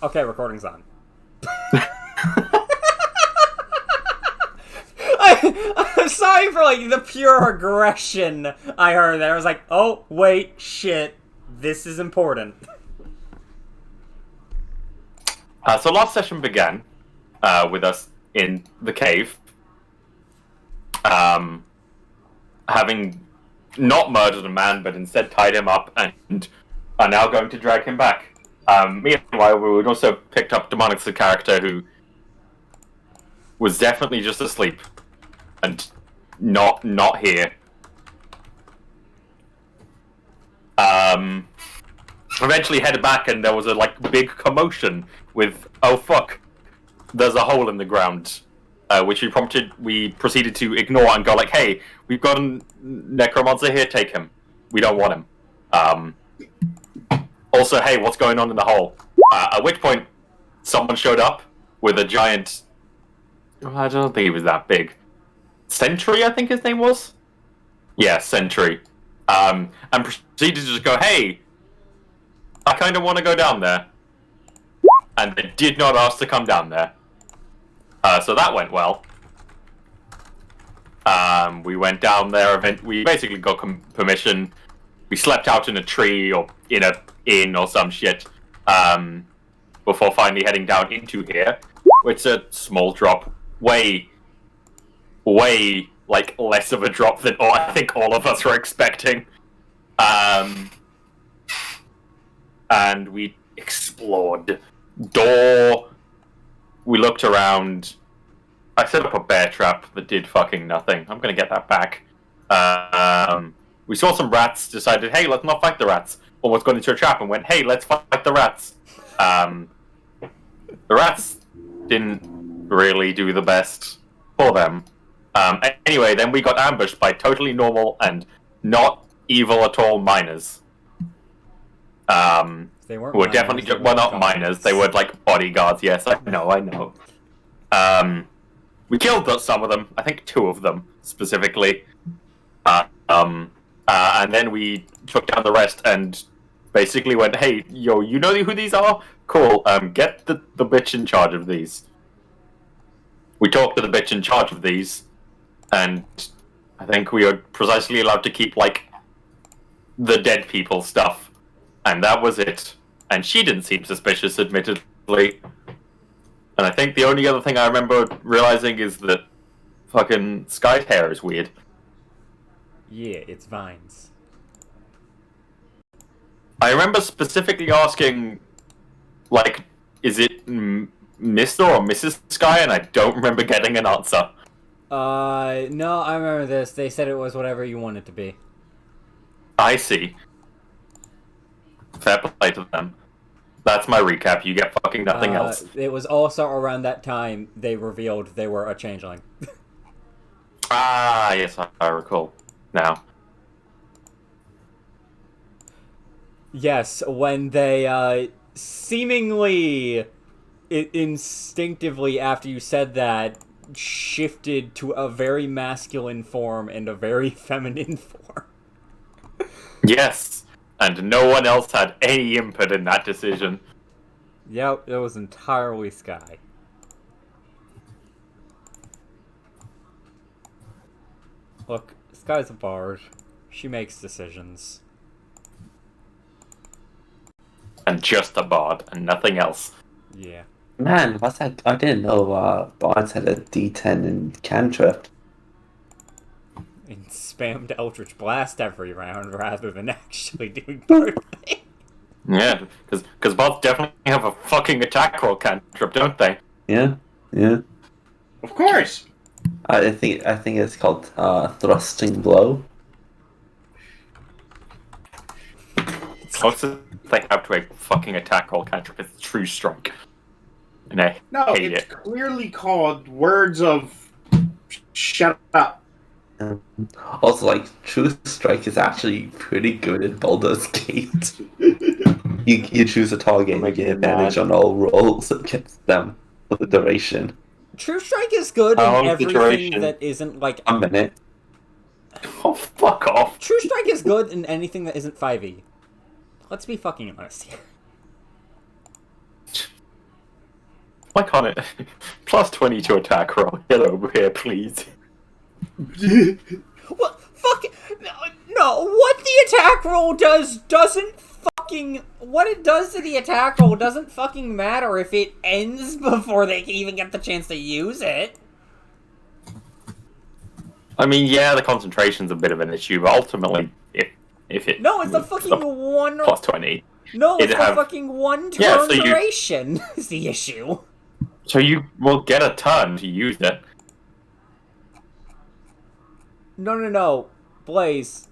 Okay, recording's on. I'm sorry for, like, the pure aggression I heard there. I was like, oh, wait, shit. This is important. So last session began with us in the cave, having not murdered a man, but instead tied him up and are now going to drag him back. Meanwhile, we would also picked up Demonix, the character who was definitely just asleep and not here. Eventually headed back, and there was a big commotion with oh fuck, there's a hole in the ground, which we proceeded to ignore and go like, hey, we've got a necromancer here, take him. We don't want him. Also, hey, what's going on in the hole? At which point, someone showed up with a giant. I don't think he was that big. Sentry, I think his name was. Yeah, Sentry. And proceeded to just go, hey, I kind of want to go down there. And they did not ask to come down there. So that went well. We went down there. We basically got permission. We slept out in a tree or in a inn or some shit. Before finally heading down into here. It's a small drop. Way less of a drop than I think all of us were expecting. And we explored. Door. We looked around. I set up a bear trap that did fucking nothing. I'm gonna get that back. We saw some rats, decided, hey, let's not fight the rats. Almost got into a trap and went, hey, let's fight the rats. The rats didn't really do the best for them. Anyway, then we got ambushed by totally normal and not evil at all miners. They weren't who were miners, definitely they were not guards. miners. They were bodyguards. Yes, I know. We killed some of them. I think 2 of them specifically. And then we took down the rest and basically went, "Hey, yo, you know who these are? Cool. Get the bitch in charge of these." We talked to the bitch in charge of these, and I think we are precisely allowed to keep the dead people stuff, and that was it. And she didn't seem suspicious, admittedly. And I think the only other thing I remember realizing is that fucking Sky's hair is weird. Yeah, it's vines. I remember specifically asking, is it Mr. or Mrs. Sky? And I don't remember getting an answer. No, I remember this. They said it was whatever you want it to be. I see. Fair play to them. That's my recap. You get fucking nothing else. It was also around that time they revealed they were a changeling. Yes, I recall now. Yes, when they, seemingly, instinctively after you said that, shifted to a very masculine form and a very feminine form. Yes, and no one else had any input in that decision. Yep, it was entirely Sky. Look, Sky's a bard. She makes decisions. And just a bard, and nothing else. Yeah. Man, what's that? I didn't know Barnes had a D10 in cantrip. And spammed Eldritch Blast every round rather than actually doing bard thing. Yeah, because bards definitely have a fucking attack roll cantrip, don't they? Yeah. Of course. I think it's called thrusting blow. Also, they have to a fucking attack roll cantrip. It's True Strike. And I hate it's it. clearly called Words of Shut Up. Also, True Strike is actually pretty good in Baldur's Gate. you choose a target and you get advantage on all rolls against them for the duration. True Strike is good How in long's the everything duration? that isn't A minute. Oh, fuck off. True Strike is good in anything that isn't 5e. Let's be fucking honest here. Why can't it? Plus 20 to attack roll. Get over here, please. What? Fuck. No, what the attack roll doesn't fucking. What it does to the attack roll doesn't fucking matter if it ends before they even get the chance to use it. I mean, yeah, the concentration's a bit of an issue, but ultimately, if it. No, it's the fucking one. Plus 20. No, it's it'd the have- fucking one turn Yeah, so you- duration is the issue. So you will get a turn to use it. No. Blaze.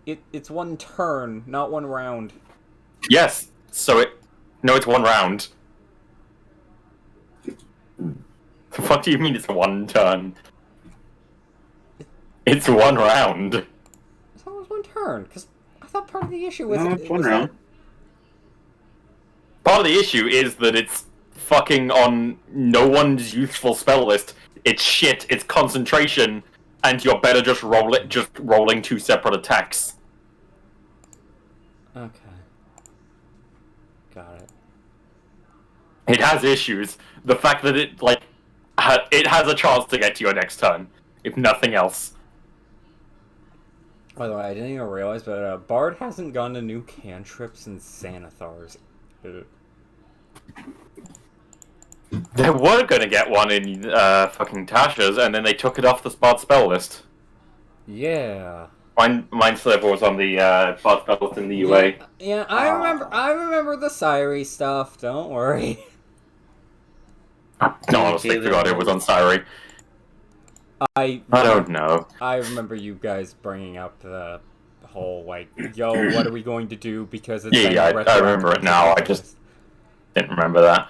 It's one turn, not one round. Yes, so it. No, it's one round. What do you mean it's one turn? It's one round. I thought it was one turn, because I thought part of the issue was... No, it's one round. Part of the issue is that it's fucking on no one's useful spell list. It's shit, it's concentration, and you're better just rolling two separate attacks. Okay. Got it. It has issues. The fact that it, like, it has a chance to get to your next turn, if nothing else. By the way, I didn't even realize, but Bard hasn't gotten a new cantrip since Xanathar's. They were gonna get one in fucking Tasha's, and then they took it off the Bard spell list. Yeah. Mine still was on the Bard spell list in the UA. Yeah, I remember the Syri stuff, don't worry. No, I honestly forgot it was on Syri. I don't know. I remember you guys bringing up the whole, like, yo, what are we going to do because it's... Yeah, I remember it now, I just didn't remember that.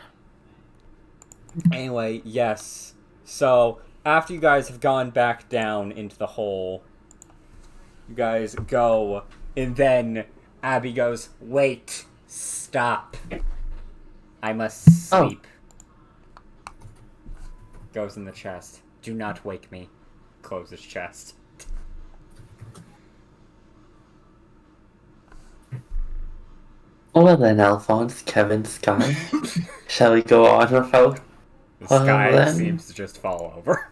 Anyway, yes. So, after you guys have gone back down into the hole, you guys go, and then Abby goes, wait, stop. I must sleep. Goes in the chest. Do not wake me. Closes chest. Well then, Alphonse, Kevin, Sky. Shall we go on without? The sky then. seems to just fall over.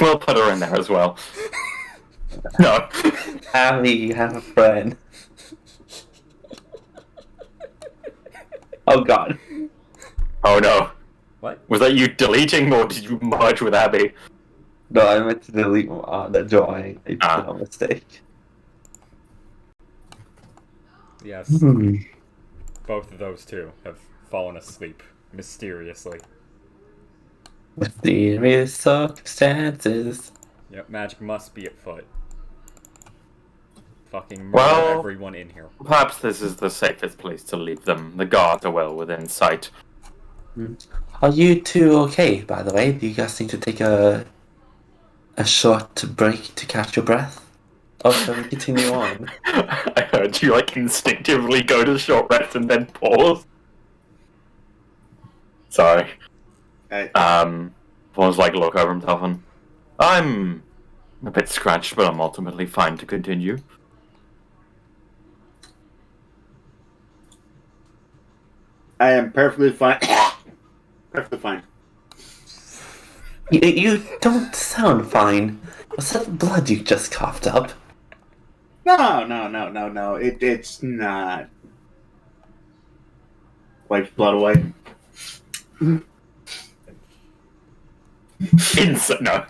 We'll put her in there as well. No. Abby, you have a friend. Oh god. Oh no. What? Was that you deleting, or did you merge with Abby? No, I meant to delete the drawing. I did a mistake. Yes. Hmm. Both of those two have fallen asleep mysteriously. With the circumstances. Yep, magic must be at foot. Fucking murder Well- everyone in here. Perhaps this is the safest place to leave them. The guards are well within sight. Are you two okay, by the way? Do you guys need to take a short break to catch your breath? Or shall we continue on? I heard you, like, instinctively go to short rest and then pause. Sorry. Was like, look over himself and... I'm a bit scratched, but I'm ultimately fine to continue. I am perfectly fine. Perfectly fine. You don't sound fine. Was that blood you just coughed up? No. It's not. Wipes blood away. Instant, no.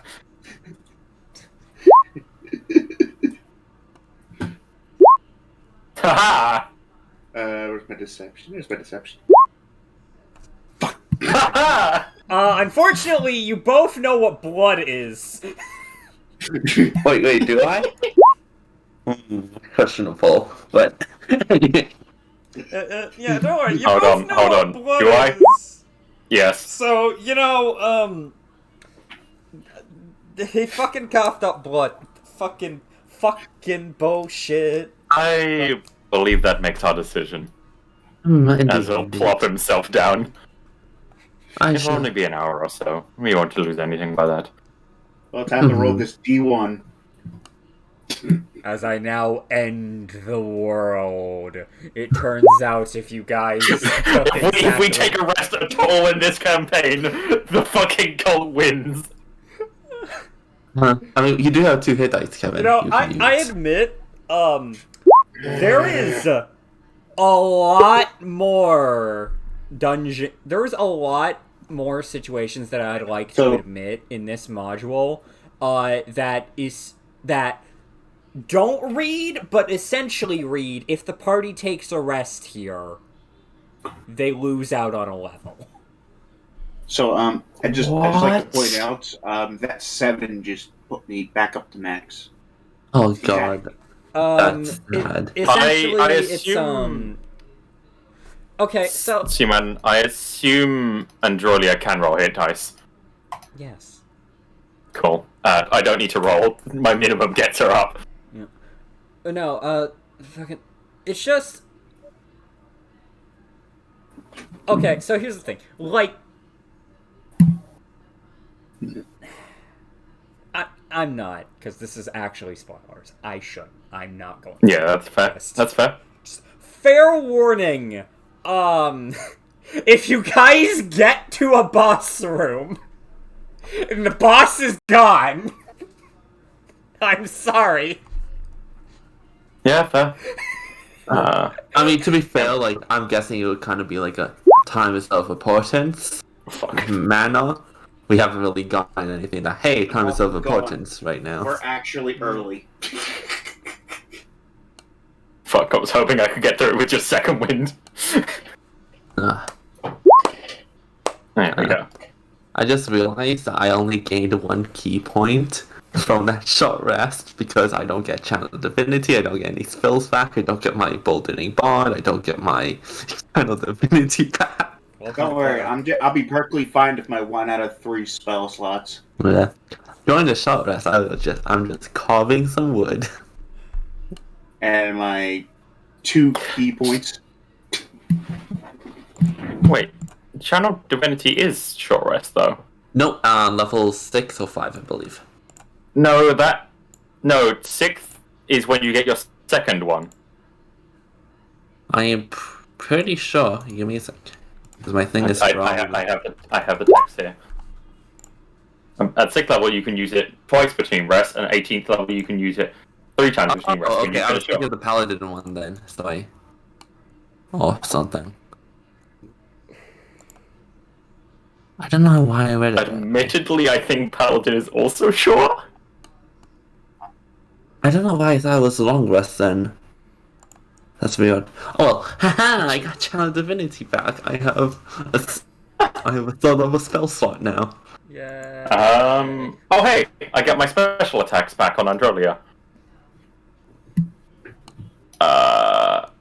Haha! Where's my deception? There's my deception. Haha! Unfortunately, you both know what blood is. Wait, do I? Questionable, but... Yeah, don't worry. You Hold both on, know hold what on. blood Do I? is. Yes. So, they fucking coughed up blood. Fucking bullshit. I believe that makes our decision. As he'll plop himself down. It'll only be an hour or so. We won't lose anything by that. Well, time to roll this D1. as I now end the world. It turns out if you guys took If we take a rest at all in this campaign, the fucking cult wins. I mean, you do have 2 hit dice, Kevin. You know, you can I use. admit, there is a lot more there's a lot more situations that I'd like to admit in this module, that don't read, but essentially read. If the party takes a rest here, they lose out on a level. So, I'd just like to point out, that 7 just put me back up to max. Oh god. That's bad. Essentially, I assume... Okay, so... Simon, I assume Androlia can roll hit dice. Yes. Cool. I don't need to roll. My minimum gets her up. Yeah. No, fucking... It's just... Okay, so here's the thing. Like... I'm not, because this is actually spoilers. I shouldn't. I'm not going to. Yeah, that's fair. That's fair. Fair warning. If you guys get to a boss room, and the boss is gone, I'm sorry. Yeah, fair. I mean, to be fair, like, I'm guessing it would kind of be like a time is of importance manner. We haven't really gotten anything that, hey, time is of importance right now. We're actually early. Fuck, I was hoping I could get through it with just second wind. There we go. I just realized that I only gained 1 key point from that short rest because I don't get Channel Divinity, I don't get any spells back, I don't get my Boldening Bond, I don't get my Channel Divinity back. Well, don't worry, I'll be perfectly fine with my 1 out of 3 spell slots. Yeah. During the short rest, I'm just carving some wood. And my 2 key points. Wait, Channel Divinity is short rest, though. No, level 6 or 5, I believe. No, 6th is when you get your second one. I am pretty sure. Give me a sec. Because my thing is wrong. I have the text here. At 6th level, you can use it twice between rests, and 18th level, you can use it 3 times between rests. Okay, I was thinking of the Paladin one then, sorry. Or something. I don't know why I read it. Admittedly, I think Paladin is also short. I don't know why I thought it was a long rest then. That's weird. Oh well, haha! I got Channel Divinity back. I have a third level spell slot now. Yeah. Oh hey, I get my special attacks back on Androlia.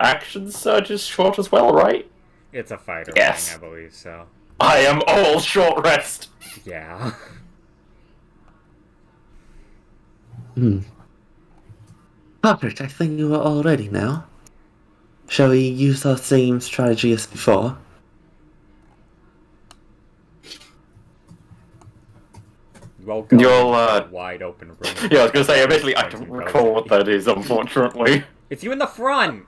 Action Surge is short as well, right? It's a fighter Yes. thing, I believe so. I am all short rest. Yeah. Perfect, I think you are all ready now. Shall we use our same strategy as before? Welcome You'll, to a wide open room. Yeah, I was gonna say, eventually I don't recall what that is, unfortunately. It's you in the front!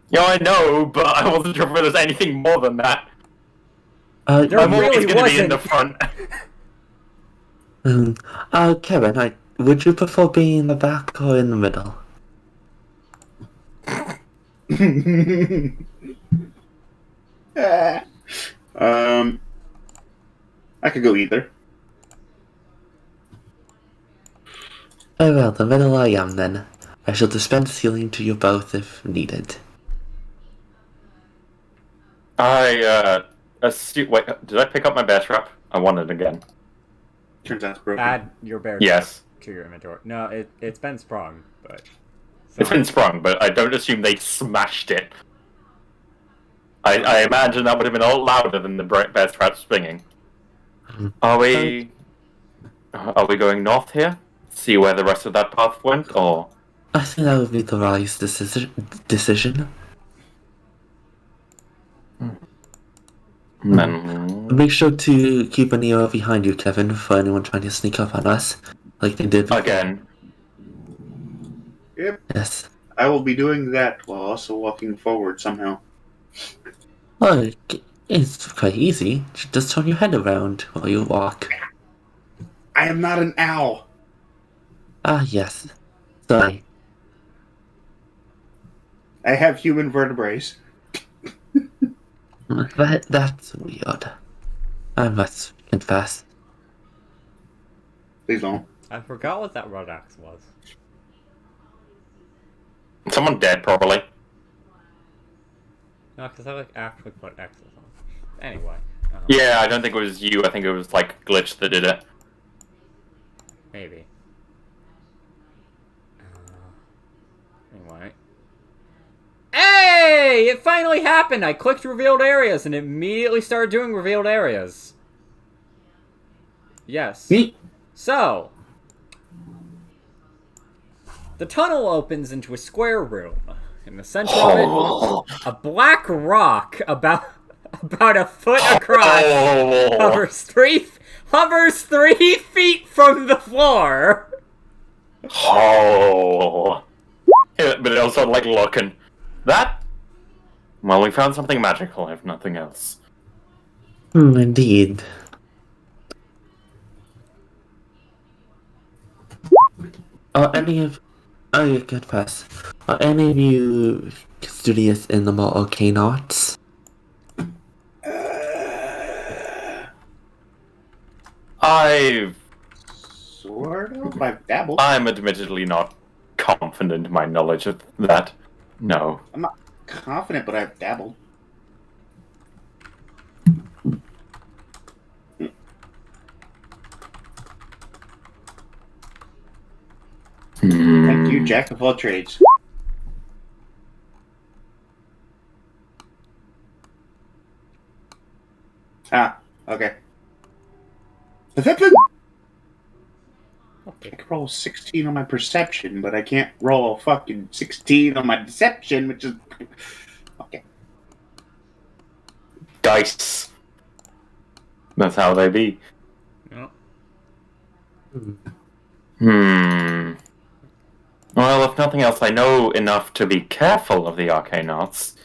Yeah, I know, but I wasn't sure if there was anything more than that. There I'm always really gonna be in wasn't. the front. Kevin, would you prefer being in the back or in the middle? I could go either. Very well, the middle I am then. I shall dispense healing to you both if needed. I, wait, did I pick up my bear trap? I want it again. Turns out it's broken. Add your bear Yes. to your inventory. No, it's been sprung, but... It's been sprung, but I don't assume they smashed it. I imagine that would have been a lot louder than the bear trap springing. Are we going north here? See where the rest of that path went, or...? I think that would be the wise decision. Then... Make sure to keep an ear behind you, Kevin, for anyone trying to sneak up on us, like they did before. Again. Yep. Yes. I will be doing that while also walking forward somehow. Well, it's quite easy. Just turn your head around while you walk. I am not an owl. Ah, yes. Sorry. I have human vertebrae. That's weird. I must confess. Please don't. I forgot what that red X was. Someone dead, probably. No, because I actually put X's on. Anyway. Yeah, I don't think it was you. I think it was like Glitch that did it. Maybe. Anyway. Hey! It finally happened! I clicked revealed areas and it immediately started doing revealed areas. Yes. So. The tunnel opens into a square room. In the center of it, a black rock about a foot across hovers 3 feet from the floor. Oh. Yeah, but it also like looking. That? Well, we found something magical, if nothing else. Indeed. You confess. Are any of you studious in the more arcane arts? Sort of. I've dabbled. I'm admittedly not confident in my knowledge of that. No. I'm not confident, but I've dabbled. Thank you, Jack of all trades. Ah, okay. Perception! I can roll 16 on my perception, but I can't roll fucking 16 on my deception, which is... Okay. Dice. That's how they be. Yep. Well, if nothing else, I know enough to be careful of the arcane arts.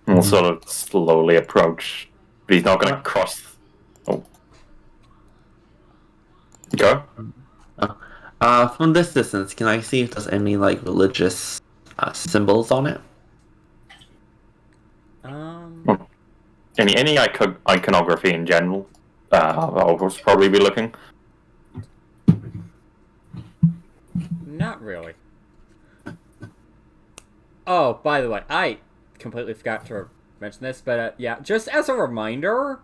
We'll sort of slowly approach, but he's not going to cross. Oh. Go. From this distance, can I see if there's any like religious symbols on it? Any iconography in general. I'll probably be looking. Not really. Oh, by the way, I completely forgot to mention this, but yeah, just as a reminder,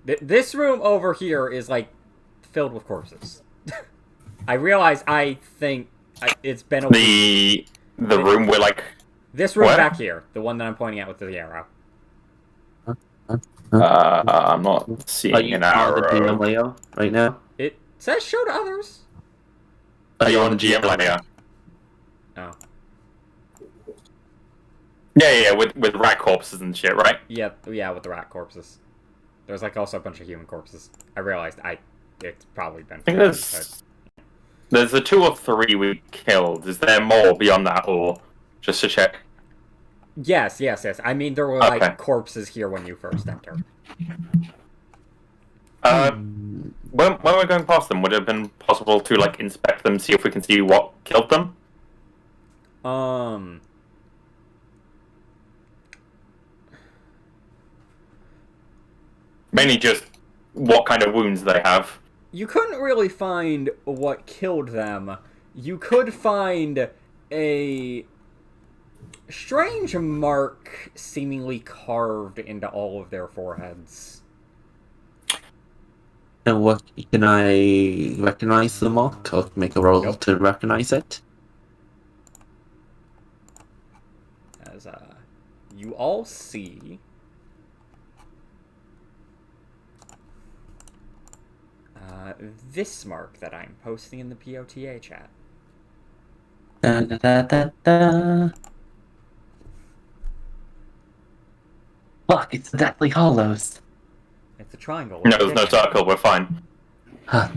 this room over here is like filled with corpses. I realize. I think it's been a the room where like this room what? back here, the one that I'm pointing at with the arrow. I'm not seeing an arrow. Are you on the GM layout right now? It says show to others. Are you on the GM layout? Oh. Yeah, with rat corpses and shit, right? Yeah, with the rat corpses. There's like also a bunch of human corpses. I realized it's probably been. I think there's the 2 or 3 we killed. Is there more beyond that, or just to check? Yes. I mean, there were like corpses here when you first entered. When we're going past them, would it have been possible to like inspect them, see if we can see what killed them? Mainly just what kind of wounds they have. You couldn't really find what killed them. You could find a strange mark seemingly carved into all of their foreheads. And what can I recognize the mark or make a roll to recognize it? As you all see, this mark that I'm posting in the POTA chat. Da, da, da, da, da. Fuck, it's the Deathly Hollows. It's a triangle. No, there's no circle. We're fine. Huh.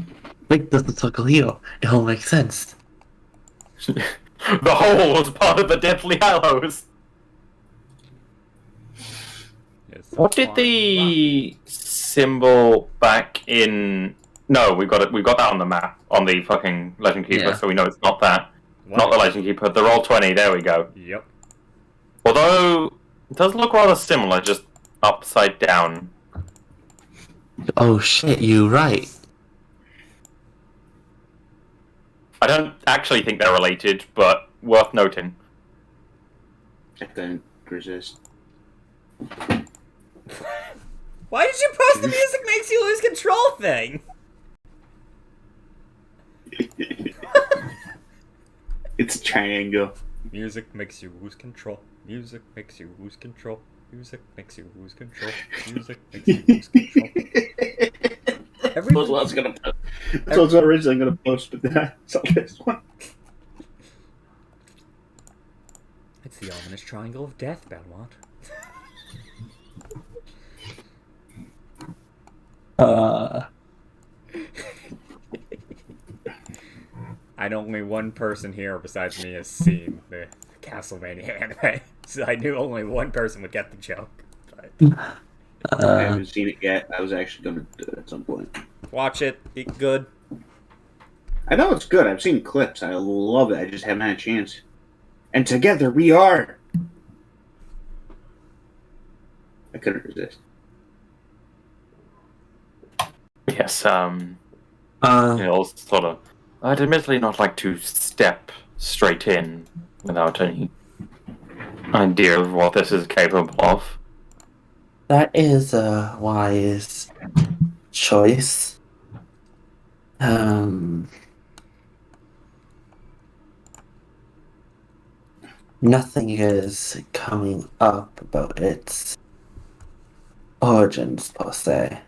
Like, this is so clear. It all makes sense. The hole was part of the Deathly Hallows. Yes, What did the symbol back in? No, we've got it. We've got that on the map on the fucking Legend Keeper, Yeah. so we know it's not that. What? Not the Legend Keeper. The Roll20. There we go. Yep. Although it does look rather similar, just upside down. Oh shit, you right. I don't actually think they're related, but worth noting. I couldn't resist. Why did you post the music makes you lose control thing? It's a triangle. Music makes you lose control. Music makes you lose control. Music makes you lose control. Music makes you lose control. That's what I was gonna post. That's what I was originally gonna post, but then I saw this one. It's the ominous triangle of death, Belmont. I know only one person here besides me has seen the Castlevania anime, so I knew only one person would get the joke. But I haven't seen it yet. I was actually gonna do it at some point. watch it. It's good. I know it's good. I've seen clips. I love it. I just haven't had a chance. And together we are. I couldn't resist. Yes. He'll sort of. I'd admittedly not like to step straight in without any idea of what this is capable of. That is a wise choice. Nothing is coming up about its origins per se.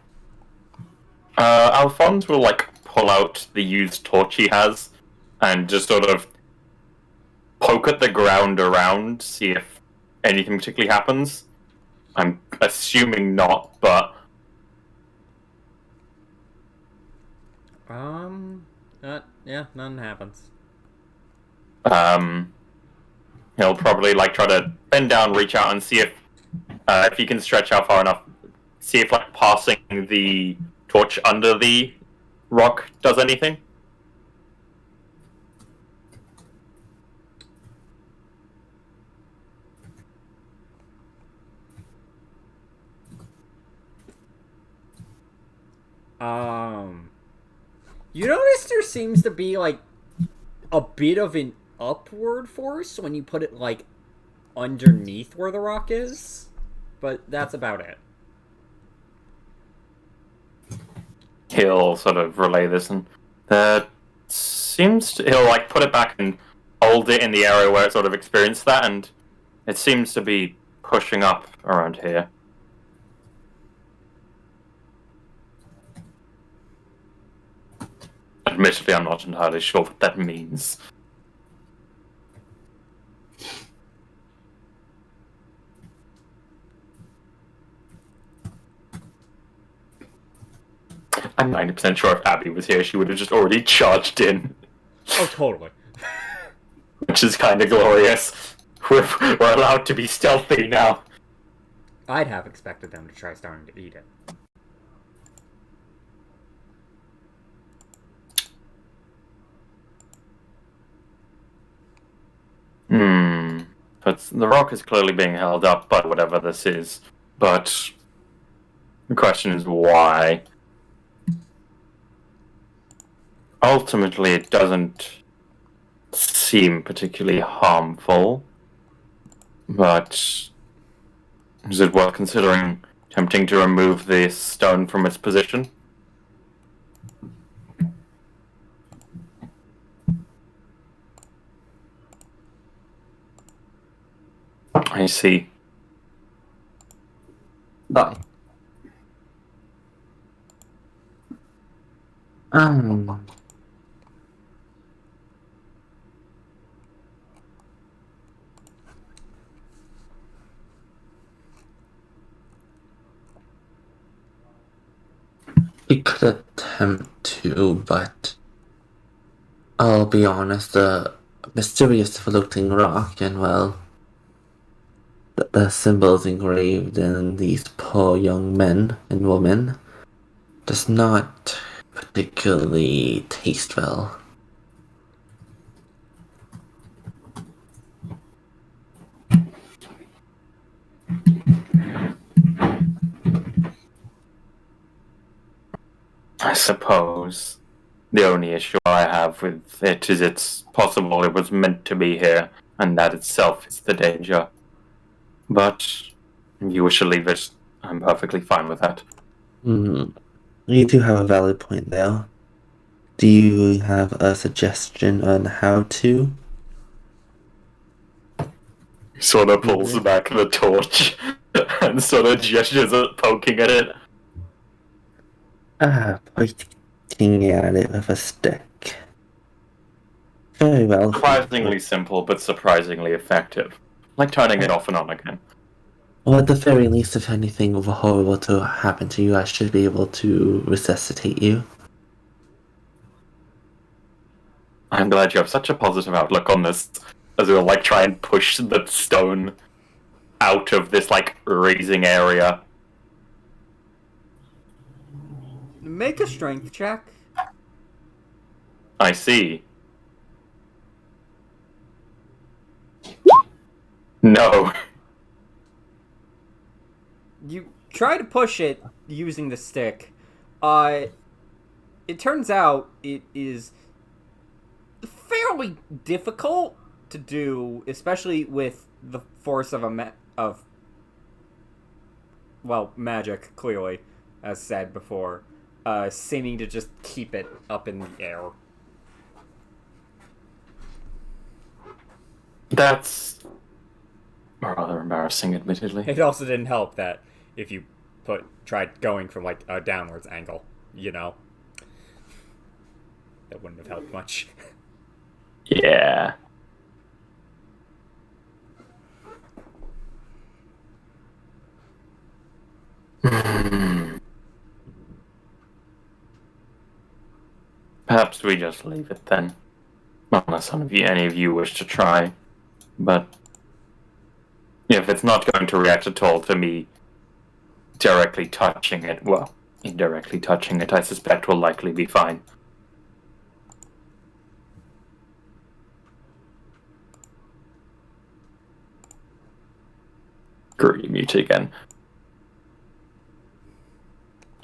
Alphonse will pull out the used torch he has and just sort of poke at the ground around, see if anything particularly happens. I'm assuming not, but yeah, nothing happens. he'll probably try to bend down, reach out, and see if he can stretch out far enough. See if passing the torch under the rock does anything. You notice there seems to be a bit of an upward force when you put it underneath where the rock is, but that's about it. He'll sort of relay this, and that he'll put it back and hold it in the area where it sort of experienced that, and it seems to be pushing up around here. Admittedly, I'm not entirely sure what that means. I'm 90% sure if Abby was here, she would have just already charged in. Oh, totally. Which is kind of glorious. We're allowed to be stealthy now. I'd have expected them to try starting to eat it. But the rock is clearly being held up by whatever this is. But the question is why? Ultimately, it doesn't seem particularly harmful. But is it worth considering attempting to remove this stone from its position? I see. Bye. We could attempt to, but I'll be honest, the mysterious floating rock and, well, the symbols engraved in these poor young men and women does not particularly taste well. I suppose the only issue I have with it is it's possible it was meant to be here, and that itself is the danger. But if you wish to leave it, I'm perfectly fine with that. You do have a valid point there. Do you have a suggestion on how to? Sort of pulls back the torch and sort of gestures at poking at it. Pointing at it with a stick. Very well. Surprisingly simple, but surprisingly effective. Like turning it off and on again. Well, at the very least, if anything horrible to happen to you, I should be able to resuscitate you. I'm glad you have such a positive outlook on this, as we'll like try and push the stone out of this like raising area. Make a strength check. I see. No. You try to push it using the stick. It turns out it is fairly difficult to do, especially with the force of magic, clearly, as said before, seeming to just keep it up in the air. That's rather embarrassing, admittedly. It also didn't help that if you tried going from like a downwards angle, that wouldn't have helped much. Yeah. Perhaps we just leave it then. Unless any of you wish to try. But if it's not going to react at all to me directly touching it, well, indirectly touching it, I suspect will likely be fine. Screw you, mute again.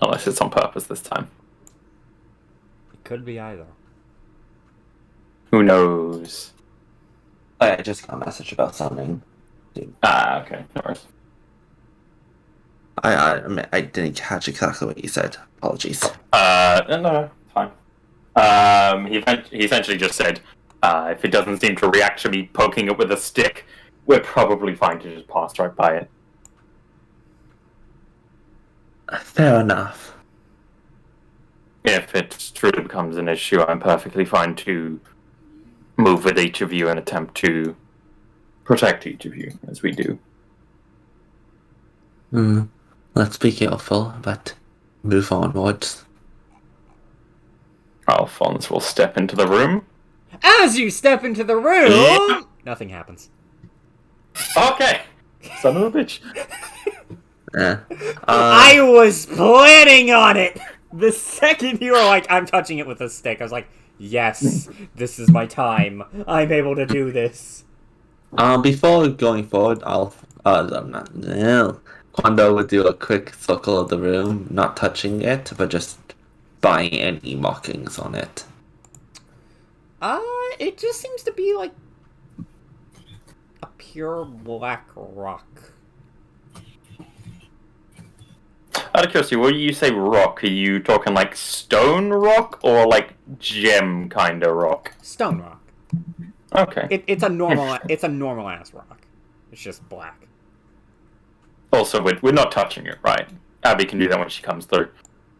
Unless it's on purpose this time. It could be either. Who knows? I just got a message about something. Okay, no worries. I didn't catch exactly what you said. Apologies. No, fine. He essentially just said, if it doesn't seem to react to me poking it with a stick, we're probably fine to just pass right by it. Fair enough. If it truly becomes an issue, I'm perfectly fine to move with each of you and attempt to protect each of you, as we do. Let's be careful, but move onwards. Alphonse will step into the room. As you step into the room, nothing happens. Okay! Son of a bitch. I was planning on it! The second you were like, I'm touching it with a stick, I was like, yes, this is my time. I'm able to do this. Before going forward, Quando would do a quick circle of the room, not touching it, but just buying any markings on it. It just seems to be like a pure black rock. Out of curiosity, when you say rock, are you talking like stone rock or like gem kind of rock? Stone rock. Okay. It's a normal ass rock. It's just black. Also, we're not touching it, right? Abby can do that when she comes through.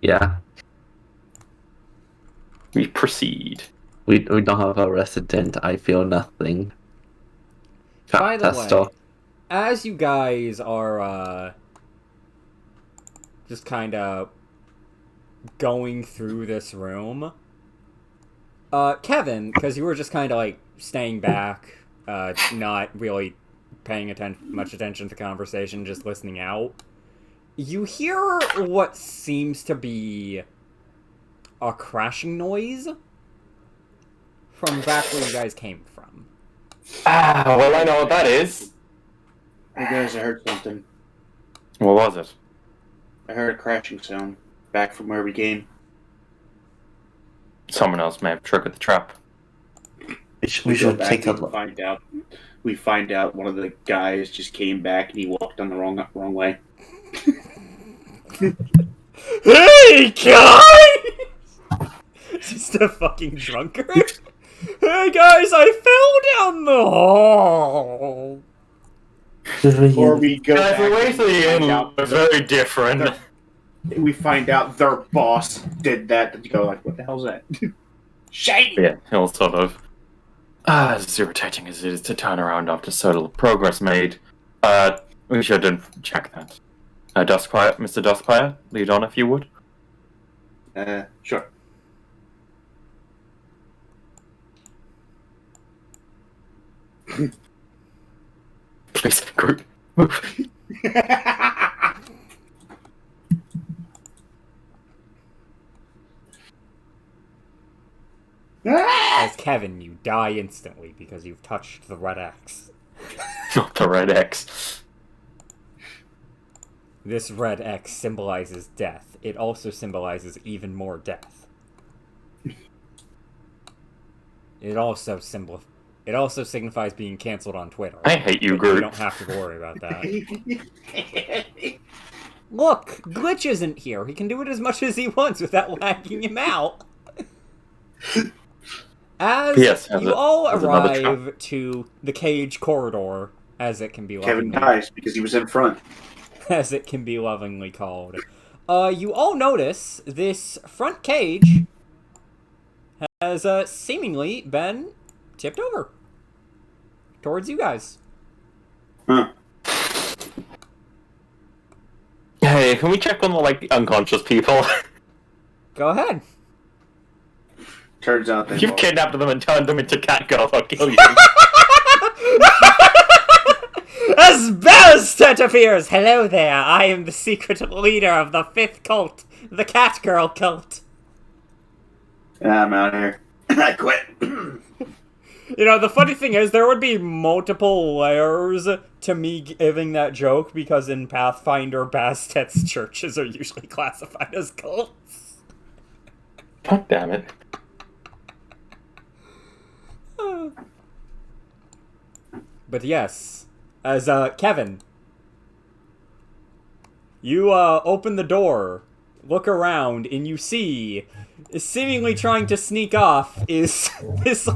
Yeah. We proceed. We don't have a resident. I feel nothing. By the way, as you guys are just kind of going through this room, Kevin, because you were just kind of like staying back, not really paying much attention to the conversation, just listening out. You hear what seems to be a crashing noise from back where you guys came from. Ah, well, I know what that is. Hey guys, I heard something. What was it? I heard a crashing sound back from where we came. Someone else may have triggered the trap. We go should back take a and look. We find out one of the guys just came back and he walked on the wrong way. Hey, guys! Just a fucking drunkard. Hey, guys, I fell down the hall. Or we go Guys, back the way and to the we find inn out was very different. we find out their boss did that. And you go like, what the hell's that? Shady! Yeah, he'll sort of. As irritating as it is to turn around after so little progress made, we should check that. Mr. Duskfire, lead on if you would. Sure. Please, group, move. As Kevin, you die instantly because you've touched the red X. Not the red X. This red X symbolizes death. It also symbolizes even more death. It also signifies being canceled on Twitter. I hate you, but Groot. You don't have to worry about that. Look, Glitch isn't here. He can do it as much as he wants without lagging him out. As you all arrive to the cage corridor, as it can be Kevin lovingly, dies because he was in front. as it can be lovingly called. You all notice this front cage has seemingly been tipped over towards you guys. Huh. Hey, can we check on the unconscious people? Go ahead. Turns out they You've kidnapped them and turned them into cat girls. I'll kill you. As Bastet appears! Hello there, I am the secret leader of the 5th cult, the Cat Girl cult. I'm out here. I quit. You know, the funny thing is, there would be multiple layers to me giving that joke, because in Pathfinder, Bastet's churches are usually classified as cults. God damn it. But yes, as Kevin, you open the door, look around, and you see, seemingly trying to sneak off, is this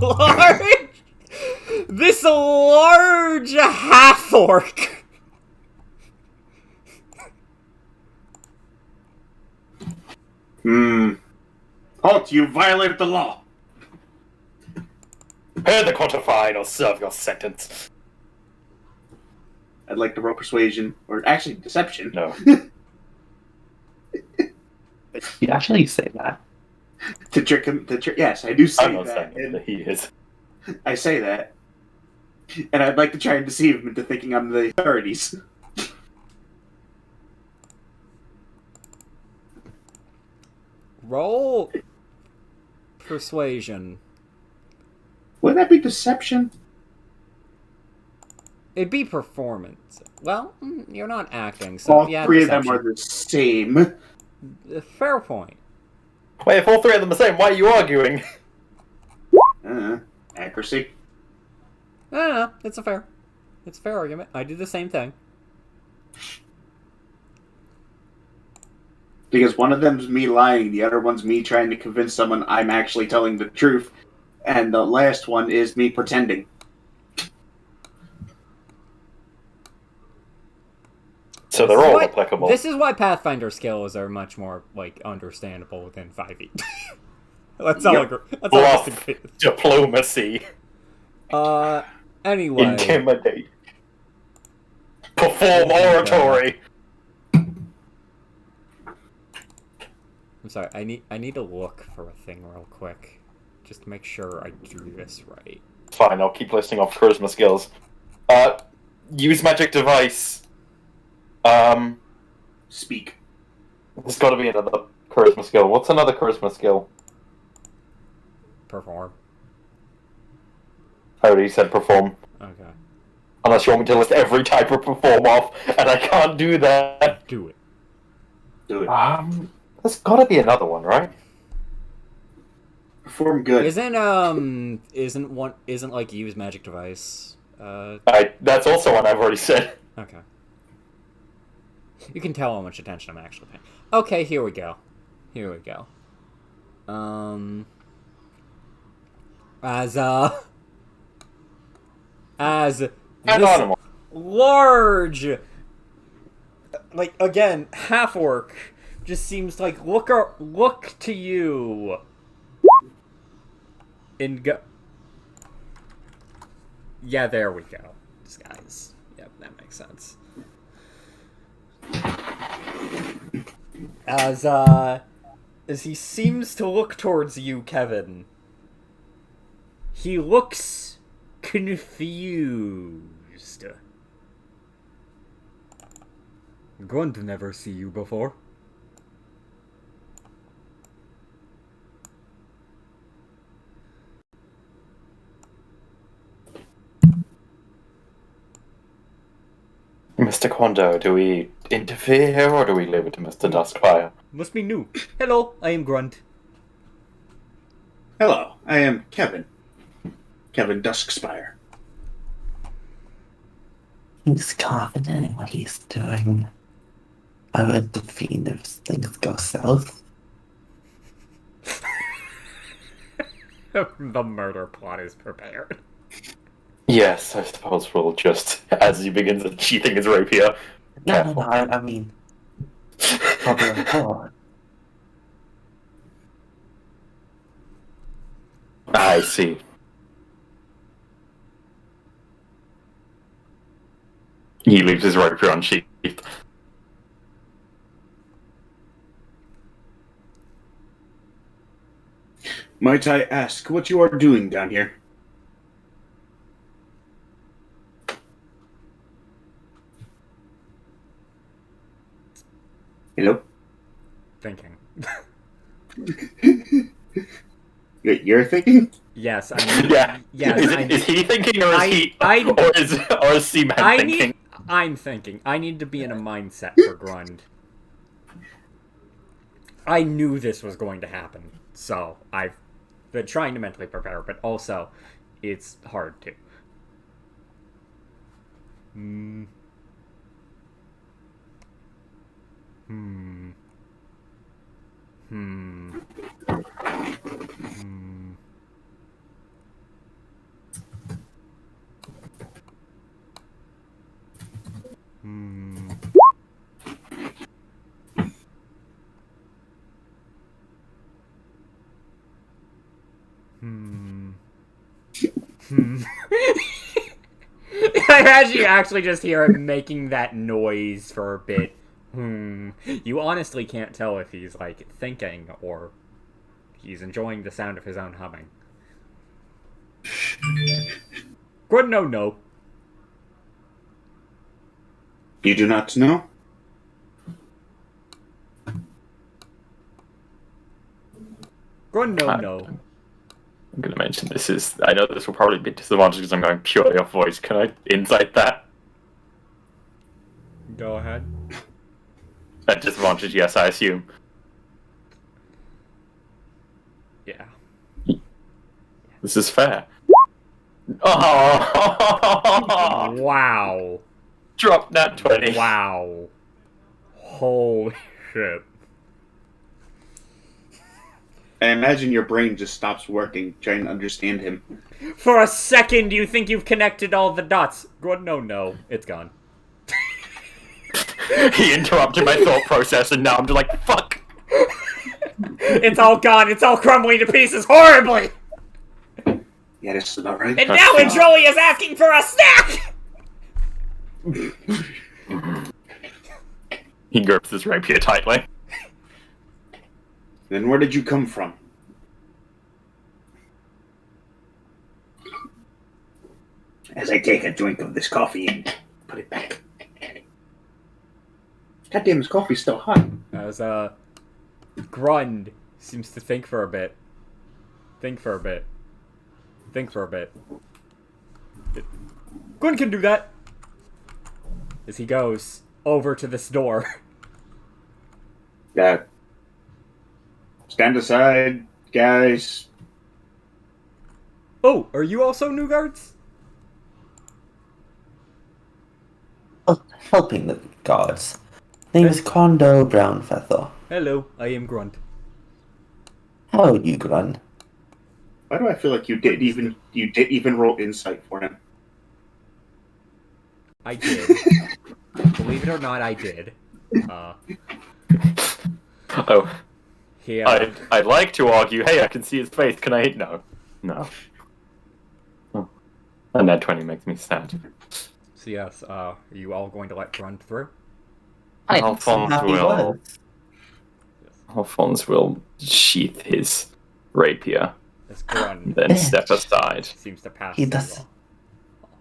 large half-orc. Halt, you violated the law. Hear the quantified or serve your sentence. I'd like to roll persuasion, or actually deception. No. You actually say that. To trick him. Yes, I do say I'm not that. saying that he is. I say that. And I'd like to try and deceive him into thinking I'm the authorities. Roll persuasion. Wouldn't that be deception? It'd be performance. Well, you're not acting, so All yeah, three deception. of them are the same. Fair point. Wait, if all three of them are the same, why are you arguing? Accuracy. No, it's a fair argument. I do the same thing. Because one of them's me lying, the other one's me trying to convince someone I'm actually telling the truth, and the last one is me pretending. So they're all applicable. This is why Pathfinder skills are much more, understandable than 5e. Let's all agree. Let's all Bluff, disagree. diplomacy, Anyway. intimidate, perform oratory. I'm sorry, I need to look for a thing real quick. Just to make sure I do this right. Fine, I'll keep listing off charisma skills. Use magic device. Speak. There's got to be another charisma skill. What's another charisma skill? Perform. I already said perform. Okay. Unless you want me to list every type of perform off, and I can't do that. Do it. Do it. There's got to be another one, right? Perform good. Isn't like use magic device? That's also one I've already said. Okay. You can tell how much attention I'm actually paying. Okay, here we go. Here we go. As An this animal. large, like, again, half orc just seems like look to you and go. Yeah, there we go. Disguise. Yep, that makes sense. As he seems to look towards you, Kevin, he looks confused. Grunt never see you before. Mr. Kondo, do we interfere or do we leave it to Mr. Duskfire? Must be new. Hello, I am Grunt. Hello, I am Kevin. Kevin Duskspire. He's confident in what he's doing. I would defeat if things go south. The murder plot is prepared. Yes, I suppose we'll just, as he begins sheathing his rapier. No, I mean, probably a thought. I see. He leaves his rapier unsheathed. Might I ask what you are doing down here? Hello? Thinking. You're thinking? Yes, I mean, Yeah. yes, Is he thinking or is Seaman thinking? I'm thinking. I need to be in a mindset for Grund. I knew this was going to happen, so I've been trying to mentally prepare, but also, it's hard to. Hmm. Hmm. Hmm. Hmm. Hmm. Hmm. Hmm. I actually just hear him making that noise for a bit. You honestly can't tell if he's, like, thinking or he's enjoying the sound of his own humming. Good, no. You do not know? Good, no. I'm going to mention this is... I know this will probably be disadvantage because I'm going purely off voice. Can I insight that? Go ahead. At disadvantage, yes, I assume. Yeah. This is fair. Oh! Wow. Drop that 20. Wow. Holy shit. I imagine your brain just stops working trying to understand him. For a second, you think you've connected all the dots. Good, no. It's gone. He interrupted my thought process and now I'm just like, fuck! It's all gone. It's all crumbling to pieces horribly. Yeah, this is about right. And now Joey is asking for a snack! He grips his rapier tightly. Then where did you come from? As I take a drink of this coffee and put it back. Goddamn, this coffee's still hot. As Grund seems to think for a bit. Think for a bit. Grund can do that. As he goes over to this door. Stand aside, guys. Oh, are you also new guards? Oh, helping the gods. Name is Kondo Brownfeather. Hello, I am Grunt. How are you, Grun? Why do I feel like you did even roll insight for him? I did. Believe it or not, I did. Oh, Yeah. I'd like to argue, hey, I can see his face. Can I? No. Oh. And that 20 makes me sad. So yes, are you all going to let Grunt through? Alphonse will sheath his rapier, As Grunt then step aside. seems to pass. He through does. all.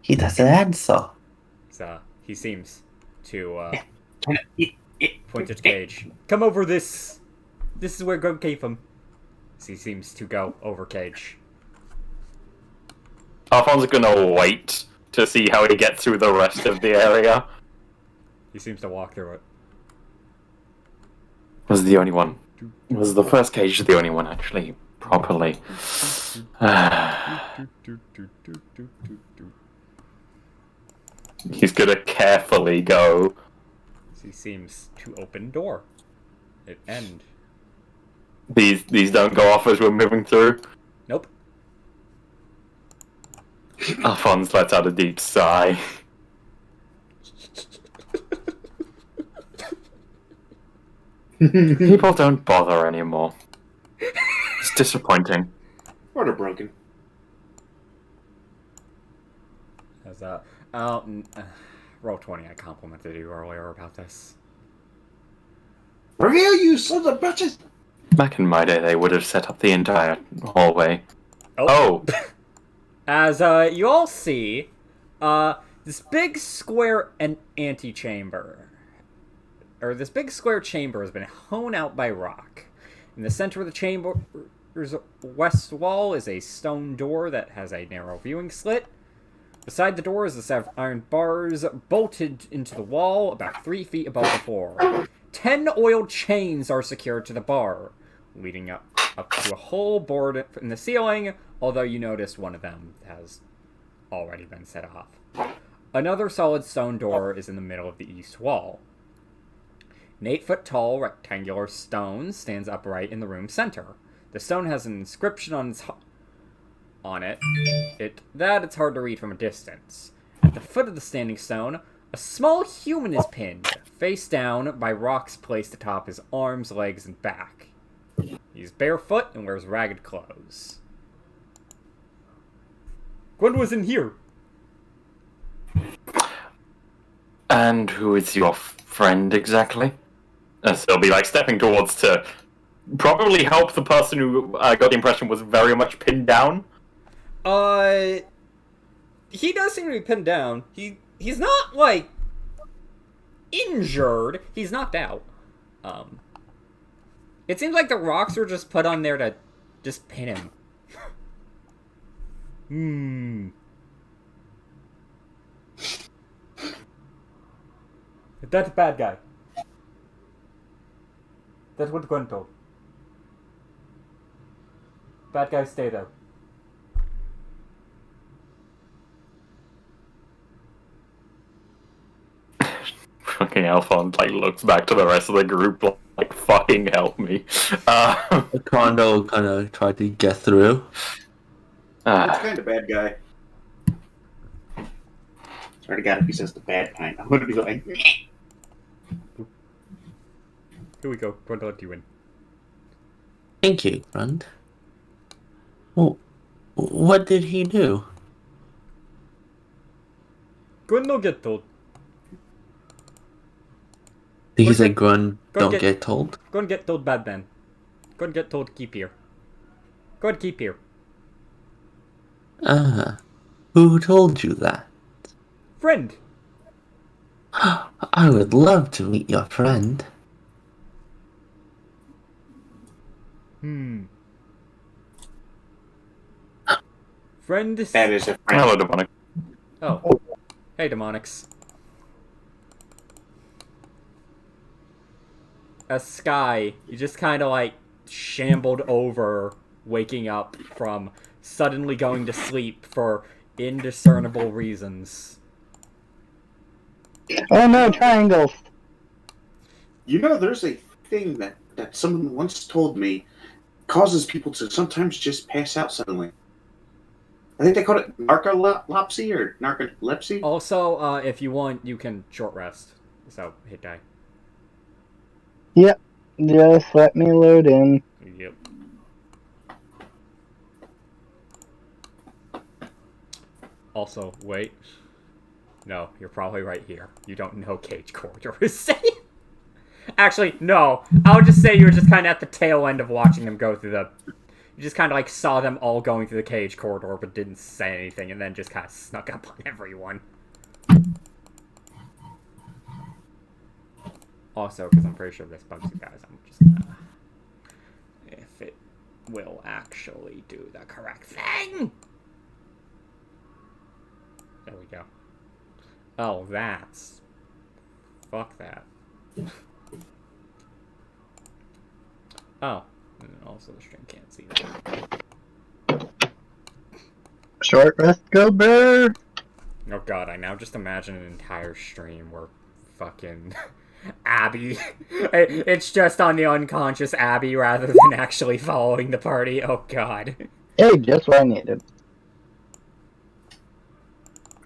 He doesn't answer. So he seems to point at Cage. Come over this. This is where Grunt came from. So he seems to go over Cage. Alphonse is gonna wait to see how he gets through the rest of the area. He seems to walk through it. Was the only one. Was the first cage the only one actually properly? He's gonna carefully go. He seems to open door. It end. These don't go off as we're moving through. Nope. Alphonse lets out a deep sigh. People don't bother anymore. It's disappointing. Order broken. As roll 20. I complimented you earlier about this. Reveal, you sons of bitches! Back in my day, they would have set up the entire hallway. Oh! As you all see, this big square antechamber, or this big square chamber, has been hewn out by rock. In the center of the chamber's west wall is a stone door that has a narrow viewing slit. Beside the door is a set of iron bars bolted into the wall about 3 feet above the floor. 10 oiled chains are secured to the bar, leading up to a hole bored in the ceiling, although you notice one of them has already been set off. Another solid stone door is in the middle of the east wall. An 8-foot-tall rectangular stone stands upright in the room's center. The stone has an inscription on it that it's hard to read from a distance. At the foot of the standing stone, a small human is pinned, face down, by rocks placed atop his arms, legs, and back. He's barefoot and wears ragged clothes. Gwen was in here. And who is your friend exactly? So they'll be like stepping towards to probably help the person who got the impression was very much pinned down. He does seem to be pinned down. He's not, like, injured. He's knocked out. It seems like the rocks were just put on there to just pin him. That's a bad guy. That's what Gwen told. Bad guys stay there. Fucking Alphonse like looks back to the rest of the group like fucking help me. Kondo kind of tried to get through. That's kind of bad guy. Swear to God, if he says the bad kind, I'm gonna be like, meh. Here we go. Gwen let you in. Thank you, Grund. Well, what did he do? Gwen no get told. He What said did- Grund Grund don't get told. Gwen get told bad man. Go and get told to keep here. Go and keep here. Who told you that? Friend. I would love to meet your friend. Friend is... That is a friend. Hello, demonic. Oh. Hey, demonics. A Sky, you just kind of like shambled over, waking up from suddenly going to sleep for indiscernible reasons. Oh no, triangles. You know, there's a thing that someone once told me causes people to sometimes just pass out suddenly. I think they call it narcolepsy or narcolepsy. Also, if you want, you can short rest. So, hit die. Yep. Just let me load in. Yep. Also, wait. No, you're probably right here. You don't know Cage Corridor is safe. Actually, no. I would just say you were just kind of at the tail end of watching them go through the... You just kind of like saw them all going through the Cage Corridor, but didn't say anything, and then just kind of snuck up on everyone. Also, because I'm pretty sure this bugs you guys, I'm just gonna... If it will actually do the correct thing! There we go. Oh, that's... Fuck that. Oh. And also the stream can't see that. Short rest, go bear. Oh god, I now just imagine an entire stream where fucking... Abby. It's just on the unconscious Abby rather than actually following the party. Oh god. Hey, just what I needed.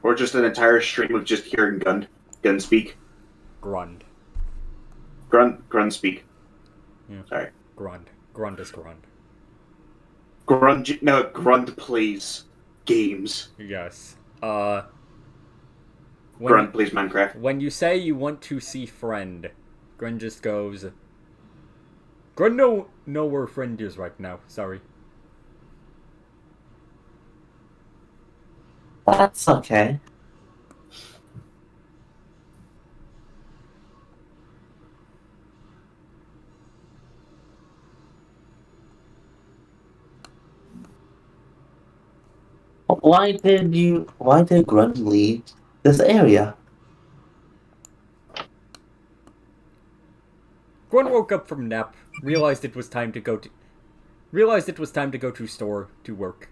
Or just an entire stream of just hearing gun speak. Grund. Grund speak. Yeah. Sorry. Grund. Grund is Grund. Grund plays games. Yes. Grund plays Minecraft. When you say you want to see friend, Grund just goes... Grund know where friend is right now. Sorry. That's okay. Why did Grunt leave this area? Grund woke up from nap, realized it was time to go to store to work.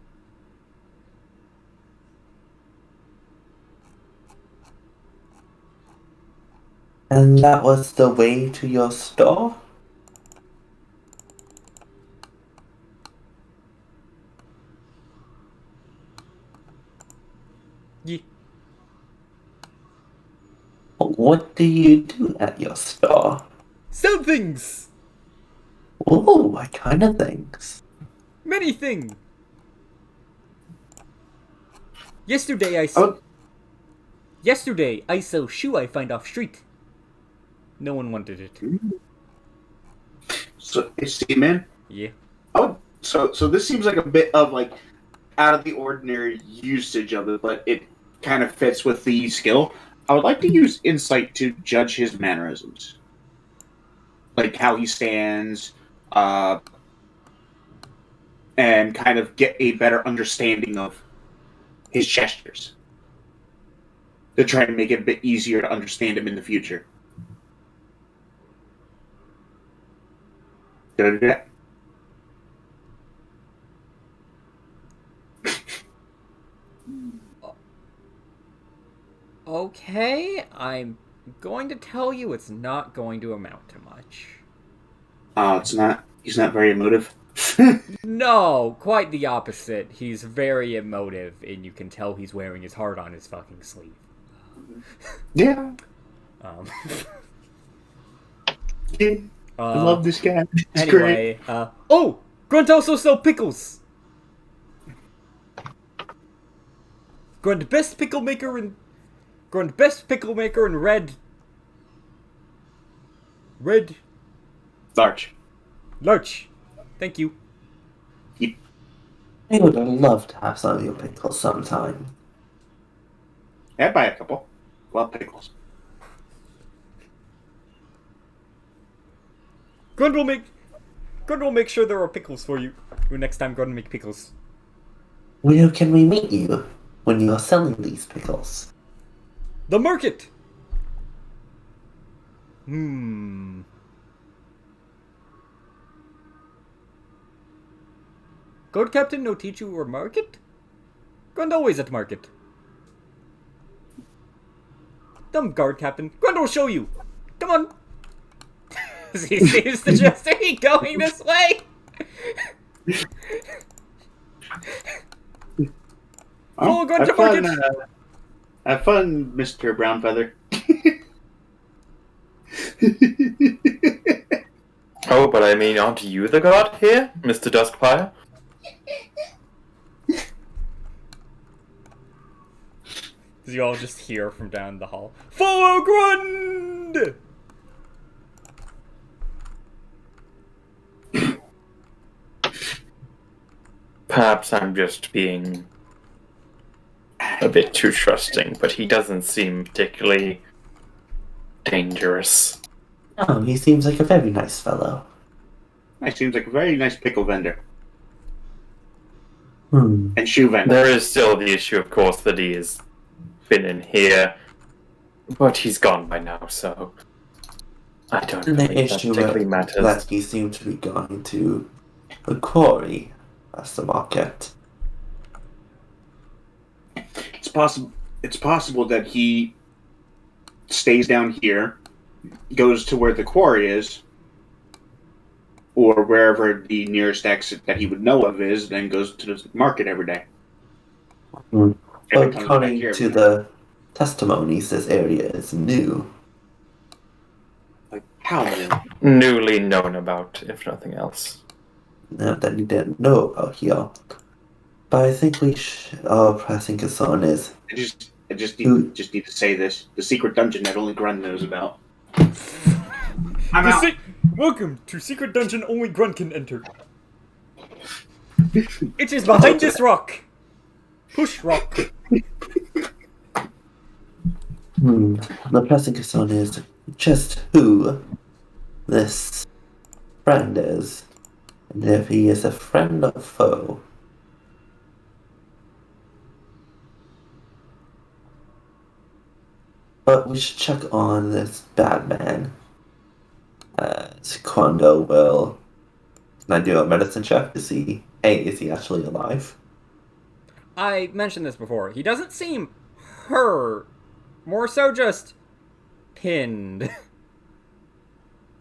And that was the way to your store? Yeah. What do you do at your store? Sell things! Oh, what kind of things? Many things! Yesterday I sell shoe I find off street. No one wanted it. So, see, man. Yeah. Oh, so this seems like a bit of like out of the ordinary usage of it, but it kind of fits with the skill. I would like to use insight to judge his mannerisms, like how he stands, and kind of get a better understanding of his gestures to try and make it a bit easier to understand him in the future. Did I do that? Okay, I'm going to tell you it's not going to amount to much. It's not. He's not very emotive. No, quite the opposite. He's very emotive, and you can tell he's wearing his heart on his fucking sleeve. Yeah. Um, I love this guy. It's great. anyway, oh! Grunt also sell pickles! Grunt best pickle maker in red. Large. Lurch. Thank you. I would love to have some of your pickles sometime. I'd buy a couple. Love pickles. Grund will make sure there are pickles for you next time Grund make pickles. Where can we meet you when you are selling these pickles? The market. Guard captain no teach you or market? Grund always at market. Dumb guard captain. Grund will show you. Come on. He seems to just be going this way. Follow Grund to market. Have fun, Mr. Brownfeather. Oh, but I mean, aren't you the god here, Mr. Duskfire? You all just hear from down the hall. Follow Grund! Perhaps I'm just being a bit too trusting, but he doesn't seem particularly dangerous. Oh, he seems like a very nice fellow. He seems like a very nice pickle vendor. Hmm. And shoe vendor. There is still the issue, of course, that he has been in here, but he's gone by now, so I don't The believe that issue particularly matters. that he seemed to be going to the quarry as the market. It's possible that he stays down here, goes to where the quarry is, or wherever the nearest exit that he would know of is, then goes to the market every day. Hmm. And But it comes back according here to every day. the testimonies, this area is new. Like, how new? Newly known about, if nothing else. Not that you didn't know about here. But I think our pressing concern is I just need to say this: the secret dungeon that only Grun knows about. I'm out. Welcome to secret dungeon only Grund can enter. It is behind this rock. Push rock. The pressing concern is just who this friend is, and if he is a friend or foe. But we should check on this bad man. Kondo will. Can I do a medicine check to see, hey, is he actually alive? I mentioned this before. He doesn't seem hurt. More so just pinned.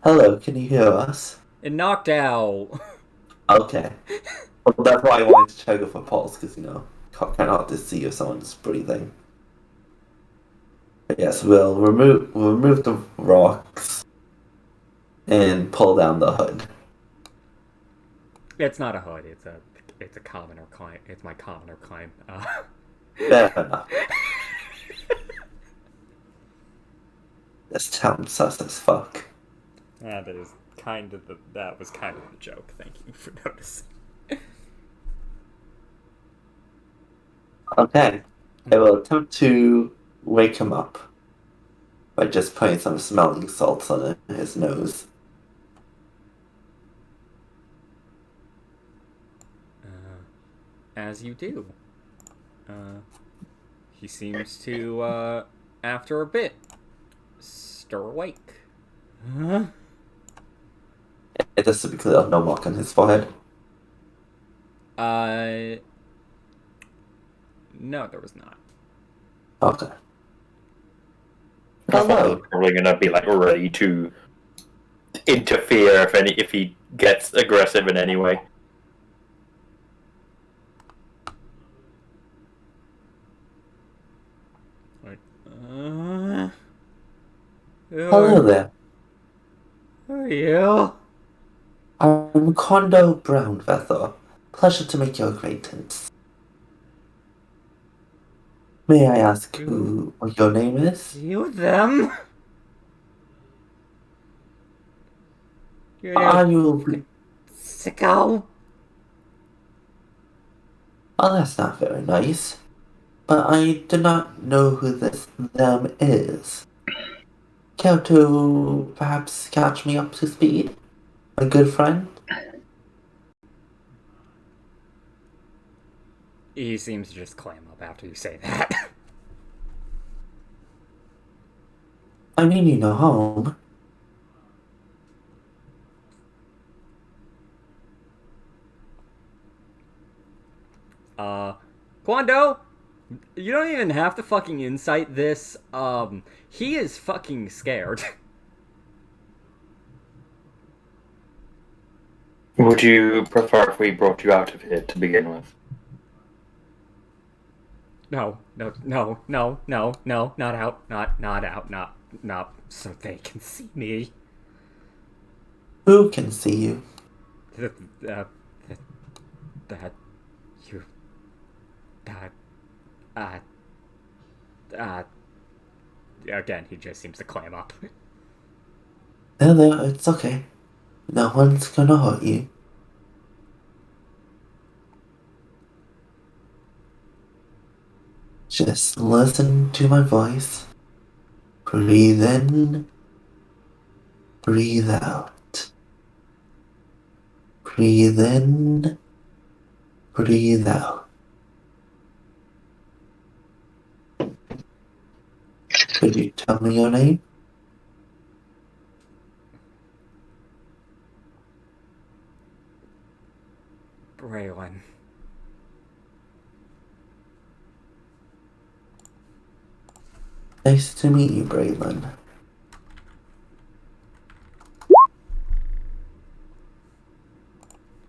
Hello, can you hear us? And knocked out. Okay. Well, that's why I wanted to check it for pulse, because, kind of hard to see if someone's breathing. But yes, we'll remove the rocks and pull down the hood. It's not a hood. It's a commoner climb. It's my commoner climb. Fair enough. This town's sus as fuck. That was kind of the joke. Thank you for noticing. Okay. I will attempt to wake him up by just putting some smelling salts on his nose. As you do. He seems to, after a bit, stir awake. Huh? Just to be clear, no mark on his forehead. No, there was not. Okay. I thought he Hello. was probably gonna be ready to interfere if he gets aggressive in any way. Hello there. Who are you? I'm Kondo Brownfeather. Pleasure to make your acquaintance. May I ask what your name is? You them? Are you to go. Oh, that's not very nice. But I do not know who this them is. Care to perhaps catch me up to speed, my good friend? He seems to just clam up after you say that. I mean, you know home. Quando, you don't even have to fucking insight this. He is fucking scared. Would you prefer if we brought you out of here to begin with? No, not out, not out, not so they can see me. Who can see you? That, that, you, that, uh, uh, again, he just seems to clam up. There, it's okay. No one's gonna hurt you. Just listen to my voice. Breathe in, breathe out. Breathe in, breathe out. Could you tell me your name? Braylon. Nice to meet you, Braylon.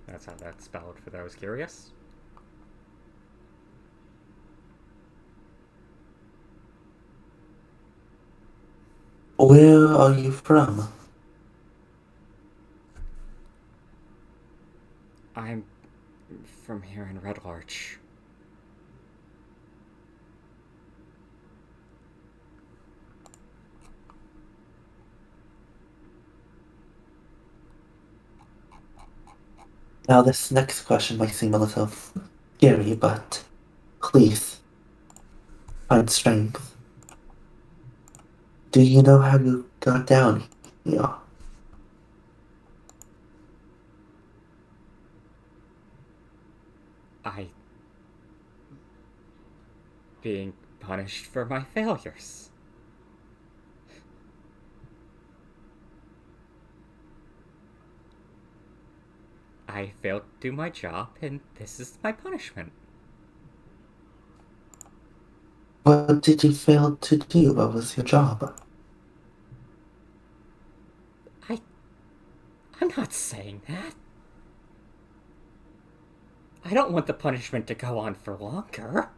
That's how that's spelled for those curious. Where are you from? I'm from here in Red Larch. Now, this next question might seem a little scary, but please find strength. Do you know how you got down here? I being punished for my failures. I failed to do my job, and this is my punishment. What did you fail to do? What was your job? I'm not saying that. I don't want the punishment to go on for longer.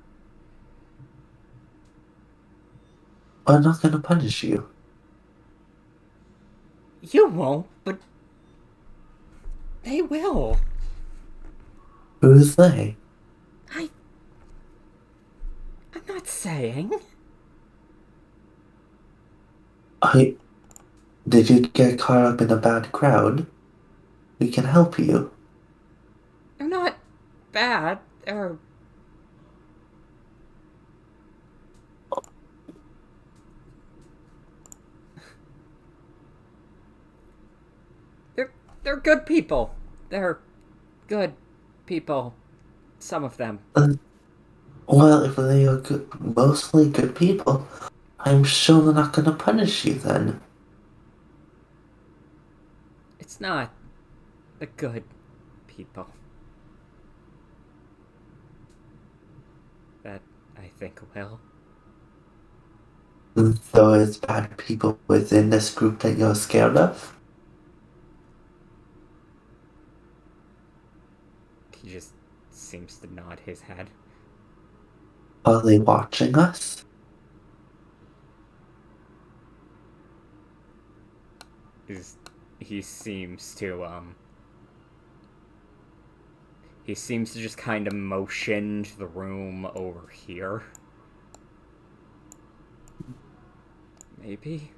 I'm not gonna punish you. You won't, but they will. Who's they? I'm not saying. Did you get caught up in a bad crowd? We can help you. They're not bad. They're good people. They're good people. Some of them. Well, if they are mostly good people, I'm sure they're not gonna punish you then. It's not the good people that I think will. Those bad people within this group that you're scared of? He just seems to nod his head. Are they watching us? He seems to he seems to just kind of motion to the room over here. Maybe.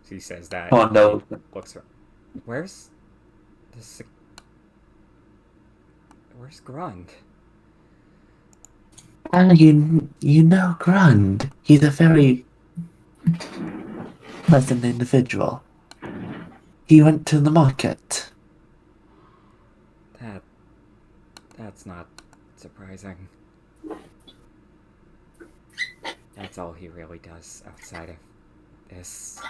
He says that. Oh no. He looks around. Where's this? Where's Grund? You know Grund. He's a very pleasant individual. He went to the market. That's not surprising. That's all he really does outside of this.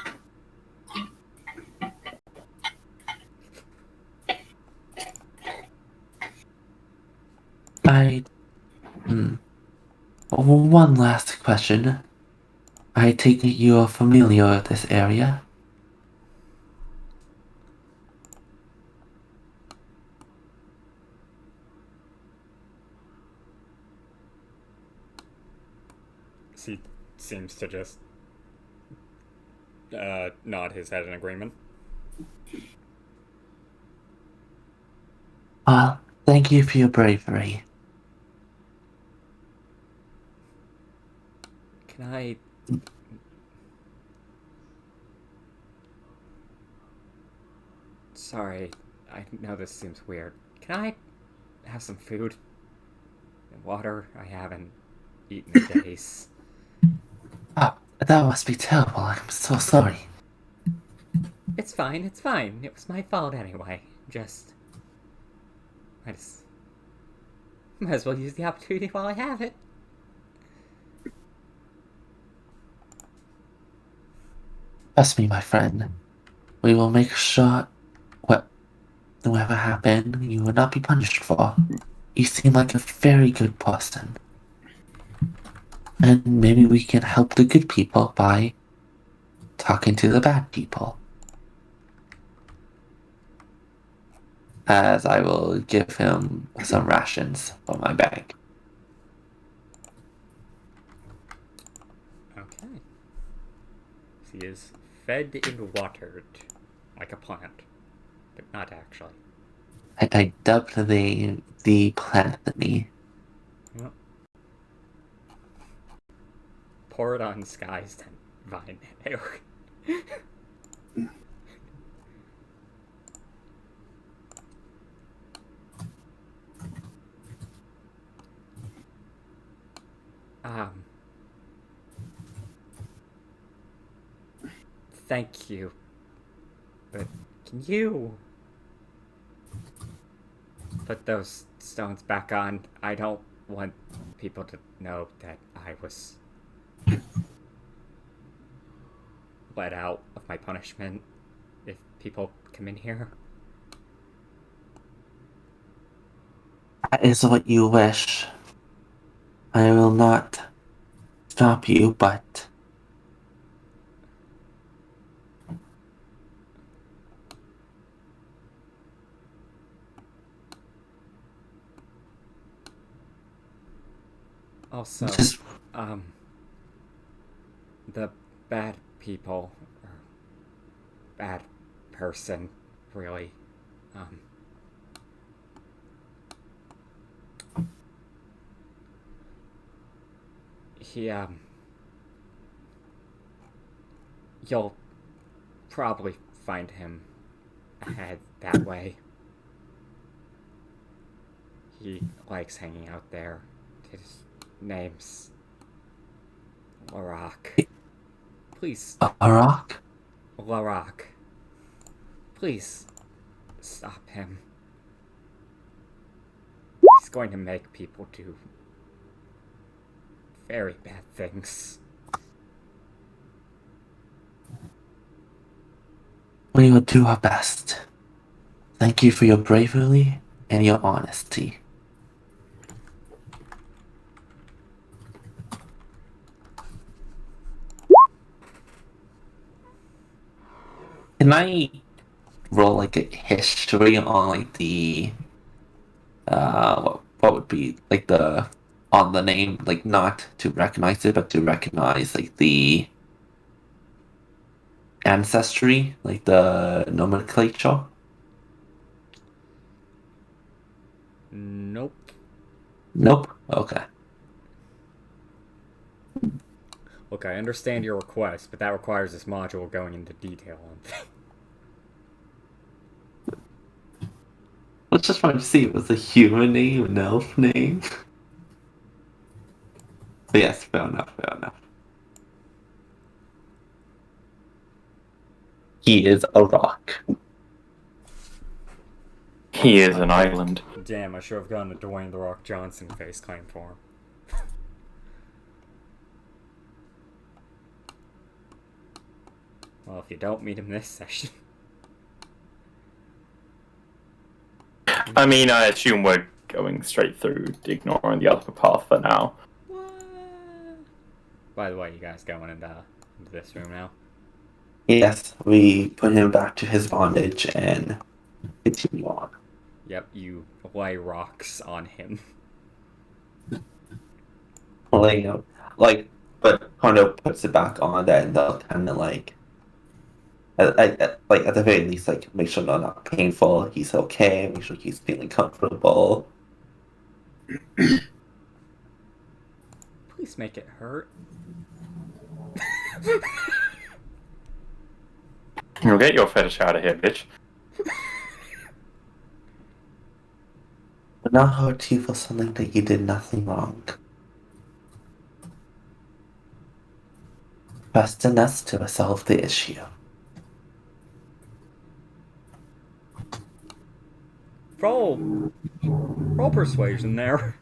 One last question. I take it you are familiar with this area? He seems to just nod his head in agreement. Thank you for your bravery. Can I... Sorry, I know this seems weird. Can I have some food? And water? I haven't eaten in days. That must be terrible. I'm so sorry. It's fine, it's fine. It was my fault anyway. Might as well use the opportunity while I have it. Trust me, my friend. We will make sure whatever happened, you will not be punished for. You seem like a very good person. And maybe we can help the good people by talking to the bad people. As I will give him some rations from my bag. Okay. He is fed and watered like a plant, but not actually. I dubbed the plant me. Yep. Pour it on Sky's vine. Thank you. But can you put those stones back on? I don't want people to know that I was let out of my punishment if people come in here. That is what you wish. I will not stop you, but Also, just the bad people, or bad person, really, he, you'll probably find him ahead that way. He likes hanging out there. His name's Larock. Please, a rock. Larock. Please stop him. He's going to make people do very bad things. We will do our best. Thank you for your bravery and your honesty. Can I roll like a history on like the what would be like the on the name, like not to recognize it but to recognize like the ancestry, like the nomenclature? Nope. Nope. Okay. Look, I understand your request, but that requires this module going into detail on things. I was just trying to see if it was a human name, an elf name. But yes, fair enough, fair enough. He is a rock. He is an island. Damn, I should have gotten a Dwayne The Rock Johnson face claim for him. Well, if you don't meet him this session... I mean, I assume we're going straight through, ignoring the other path for now. What? By the way, you guys going into this room now? Yes, we put him back to his bondage and continue on. Yep, you lay rocks on him. Laying out, but Kondo puts it back on that, and they'll kind of at the very least, make sure they're not painful. He's okay. Make sure he's feeling comfortable. Please make it hurt. You'll get your fetish out of here, bitch. But not hurt you for something that you did nothing wrong. Trust in us to resolve the issue. Roll persuasion there.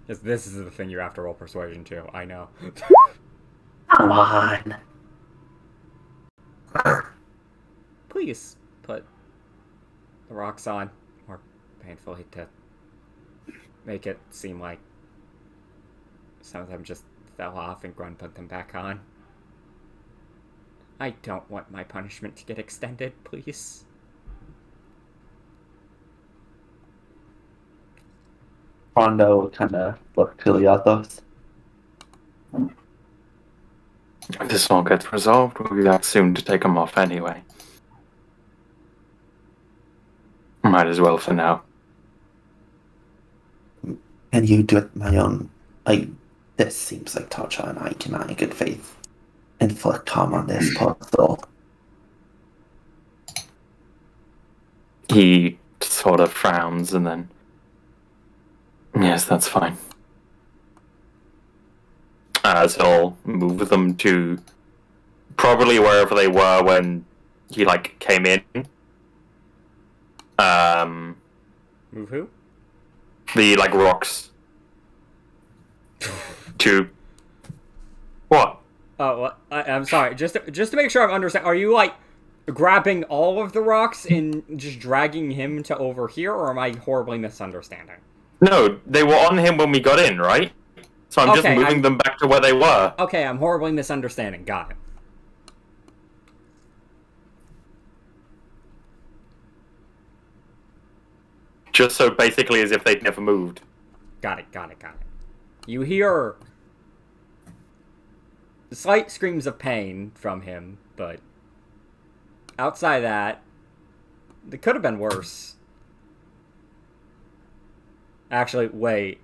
Because this is the thing you have to roll persuasion too, I know. Come on. Please put the rocks on more painfully to make it seem like some of them just fell off and Grun put them back on. I don't want my punishment to get extended, please. Kondo kind of looked to the others. If this all gets resolved, we'll be back soon to take them off anyway. Might as well for now. And you do it my own. This seems like torture, and I cannot in good faith inflict harm on this poor soul. He sort of frowns and then... Yes, that's fine. As he'll move them to probably wherever they were when he, came in. Move who? The, rocks. To... What? Oh, well, I'm sorry. Just to make sure I'm understanding, are you, grabbing all of the rocks and just dragging him to over here, or am I horribly misunderstanding? No, they were on him when we got in, right? So I'm just moving them back to where they were. Okay, I'm horribly misunderstanding. Got it. Just so basically as if they'd never moved. Got it. You hear slight screams of pain from him, but outside of that, it could have been worse. Actually, wait.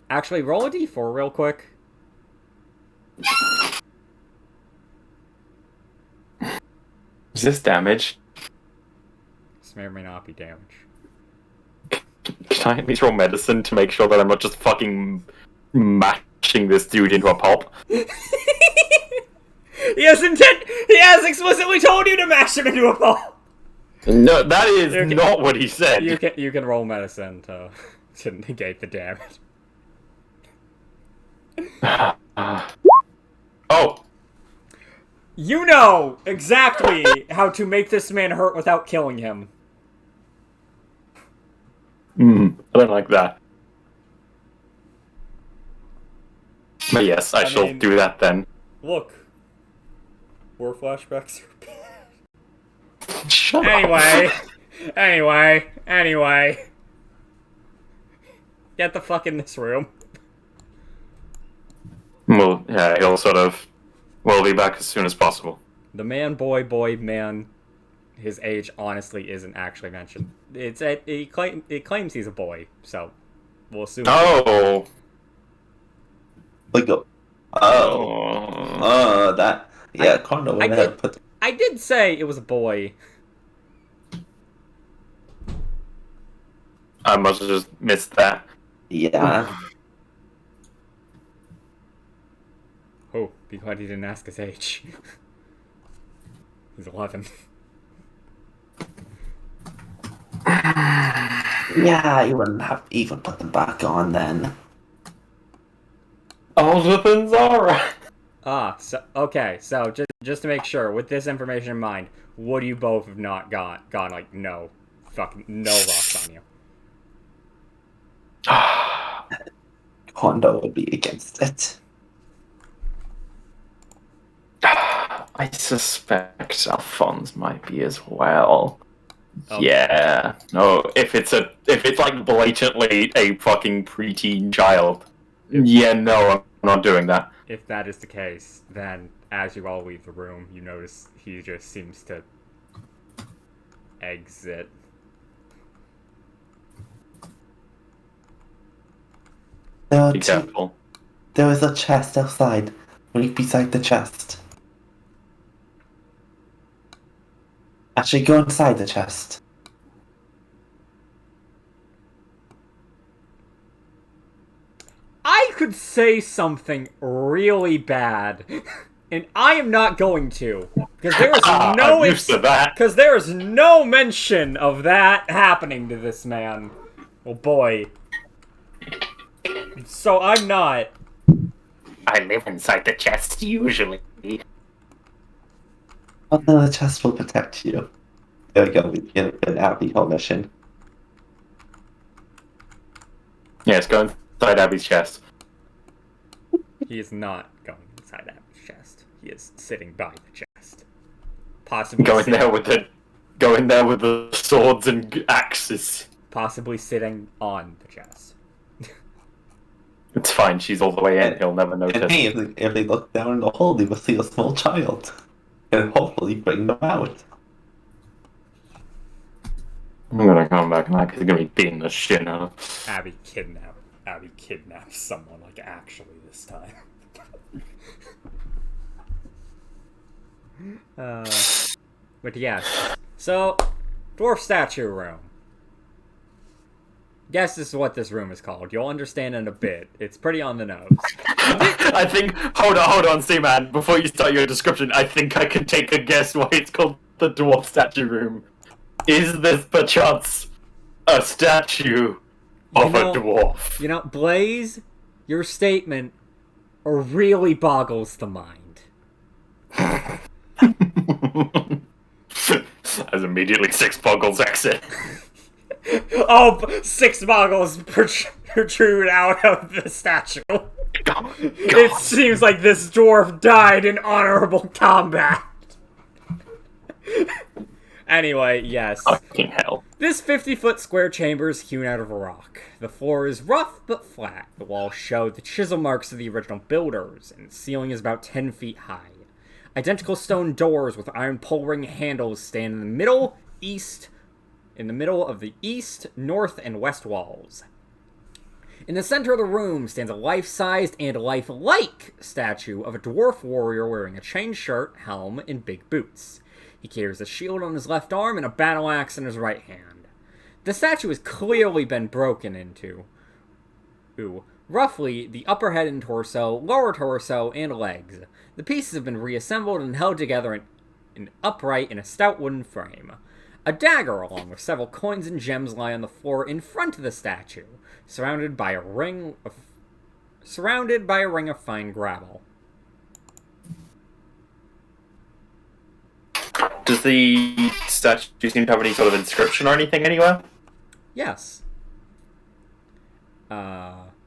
Actually, roll a d4 real quick. Is this damage? This may or may not be damage. Can I at least roll medicine to make sure that I'm not just fucking mashing this dude into a pulp? He has explicitly told you to mash him into a ball. No, that is not what he said. You can roll medicine to negate the damage. Oh. You know exactly how to make this man hurt without killing him. I don't like that. But yes, I shall do that then. Look. War flashbacks are bad. Shut Anyway. up. Anyway. Get the fuck in this room. Well, yeah, we'll be back as soon as possible. The man, boy, man his age honestly isn't actually mentioned. It claims he's a boy, so we'll assume. Oh. Like, that. Yeah, Kondo went ahead and put. I did say it was a boy. I must have just missed that. Yeah. Oh, be glad he didn't ask his age. He's 11. Yeah, you wouldn't have even put them back on then. Older than Zara. So just to make sure, with this information in mind, would you both have not gone like no rocks on you? Kondo would be against it. I suspect Alphonse might be as well. Okay. Yeah. No, if it's like blatantly a fucking preteen child. Yeah, no, I'm not doing that. If that is the case, then as you all leave the room, you notice he just seems to exit. Be careful. There was a chest outside. Right beside the chest. Actually, go inside the chest. I could say something really bad, and I am not going to, because there is no I'm used to that. because there is no mention of that happening to this man. Oh boy. So I'm not. I live inside the chest usually. Oh no, the chest will protect you. There we go, we get an Abby whole mission. Yes, go inside Abby's chest. He is not going inside Abby's chest. He is sitting by the chest. Possibly Go in there with the swords and axes. Possibly sitting on the chest. It's fine, she's all the way in, he'll never notice. And hey, if they look down in the hole, they will see a small child. And hopefully bring them out. I'm gonna come back and he's gonna be beating the shit out of. Abby kidnaps someone, like, actually this time. But yes. So, dwarf statue room. Guess this is what this room is called. You'll understand in a bit. It's pretty on the nose. I think. Hold on, Seaman. Before you start your description, I think I can take a guess why it's called the dwarf statue room. Is this perchance a statue of a dwarf? You know, Blaze, your statement really boggles the mind. As immediately 6 boggles exit. Oh, 6 boggles protrude out of the statue. God. It seems like this dwarf died in honorable combat. Anyway, yes. Fucking hell. This 50-foot square chamber is hewn out of a rock. The floor is rough but flat. The walls show the chisel marks of the original builders, and the ceiling is about 10 feet high. Identical stone doors with iron pull ring handles stand in the middle of the east, north, and west walls. In the center of the room stands a life-sized and lifelike statue of a dwarf warrior wearing a chain shirt, helm, and big boots. He carries a shield on his left arm and a battle axe in his right hand. The statue has clearly been broken into. Roughly the upper head and torso, lower torso, and legs. The pieces have been reassembled and held together in upright in a stout wooden frame. A dagger, along with several coins and gems, lie on the floor in front of the statue, surrounded by a ring of fine gravel. Does the statue seem to have any sort of inscription or anything anywhere? Yes.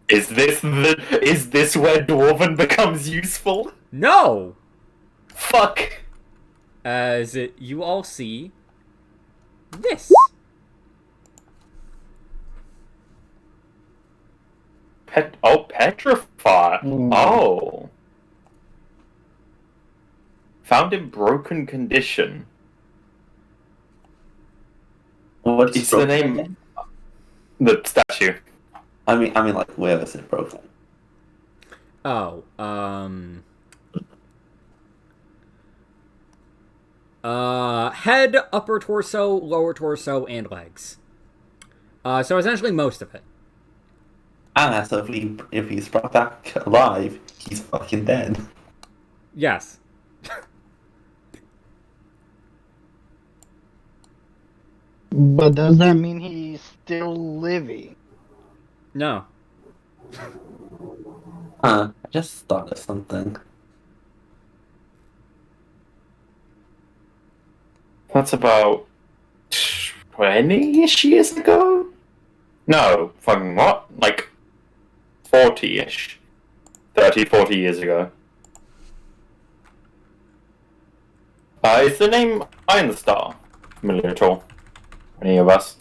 Is this where Dwarven becomes useful? No! Fuck! As you all see this. Petrified. Oh. Found in broken condition. What's It's the broken name. again? The statue. I mean, like, where is it broken? Oh, head, upper torso, lower torso, and legs. So essentially most of it. Ah, so if he's brought back alive, he's fucking dead. Yes. But does that mean he's still living? No. I just thought of something. That's about 20-ish years ago? No, fucking what? Like 40-ish. 30, 40 years ago. Is the name Iron Star familiar at all? Any of us?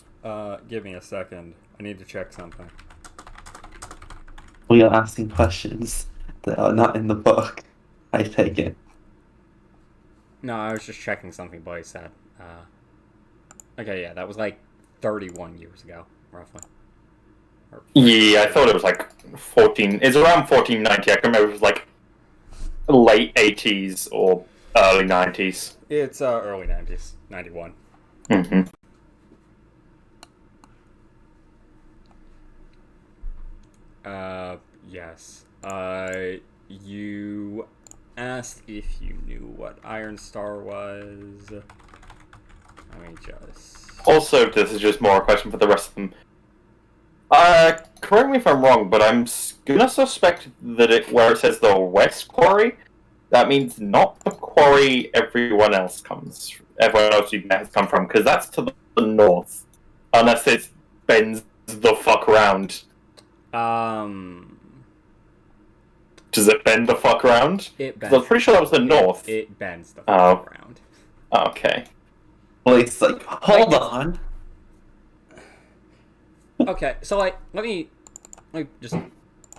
Give me a second. I need to check something. We are asking questions that are not in the book. I take it. No, I was just checking something Blaze said. Okay, yeah, that was like 31 years ago, roughly. Yeah, I thought it was like 14. It's around 1490. I can remember it was like late 80s or early 90s. It's early 90s, 91. Mm-hmm. Yes. You asked if you knew what Iron Star was. Let me just... Also, this is just more a question for the rest of them. Correct me if I'm wrong, but I'm gonna suspect that where it says the West Quarry, that means not the quarry everyone else has come from, because that's to the north. Unless it bends the fuck around. Does it bend the fuck around? It bends. I was pretty sure that was the north. It bends the fuck around. Okay. Well, it's like, hold on. Okay, so like, let me just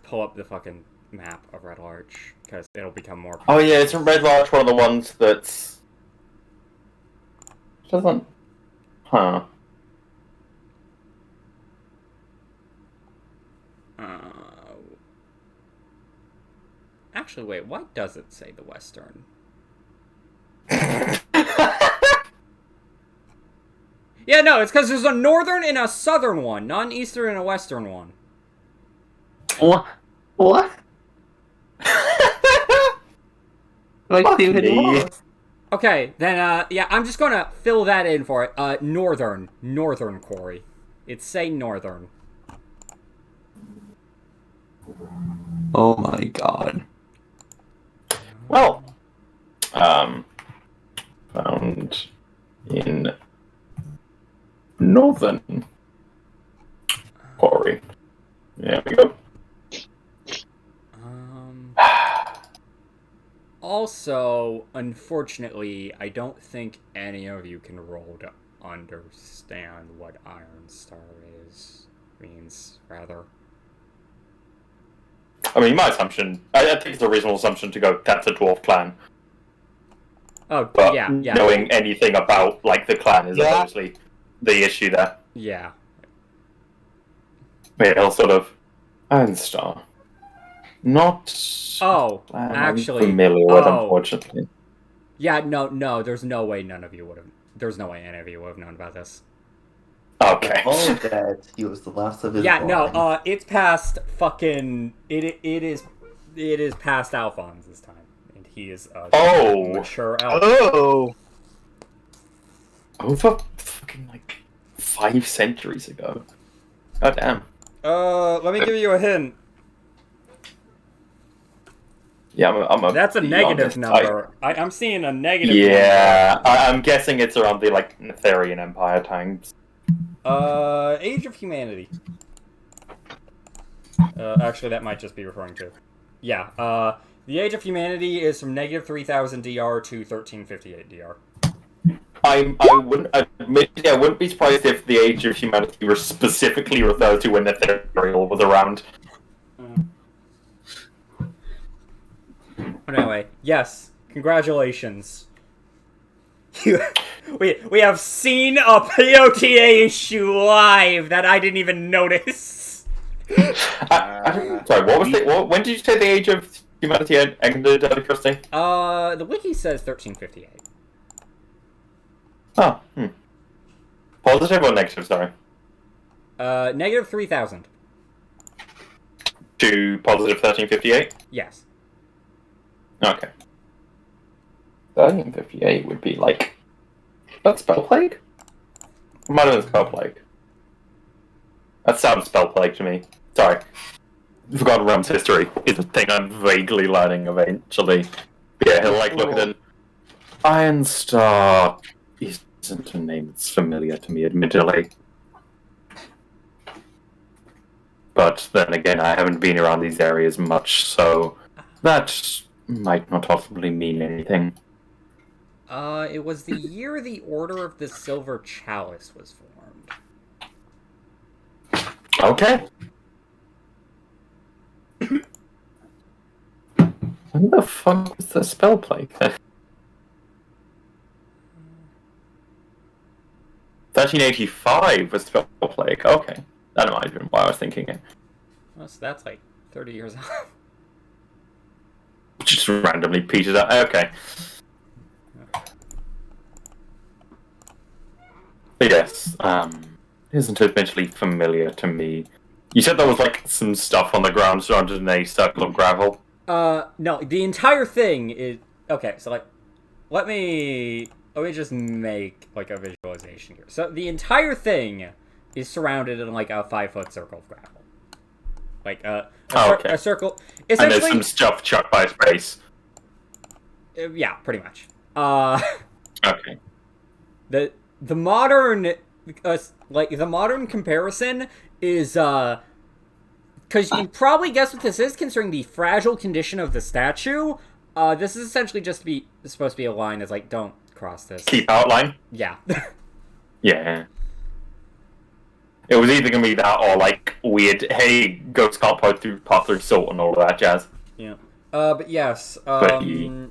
pull up the fucking map of Red Larch, because it'll become more... Oh yeah, it's in Red Larch, one of the ones that's... Doesn't... Huh. Actually, wait, why does it say the Western? Yeah, no, it's because there's a northern and a southern one, not an eastern and a western one. What? Like, even lost. Okay, then, yeah, I'm just gonna fill that in for it. Northern quarry. It's say northern. Oh my god. Well, found in Northern Quarry. There we go. Also, unfortunately, I don't think any of you can roll to understand what Iron Star means, rather. I mean, my assumption, I think it's a reasonable assumption to go, that's a dwarf clan. Oh, But yeah. knowing anything about, like, the clan is obviously the issue there. Yeah. It'll sort of... Iron Star. Not... Oh, I'm actually... familiar with, unfortunately. Yeah, no, there's no way any of you would have known about this. Okay. Oh, Dad, he was the last of his Yeah, line. no, it's past fucking... It is past Alphonse's time. And he is a mature elf. Oh! Over fucking, like, 5 centuries ago. God damn. Let me give you a hint. Yeah, I'm a That's a be negative honest, number. I'm seeing a negative Yeah, I'm guessing it's around the, like, Netherian Empire times. number. Age of Humanity. Actually, that might just be referring to... Yeah, the Age of Humanity is from negative 3000 DR to 1358 DR. I wouldn't be surprised if the Age of Humanity were specifically referred to when Netherial was around. But anyway, yes, congratulations. We have seen a POTA issue live that I didn't even notice. Sorry, what was when did you say the age of humanity ended, Kirsty? The wiki says 1358. Oh, Positive or negative, sorry? Negative 3000. To positive 1358? Yes. Okay. 1358 would be like... That's Spell Plague? Might have been Spell Plague. That sounds Spell Plague to me. Sorry. Forgotten Realms history is a thing I'm vaguely learning eventually. But yeah, he'll look at it. Iron Star isn't a name that's familiar to me, admittedly. But then again, I haven't been around these areas much, so that might not possibly mean anything. It was the year the Order of the Silver Chalice was formed. Okay. When the fuck was the Spell Plague then? 1385 was Spell Plague. Okay. That might have been why I was thinking it. Well, so that's like 30 years out. Just randomly petered out. Okay. But yes, isn't admittedly familiar to me. You said there was like some stuff on the ground surrounded in a circle of gravel. No, the entire thing is okay. So like, let me just make like a visualization here. So the entire thing is surrounded in like a 5-foot circle of gravel. Like a circle. And there's some stuff chucked by space. Yeah, pretty much. Okay. The modern, the modern comparison is because you can probably guess what this is, considering the fragile condition of the statue. This is essentially just supposed to be a line that's like, don't cross this. Keep outline. Yeah. Yeah. It was either gonna be that or like weird, hey, ghosts can't part through salt and all of that jazz. Yeah. But yes. Yeah,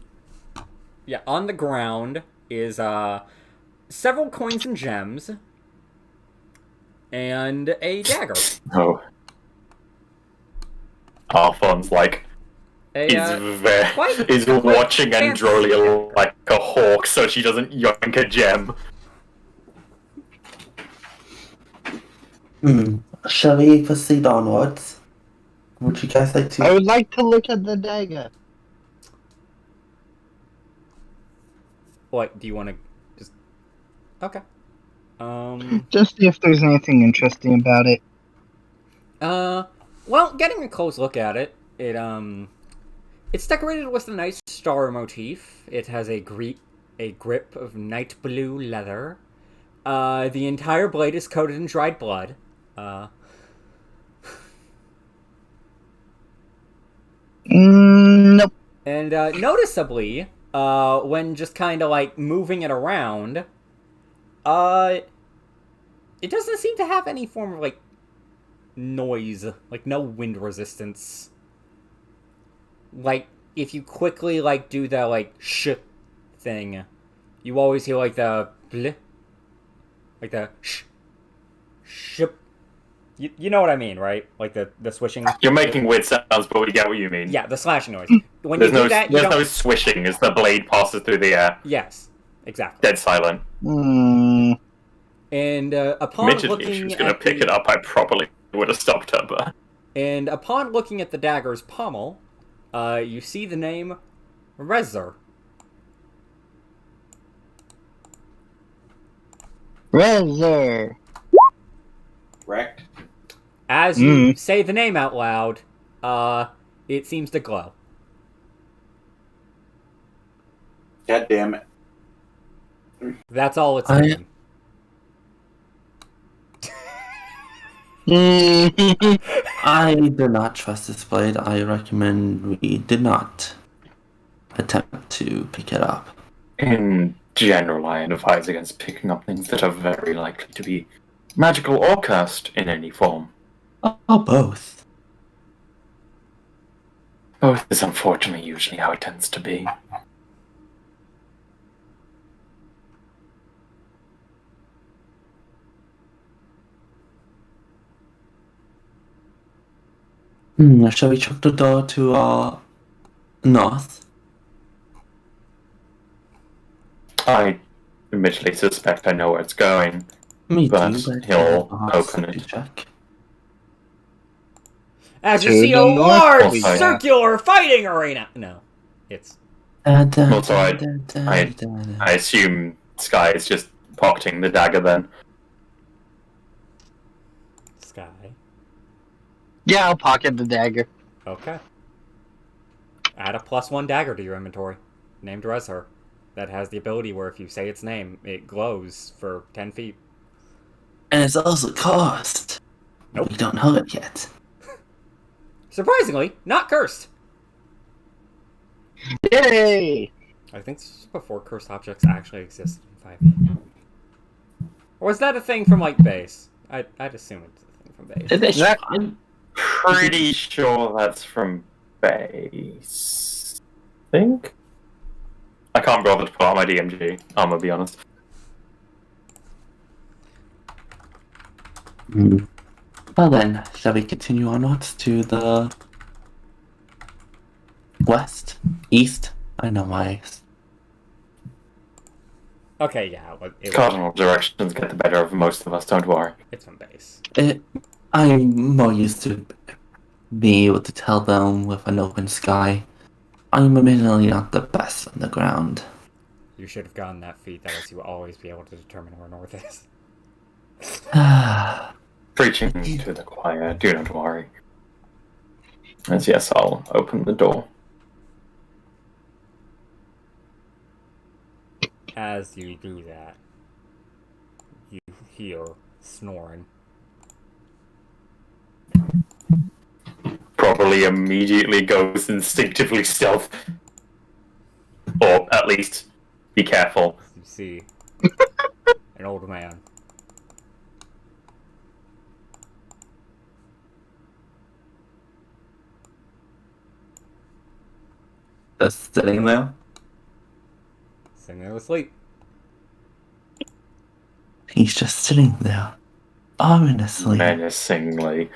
on the ground is several coins and gems and a dagger. Oh. Arfon's like is watching Androlia like a hawk so she doesn't yoink a gem. Shall we proceed onwards? Would you guys like to? I would like to look at the dagger. What, do you want to just... Okay. Just see if there's anything interesting about it. Well, getting a close look at it, it's decorated with a nice star motif. It has a grip of night blue leather. The entire blade is coated in dried blood. Nope. And, noticeably, when just kind of, like, moving it around, it doesn't seem to have any form of, like, noise. Like, no wind resistance. Like, if you quickly, like, do the, like, sh thing, you always hear, like, the bleh. Like the sh. You know what I mean, right? Like the swishing. You're making weird sounds, but we get what you mean. Yeah, the slashing noise. When there's you do that, there's no swishing as the blade passes through the air. Yes, exactly. Dead silent. And upon Admittedly, looking, if she was going to pick it up, I probably would have stopped her. But and upon looking at the dagger's pommel, you see the name Rezer. Rezer. Correct. As you say the name out loud, it seems to glow. God damn it. That's all it's saying. I do not trust this blade. I recommend we did not attempt to pick it up. in general, I advise against picking up things that are very likely to be magical or cursed in any form. Oh, both. Both is unfortunately usually how it tends to be. Shall we check the door to our north? I admittedly suspect I know where it's going, Me but too, but he'll perhaps open to it. check. As you To see a the north, large please. circular fighting arena. No, it's Also, I assume Sky is just pocketing the dagger then. Sky. Yeah, I'll pocket the dagger. Okay. Add a +1 dagger to your inventory, named Rezher. That has the ability where if you say its name, it glows for 10 feet. And it's also cost. Nope. We don't know it yet. Surprisingly, not cursed. Yay! I think this is before cursed objects actually existed in 5e. Or is that a thing from, like, base? I'd assume it's a thing from base. I'm Pretty sure that's from base. I think? I can't bother to pull out my DMG, I'm gonna be honest. Well then, shall we continue onwards to the west? East? I know my... Okay, yeah, Cardinal directions get the better of most of us, don't worry. it's from base. I'm more used to being able to tell them with an open sky. I'm admittedly not the best on the ground. You should have gotten that feat, that lets you always be able to determine where north is. Preaching to the choir, do not worry. As yes, I'll open the door. As you do that, you hear snoring. Probably immediately goes instinctively stealth. Or at least be careful. You see an old man. Just sitting there. Sitting there asleep. He's just sitting there. Ominously. Menacingly.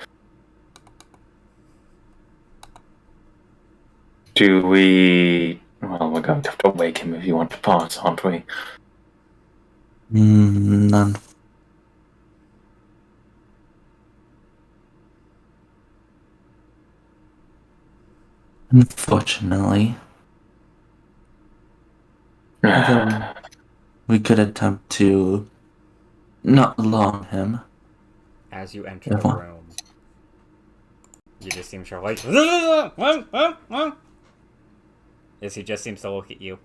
Do we... Well, we're going to have to wake him if you want to pass, aren't we? None. Unfortunately. Although we could attempt to not alarm him. As you enter the room, you just seem sure like... As he just seems to look at you.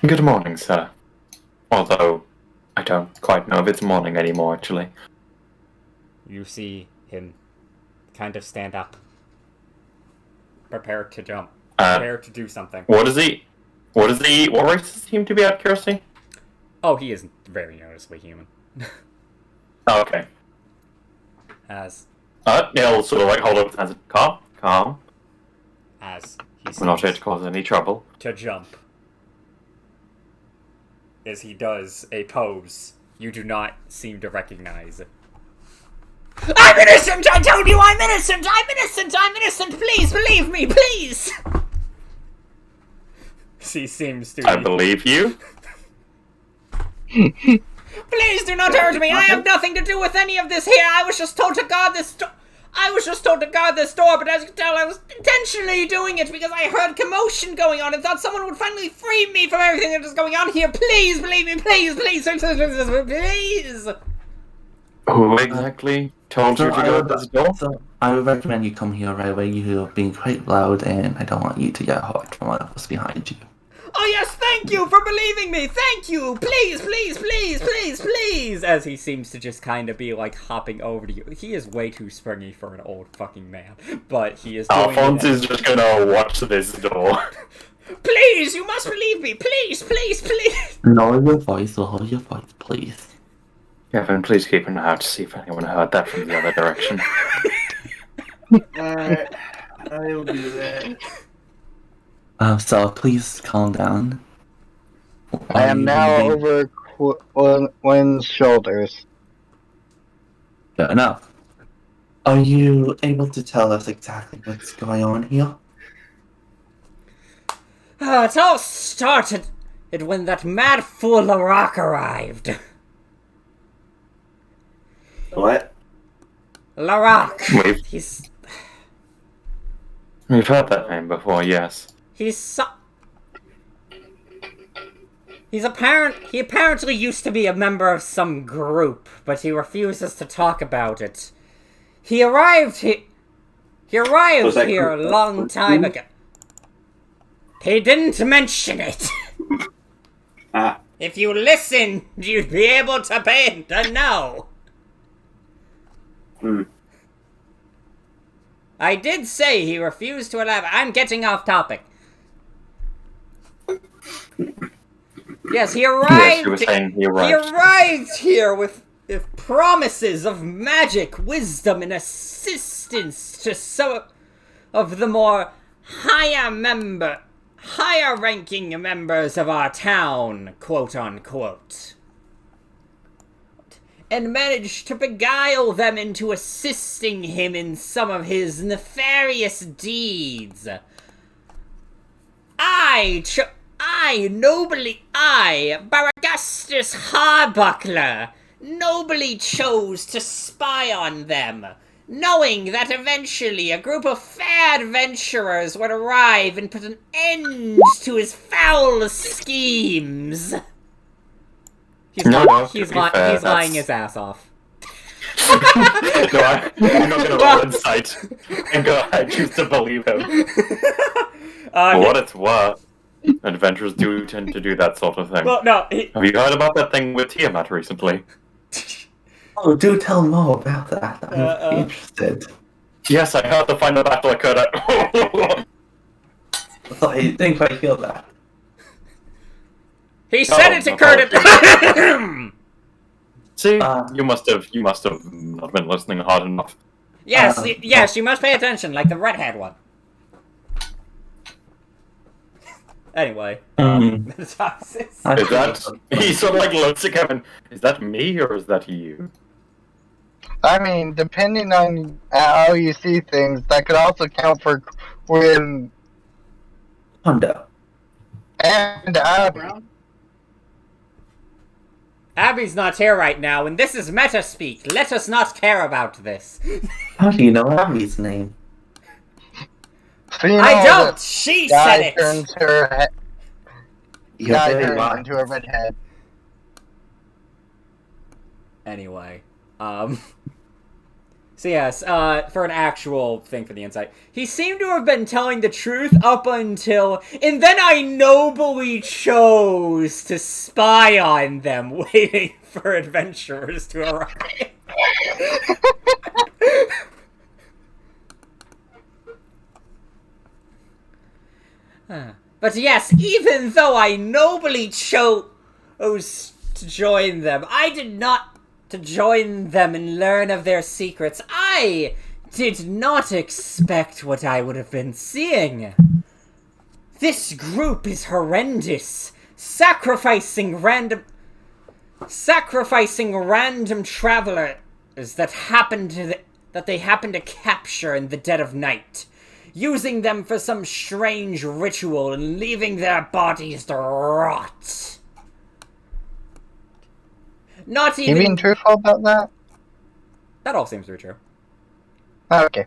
Good morning, sir. Although, I don't quite know if it's morning anymore, actually. You see him kind of stand up. Prepare to jump. Prepare to do something. What race does he seem to be, out of curiosity? Oh, he is very noticeably human. Oh, okay. As he'll sort of like hold up his hands. Calm. As he We're not here seems to cause any trouble. to jump. As he does a pose you do not seem to recognize. I'm innocent! I told you I'm innocent! I'm innocent! I'm innocent! Please believe me! Please! She seems to... I believe you. Please do not hurt me! I have nothing to do with any of this here! I was just told to guard this door! But as you can tell, I was intentionally doing it because I heard commotion going on and thought someone would finally free me from everything that is going on here. Please believe me! Please! Please! Who exactly told you to go to this door? So I would recommend you come here right away. You are being quite loud, and I don't want you to get hurt from what's behind you. Oh yes, thank you for believing me! Thank you! Please, please, please, please, please! As he seems to just kind of be like hopping over to you. He is way too springy for an old fucking man. But he is doing Alphonse it. is just gonna watch this door. Please, you must believe me! Please, please, please! Lower your voice, please. Kevin, please keep an eye out to see if anyone heard that from the other direction. Alright, I will do that. So please calm down. I am now over Quinn's shoulders. Fair enough. Are you able to tell us exactly what's going on here? It all started when that mad fool Larock arrived. What? Larock. We've He's heard that name before, yes. He's he apparently used to be a member of some group, but he refuses to talk about it. He arrived Was that here a group- long time ago. He didn't mention it. Ah, If you listened, you'd be able to know. hmm. I did say he refused to allow. I'm getting off topic. Yes, he arrived. Yes, you were saying he arrived. He arrived here with promises of magic, wisdom, and assistance to some of the more higher-ranking members of our town, quote unquote, and managed to beguile them into assisting him in some of his nefarious deeds. I, Baragustus Harbuckler, nobly chose to spy on them, knowing that eventually a group of fair adventurers would arrive and put an end to his foul schemes. He's lying his ass off. No, I'm not gonna roll insight. And go, I choose to believe him. For what it's worth, adventurers do tend to do that sort of thing. Well, no, Have you heard about that thing with Tiamat recently? Oh, do tell more about that. I'm interested. Yes, I heard the final battle occurred at... I didn't quite hear that. he said it occurred at. See, you must have not been listening hard enough. Yes, you must pay attention, like the redhead one. Anyway, Metaxas. Is that... He sort of like looks at Kevin. Is that me or is that you? I mean, depending on how you see things, that could also count for when Hondo. and Abby. Abby's not here right now, and this is meta speak. Let us not care about this. How do you know Abby's name? So you know I don't. that She guy said it. turns her head. You're Guy very turns right. into a redhead. Anyway, so yes, for an actual thing for the insight, he seemed to have been telling the truth up until, and then I nobly chose to spy on them, waiting for adventurers to arrive. But yes, even though I nobly chose to join them, I did not to join them and learn of their secrets. I did not expect what I would have been seeing. This group is horrendous, sacrificing random travelers that they happen to capture in the dead of night, using them for some strange ritual and leaving their bodies to rot. Not You even... being truthful about that? That all seems to be true. Okay.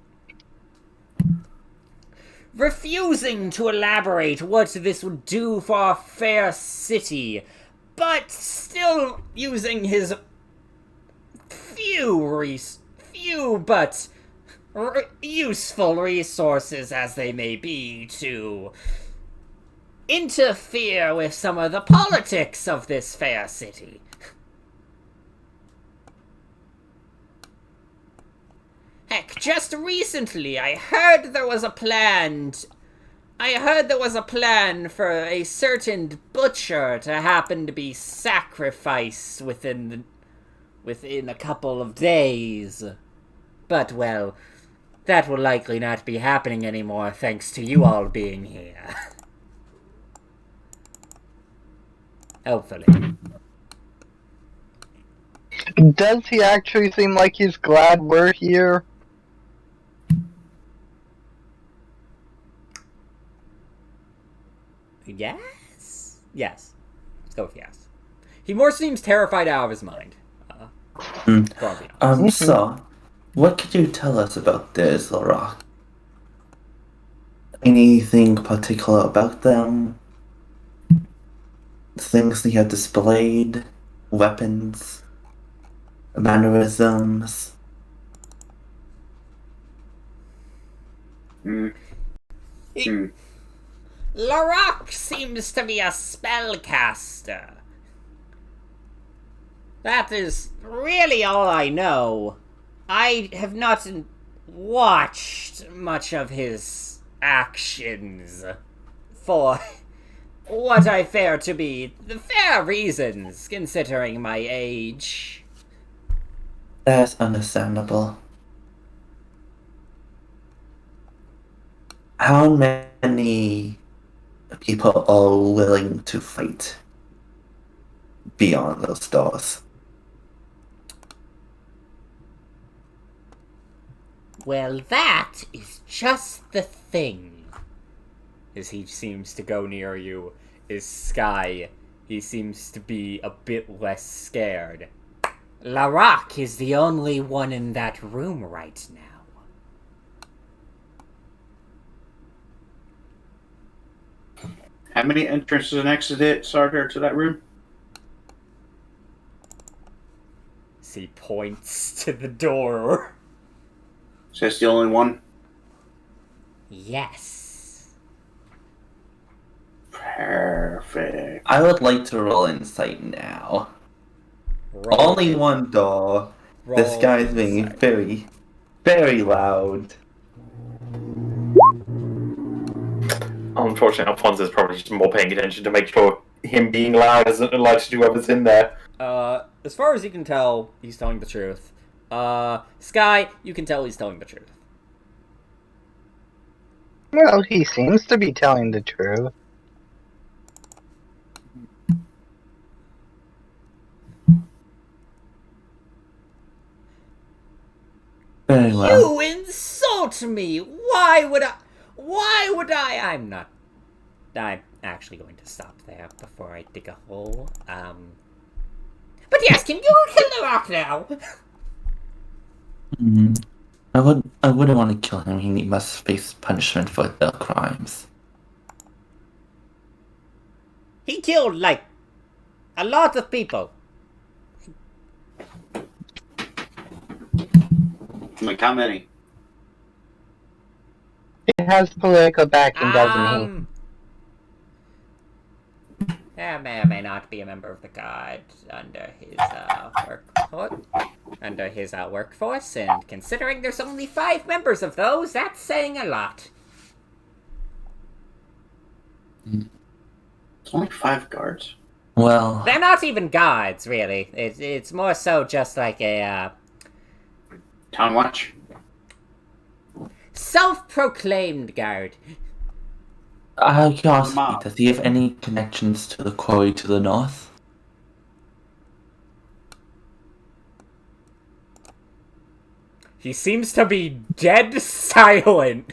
Refusing to elaborate what this would do for our fair city, but still using his useful resources as they may be to interfere with some of the politics of this fair city. Heck, just recently I heard there was a plan for a certain butcher to happen to be sacrificed within a couple of days. But, well, that will likely not be happening anymore thanks to you all being here. Hopefully. Does he actually seem like he's glad we're here? Yes? Yes. Let's go with yes. He more seems terrified out of his mind. Probably not. So, what could you tell us about this, Larock? Anything particular about them? Things they have displayed? Weapons? Mannerisms? Larock seems to be a spellcaster. That is really all I know. I have not watched much of his actions for what I fear to be the fair reasons, considering my age. That's understandable. How many people are willing to fight beyond those doors? Well, that is just the thing. As he seems to go near you, is Sky. He seems to be a bit less scared. Larock is the only one in that room right now. How many entrances and exits are there to that room? As he points to the door. So that's the only one? Yes. Perfect. I would like to roll insight now. Roll Only one door. This roll guy's being insight. very, very loud. Unfortunately, Alphonse is probably just more paying attention to make sure him being loud isn't allowed to do whoever's in there. As far as you can tell, he's telling the truth. Sky, you can tell he's telling the truth. Well, he seems to be telling the truth. Very well. You insult me! Why would I? I'm not. I'm actually going to stop there before I dig a hole. But yes, can you kill the rock now? I wouldn't want to kill him. He must face punishment for their crimes. He killed, like, a lot of people. Like how many? He has political backing, doesn't There may or may not be a member of the guard under his workforce, and considering there's only 5 members of those, that's saying a lot. It's only 5 guards. Well, They're not even guards, really. It's more so just like a Town watch. self-proclaimed guard. out of curiosity, Mom. does he have any connections to the quarry to the north? He seems to be dead silent.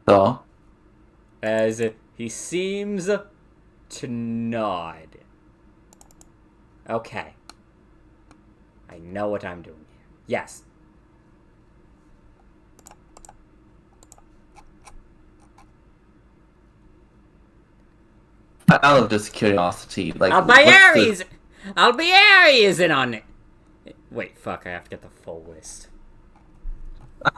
So, As he seems to nod. Okay. I know what I'm doing here. Yes. out of just curiosity, like, Albieri is in on it. Wait, fuck! I have to get the full list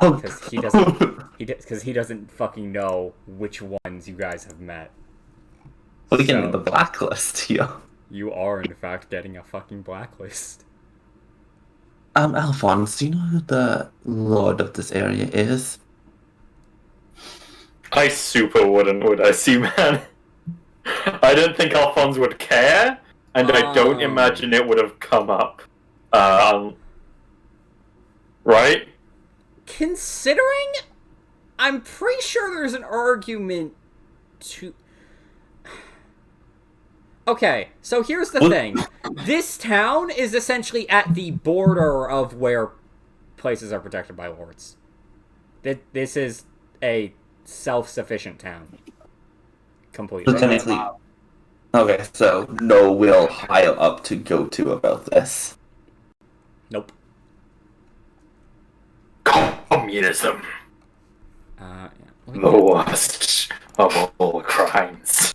because he doesn't. Because he doesn't fucking know which ones you guys have met. We're getting So- the blacklist here. You are in fact getting a fucking blacklist. Alphonse, do you know who the lord of this area is? I super wouldn't, would I see, man? I don't think Alphonse would care, and I don't imagine it would have come up. Right? Considering, I'm pretty sure there's an argument to. Okay, so here's the thing. This town is essentially at the border of where places are protected by lords. This is a self-sufficient town. Completely. So technically, okay, so no will higher up to go to about this. Nope. Communism. Yeah. The worst of all crimes.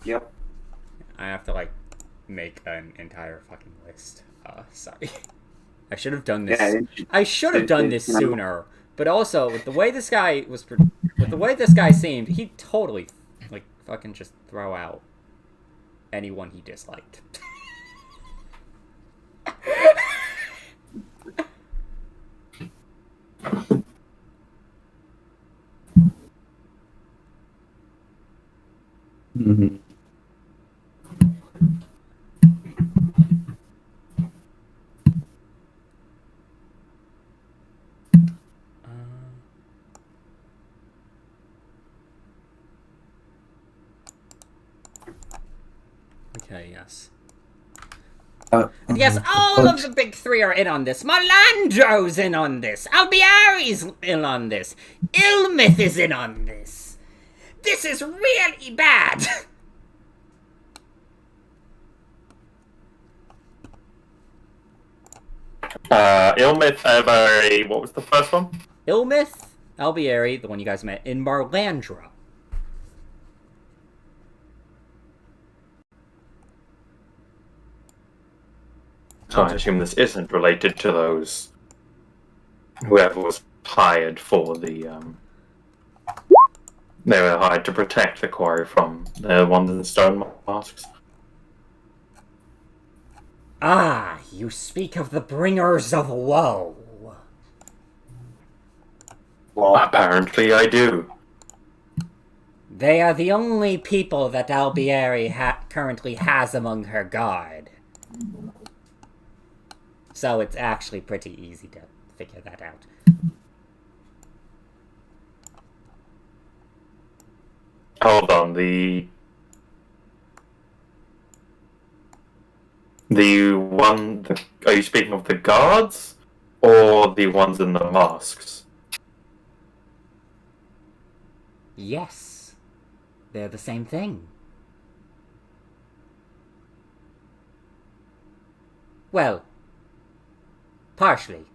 Yep. I have to like make an entire fucking list. Sorry. I should have done this. Yeah, I should have done this sooner. But also, with the way this guy was, with the way this guy seemed, he totally like fucking just throw out anyone he disliked. Mm-hmm. Okay, yes. Yes, All of the big three are in on this. Melandro's in on this. Albiari's in on this. Ilmith is in on this. This is really bad. Ilmith, what was the first one? Ilmith, Albiari, the one you guys met, in Marlandra. So I assume this isn't related to those. Whoever was hired for the. They were hired to protect the quarry from the ones in the stone masks. Ah, you speak of the bringers of woe. Well, Apparently, I do. They are the only people that Albieri currently has among her guard. So it's actually pretty easy to figure that out. Hold on, the one. Are you speaking of the guards or the ones in the masks? Yes. They're the same thing. Well, partially.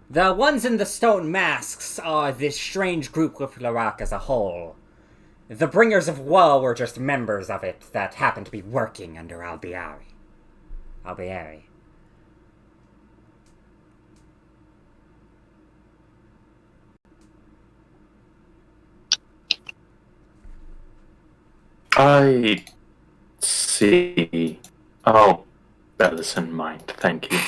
The ones in the stone masks are this strange group with Larak as a whole. The Bringers of Woe were just members of it that happened to be working under Albiari. I see. Oh, bear this in mind. Thank you.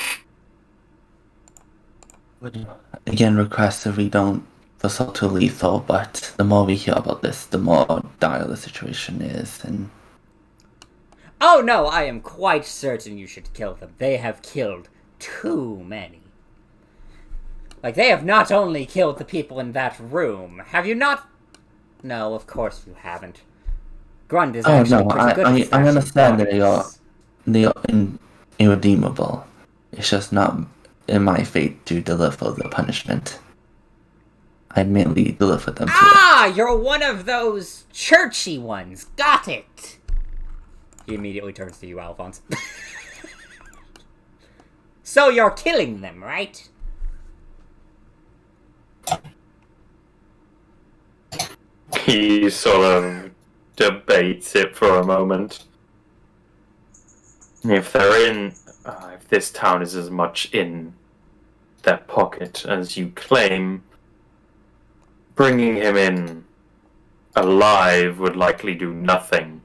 Would again request that we don't resort to lethal, but the more we hear about this, the more dire the situation is, and Oh no, I am quite certain you should kill them. They have killed too many. Like, they have not only killed the people in that room. Have you not? No, of course you haven't. Grund is actually pretty good at I understand that bodies. they are irredeemable. It's just not in my fate to deliver the punishment. I merely deliver them to Ah, you're one of those churchy ones. Got it. He immediately turns to you, Alphonse. So you're killing them, right? He sort of debates it for a moment. If they're in, if this town is as much in their pocket as you claim, bringing him in alive would likely do nothing.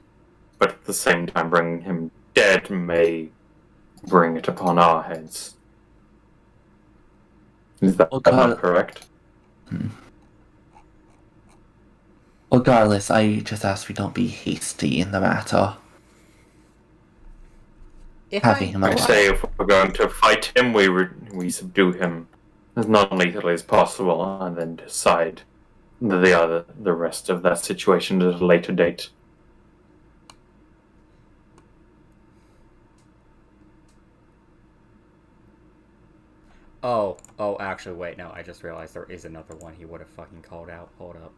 But at the same time, bringing him dead may bring it upon our heads. Is that not correct? Regardless, I just ask we don't be hasty in the matter. Having him I alive. say if we're going to fight him, we subdue him as non-lethally as possible, and then decide the rest of that situation at a later date. Oh, actually, wait, no, I just realized there is another one he would have fucking called out. Hold up.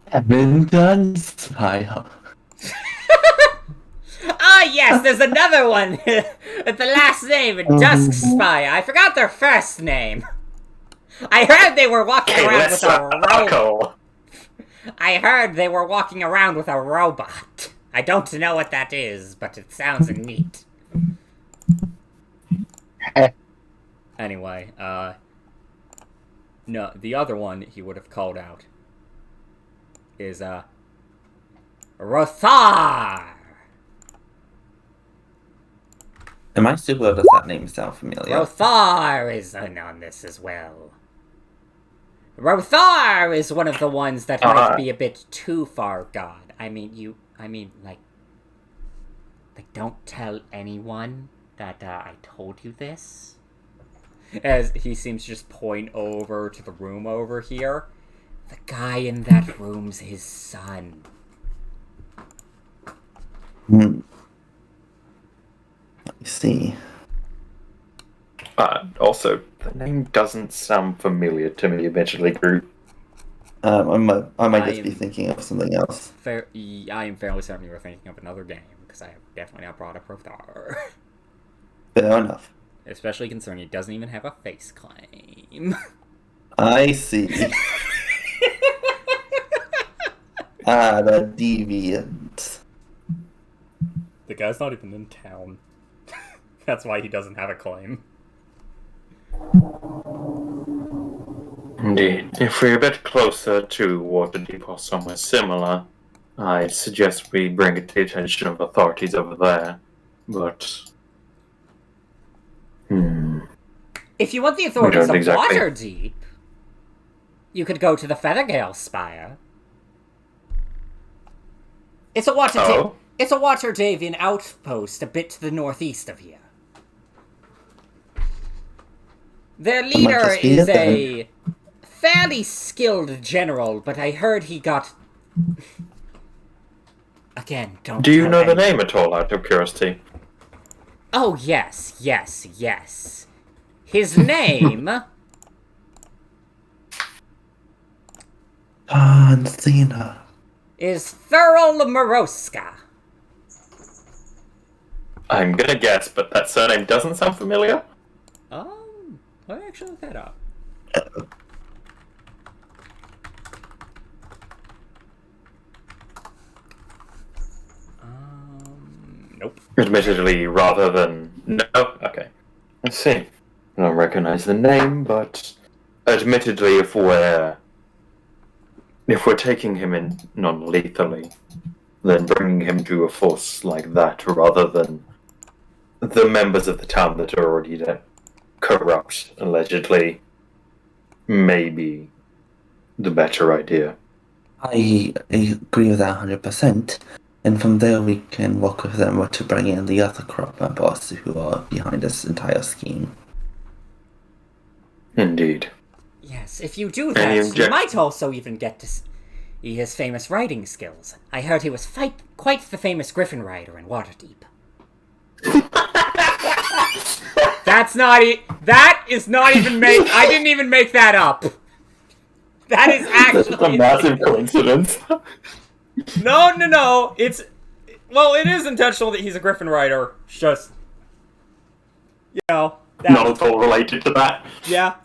Haven't done spy. Ah, yes, there's another one with the last name, Dusk Spy. I forgot their first name. I heard they were walking around with a robot. I heard they were walking around with a robot. I don't know what that is, but it sounds neat. Anyway, no, the other one he would have called out is, Rothar! Am I super, or does that name sound familiar? Rothar is in on this as well. Rothar is one of the ones that might be a bit too far gone. I mean, like, don't tell anyone that, I told you this. As he seems to just point over to the room over here. The guy in that room's his son. I see. Also, the name doesn't sound familiar to me, eventually, Groot. I might just be thinking of something else. I am fairly certain you were thinking of another game, because I have definitely not brought up Rothar. Fair enough. Especially considering he doesn't even have a face claim. I see. The deviant. The guy's not even in town. That's why he doesn't have a claim. Indeed. If we're a bit closer to Waterdeep or somewhere similar, I suggest we bring it to the attention of authorities over there. But... If you want the authorities of exactly. Waterdeep, you could go to the Feathergale Spire. It's a Waterdavian outpost a bit to the northeast of here. Their leader is a fairly skilled general, but I heard he got... Again, don't Do you know the anyone. name at all, out of curiosity? Oh, yes. His name... Cena. is Thurl Moroska. I'm gonna guess, but that surname doesn't sound familiar. Let me actually look that up. Nope. Admittedly, rather than... No? Okay. I see. I don't recognize the name, but... Admittedly, if we're taking him in non-lethally, then bringing him to a force like that, rather than the members of the town that are already there, corrupt, allegedly, may be the better idea. I agree with that 100%. And from there we can work with them to bring in the other corrupt members who are behind this entire scheme. Indeed. Yes, if you do that, you might also even get to see his famous riding skills. I heard he was quite the famous griffin rider in Waterdeep. That is not even I didn't even make that up. That is actually... That's a massive coincidence. No. It is intentional that he's a griffin rider. It's just... Not at all related to that. Yeah.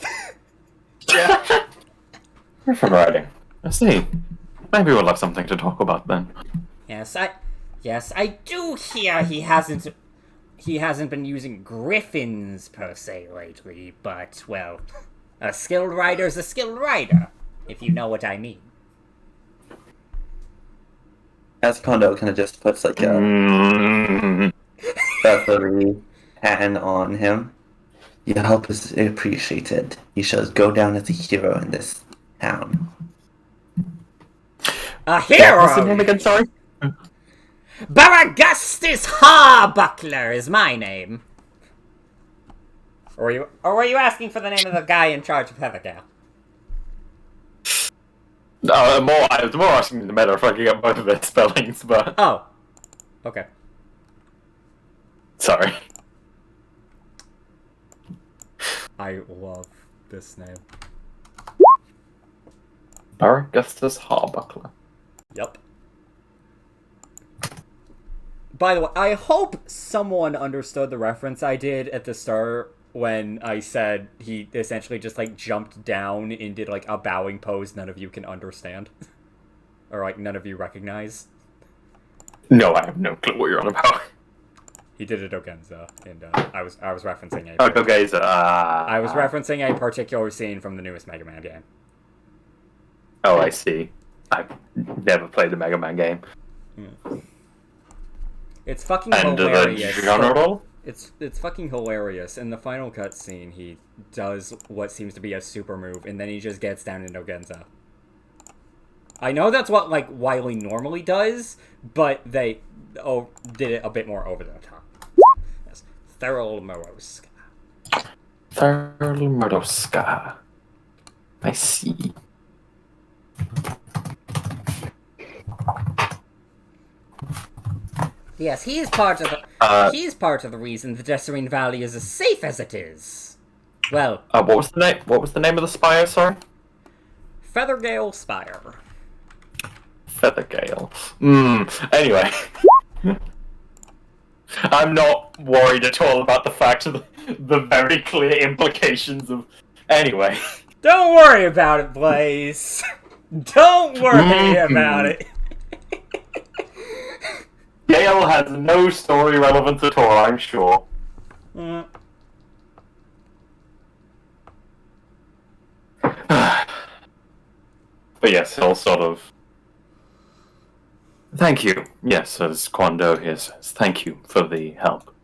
Griffin riding. I see. Maybe we'll have something to talk about then. Yes, I do hear he hasn't been using griffins per se lately, but, well, a skilled rider's a skilled rider, if you know what I mean. As Kondo kind of just puts like a feathery hand on him. Your help is appreciated. You shall go down as a hero in this town. A hero! What's the name again, sorry? Baragustus Harbuckler is my name. Or were you asking for the name of the guy in charge of Heatherdale? I was more asking the matter if I could get both of their spellings, but... Oh. Okay. Sorry. I love this name. Augustus Harbuckler. Yep. By the way, I hope someone understood the reference I did at the start when I said he essentially just, like, jumped down and did, like, a bowing pose none of you can understand. Or, like, none of you recognize. No, I have no clue what you're on about. He did it Ogenza, and I was referencing a... Okay, so, I was referencing a particular scene from the newest Mega Man game. Oh, I see. I've never played a Mega Man game. It's fucking And hilarious. the genre? It's fucking hilarious. In the final cutscene, he does what seems to be a super move, and then he just gets down into Ogenza. I know that's what, like, Wily normally does, but they did it a bit more over the top. Yes. Thurl Moroska. Thurl Moroska. I see. Yes, he is part of the. He is part of the reason the Desserine Valley is as safe as it is. Well, what was the name? What was the name of the spire? Sorry. Feathergale Spire. Feathergale. Anyway, I'm not worried at all about the fact of the very clear implications of. Anyway. Don't worry about it, Blaze. Don't worry about it. Gale has no story relevance at all, I'm sure. Mm. But yes, he'll sort of... Thank you. Yes, as Kwando here says, thank you for the help.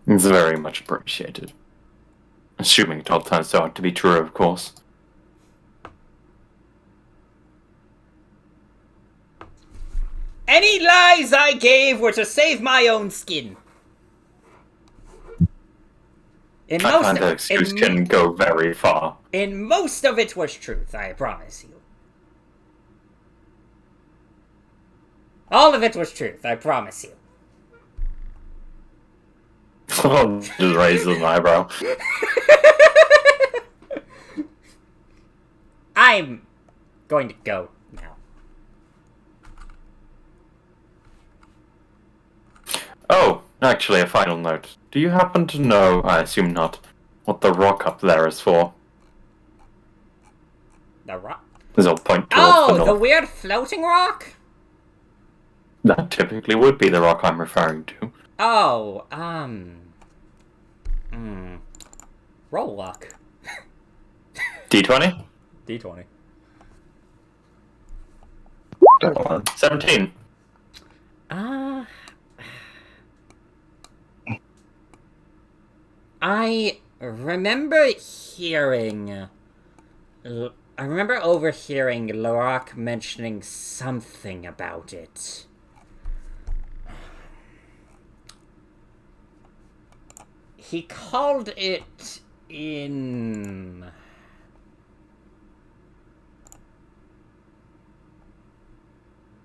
It's very much appreciated. Assuming it all turns out to be true, of course. Any lies I gave were to save my own skin. I find that excuse can go very far. And most of it was truth, I promise you. All of it was truth, I promise you. Just raises an eyebrow. I'm going to go now. Oh, actually, a final note. Do you happen to know, I assume not, what the rock up there is for? The rock? There's a point towards the north. The weird floating rock? That typically would be the rock I'm referring to. Oh, roll luck. D20? D20. 17. I remember hearing... I remember overhearing Lorak mentioning something about it. He called it in...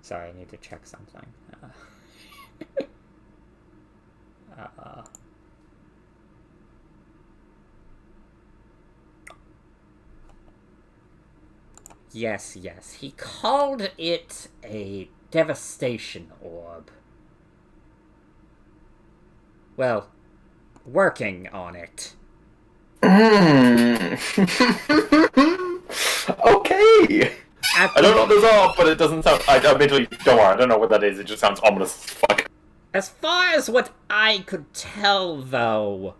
Sorry, I need to check something. Yes. He called it a devastation orb. Well, working on it. Okay. I don't know what those are, but it doesn't sound... admittedly, don't worry, I don't know what that is, it just sounds ominous as fuck. As far as what I could tell, though,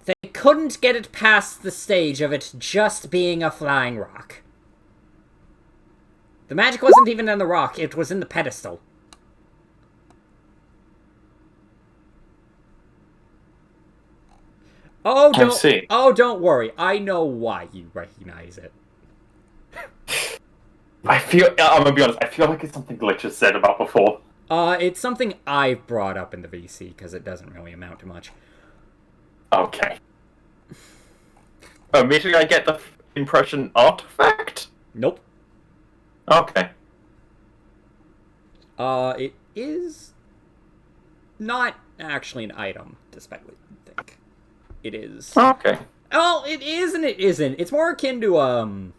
they couldn't get it past the stage of it just being a flying rock. The magic wasn't even in the rock, it was in the pedestal. Oh, don't worry. I know why you recognize it. I'm gonna be honest, I feel like it's something Glitch has said about before. It's something I've brought up in the VC, because it doesn't really amount to much. Okay. Immediately I get the impression artifact? Nope. Okay. It is not actually an item, despite what you think. It is. Oh, okay. Oh, it is and it isn't. It's more akin to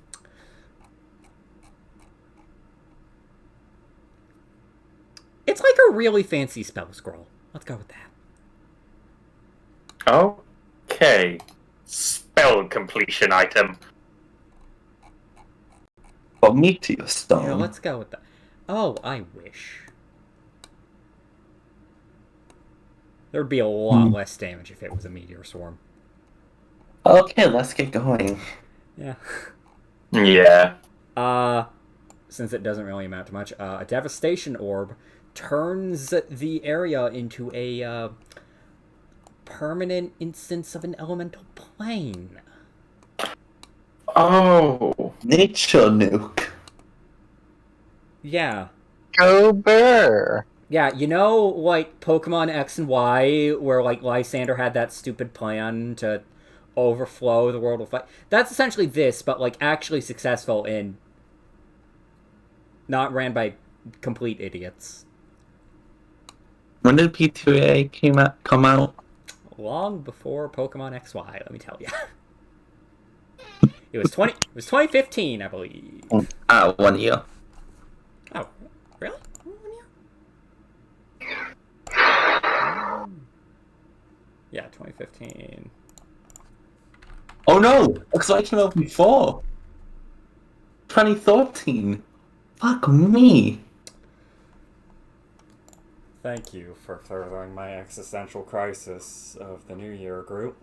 it's like a really fancy spell scroll. Let's go with that. Okay. Spell completion item. But meteor stone. Yeah, let's go with that. Oh, I wish. There'd be a lot less damage if it was a meteor swarm. Okay, let's get going. Yeah. Yeah. Since it doesn't really amount to much, a devastation orb turns the area into a permanent instance of an elemental plane. Oh. Nature nuke. Yeah. Go Burr. Yeah, you know, like, Pokemon X and Y, where, like, Lysander had that stupid plan to overflow the world of fight? That's essentially this, but, like, actually successful and not ran by complete idiots. When did P2A come out? Long before Pokemon XY, let me tell you. It was 2015, I believe. 1 year. Oh, really? 1 year? Yeah, 2015. Oh no! Because I came out before. 2013. Fuck me. Thank you for furthering my existential crisis of the New Year group.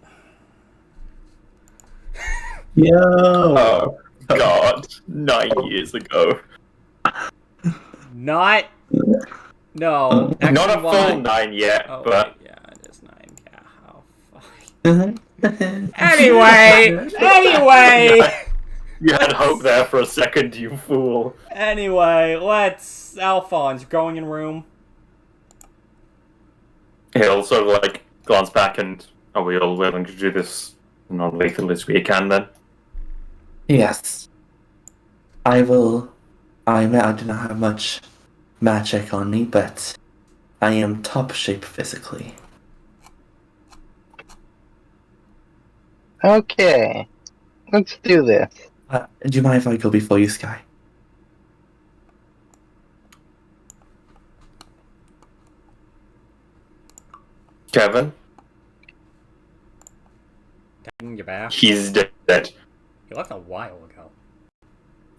Yo. Oh, God. 9 years ago. Not. No. X Not a and Y. full 9 yet, Oh, but... wait, yeah, it is 9. Yeah, oh, fuck. Anyway! You had hope there for a second, you fool. Anyway, let's... Alphonse, going in room. He'll sort of, like, glance back and... Are we all willing to do this non-lethal as we can, then? Yes. I will. I do not have much magic on me, but I am top shape physically. Okay, let's do this. Do you mind if I go before you, Sky? Kevin? Dang, you back. He's dead. He left a while ago.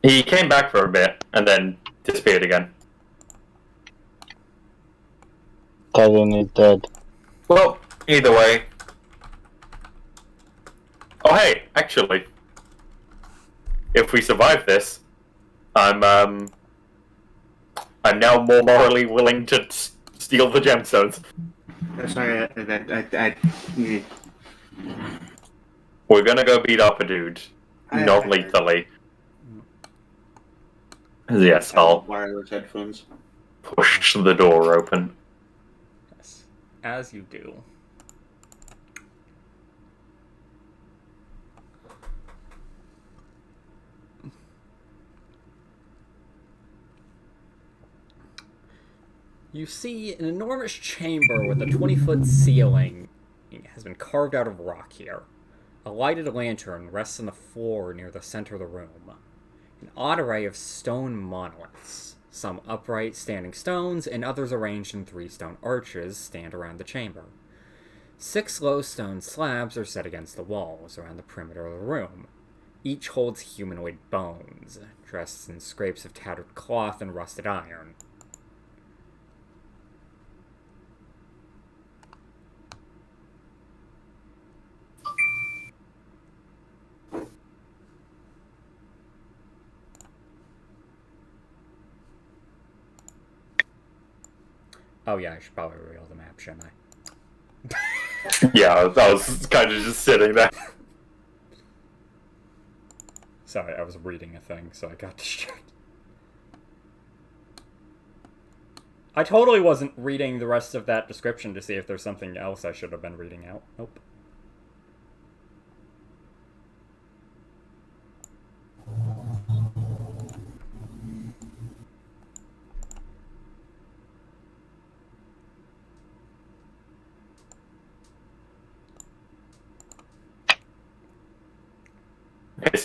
He came back for a bit, and then disappeared again. Kevin is dead. Well, either way. Oh, hey, actually. If we survive this, I'm now more morally willing to steal the gemstones. Sorry, We're gonna go beat up a dude. Non-lethally. Yes, I'll wireless headphones. push the door open. Yes. As you do. You see an enormous chamber with a 20-foot ceiling has been carved out of rock here. A lighted lantern rests on the floor near the center of the room. An odd array of stone monoliths, some upright standing stones and others arranged in 3 stone arches, stand around the chamber. 6 low stone slabs are set against the walls around the perimeter of the room. Each holds humanoid bones, dressed in scrapes of tattered cloth and rusted iron. Oh yeah, I should probably reveal the map, shouldn't I? Yeah, I was kind of just sitting there. Sorry, I was reading a thing, so I got distracted. I totally wasn't reading the rest of that description to see if there's something else I should have been reading out. Nope.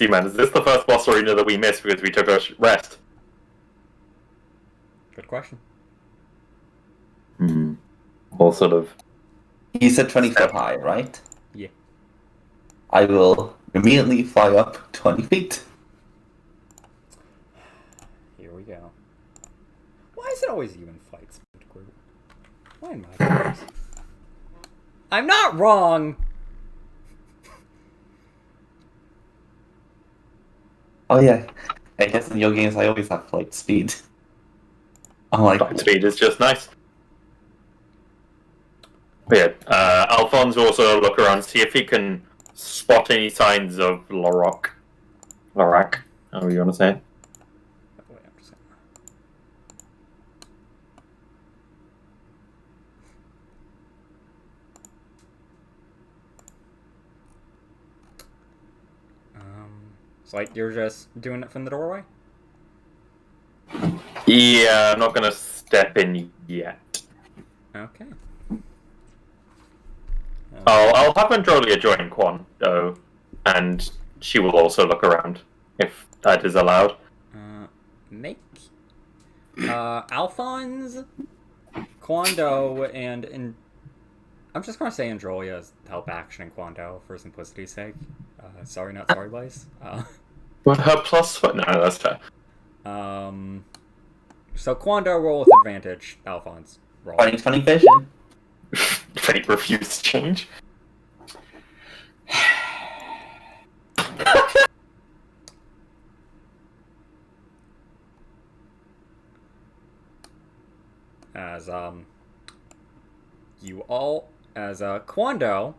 man, is this the first boss arena that we missed because we took a rest? Good question. All sort of. You said 20 foot high, right? Yeah. I will immediately fly up 20 feet. Here we go. Why is it always you in flight speed group? Why am I? I'm not wrong. Oh yeah, I guess in your games I always have flight speed. I'm like, Flight speed is just nice. But yeah, Alphonse will also look around, see if he can spot any signs of Lorac, however you want to say it. Oh, wait, I'm just it's like you're just doing it from the doorway? Yeah, I'm not gonna step in yet. Okay. I'll have Androlia join Quan, though, and she will also look around, if that is allowed. Make Alphonse, Quando, and I'm just gonna say Androlia's help action in Quando for simplicity's sake. Sorry, not sorry, boys. But her plus what? No, that's fair. So Quando roll with advantage. Alphonse roll. 20/20 vision. Fate refused to change. As you all, as Quando,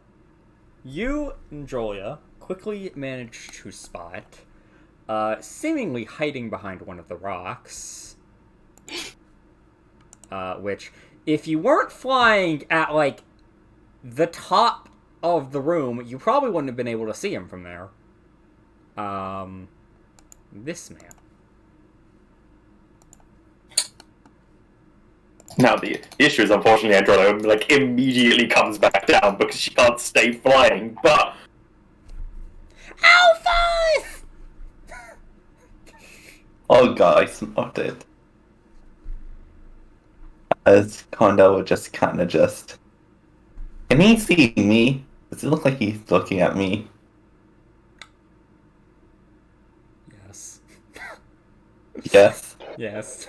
you and Jolia quickly manage to spot, seemingly hiding behind one of the rocks, which, if you weren't flying at, like, the top of the room, you probably wouldn't have been able to see him from there. This man. Now the issue is, unfortunately, Androlia like immediately comes back down because she can't stay flying. But Alphonse! Oh god, I snorted. As Kondo would just kind of just... Can he see me? Does it look like he's looking at me? Yes. Yes. Yes.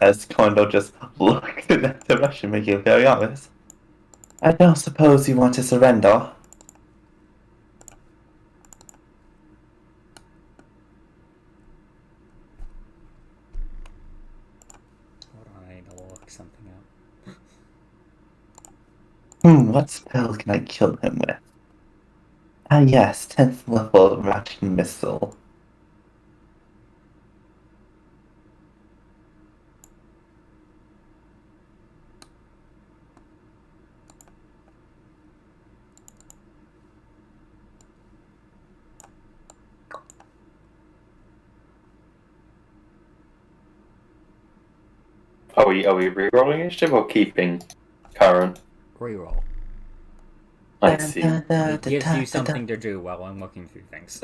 As Kondo just looked at the Russian, making it very obvious. I don't suppose you want to surrender. Hold on, I need to look something up. What spell can I kill him with? Ah yes, 10th level ratchet missile. are we re-rolling initiative or keeping current? Reroll. I see. It gives you something to do while I'm looking through things.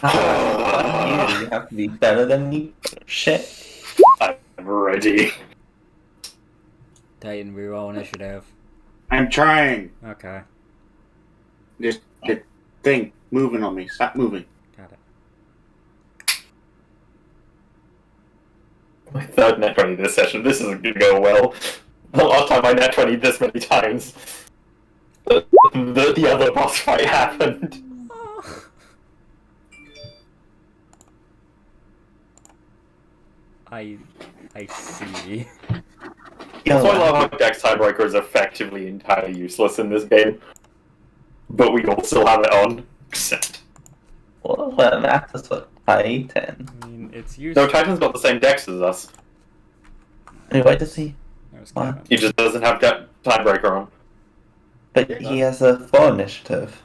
You have to be better than me. Shit. I'm ready. Titan reroll initiative. I'm trying. Okay, Just the thing moving on me. Stop moving. got it. My third net 20 this session. This isn't going to go well. The last time I net 20 this many times, the other boss fight happened. I see. That's why I love how Dex Tiebreaker is effectively entirely useless in this game. But we all still have it on. Except. Well, that's what Titan. I mean, it's No, useful. Titan's got the same Dex as us. Why does he? There's What? Kevin. He just doesn't have Tiebreaker on. But he has a 4 initiative.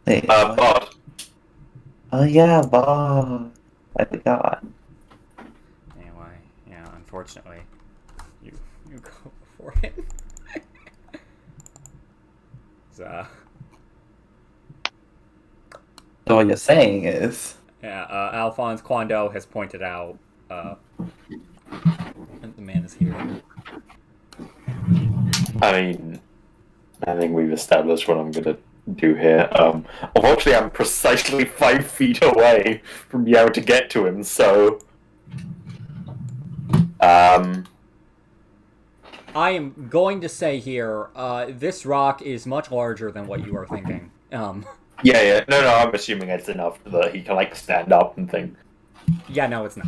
Wait, what? But Oh yeah, Bob. I forgot. Anyway, yeah, unfortunately, you go before for it. So what you're saying is... yeah, Alphonse Quando has pointed out the man is here. I mean, I think we've established what I'm gonna do here. Unfortunately, I'm precisely 5 feet away from being able to get to him, so... I am going to say here, this rock is much larger than what you are thinking. Yeah. No, I'm assuming it's enough that he can, like, stand up and thing. Yeah, no, it's not.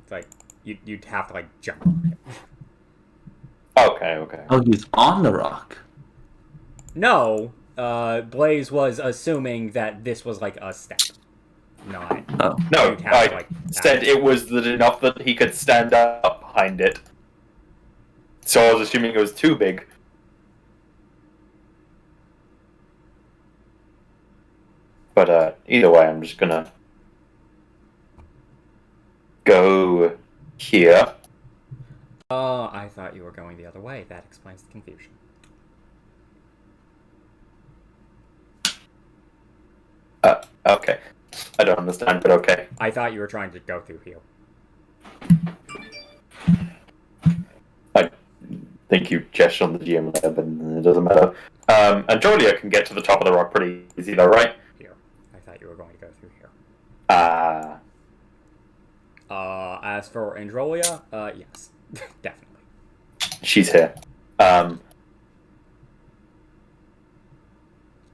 It's like, you'd have to, like, jump on it. Okay. Oh, he's on the rock. No, Blaze was assuming that this was, like, a step. Not. Oh. No, You'd have to, I like, said it was enough that he could stand up behind it. So I was assuming it was too big. But either way, I'm just gonna go here. I thought you were going the other way. That explains the confusion. Okay. I don't understand, but okay. I thought you were trying to go through here. I think you gestured on the GM layer, but it doesn't matter. And Julia can get to the top of the rock pretty easy, though, right? Here. I thought you were going to go through here. As for Androlia, yes. Definitely. She's here.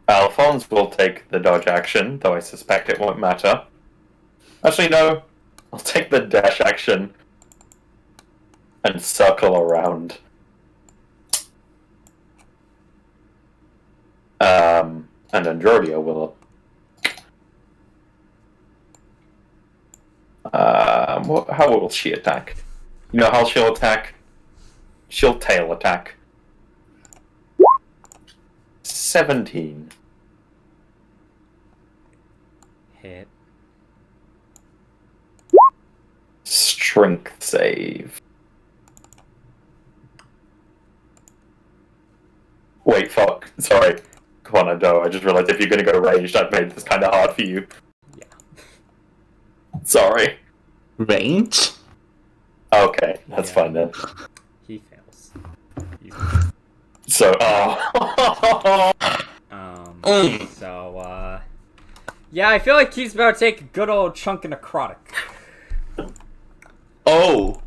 Alphonse will take the dodge action, though I suspect it won't matter. Actually, no. I'll take the dash action and circle around. And Androlia will... how will she attack? You know how she'll attack? She'll tail attack. 17. Hit. Strength save. Wait, fuck. Sorry. Come on, I just realized if you're gonna go ranged, I've made this kind of hard for you. Yeah. Sorry. Range? Okay, that's fine then. He fails. So, yeah, I feel like he's about to take a good old chunk of necrotic. Oh!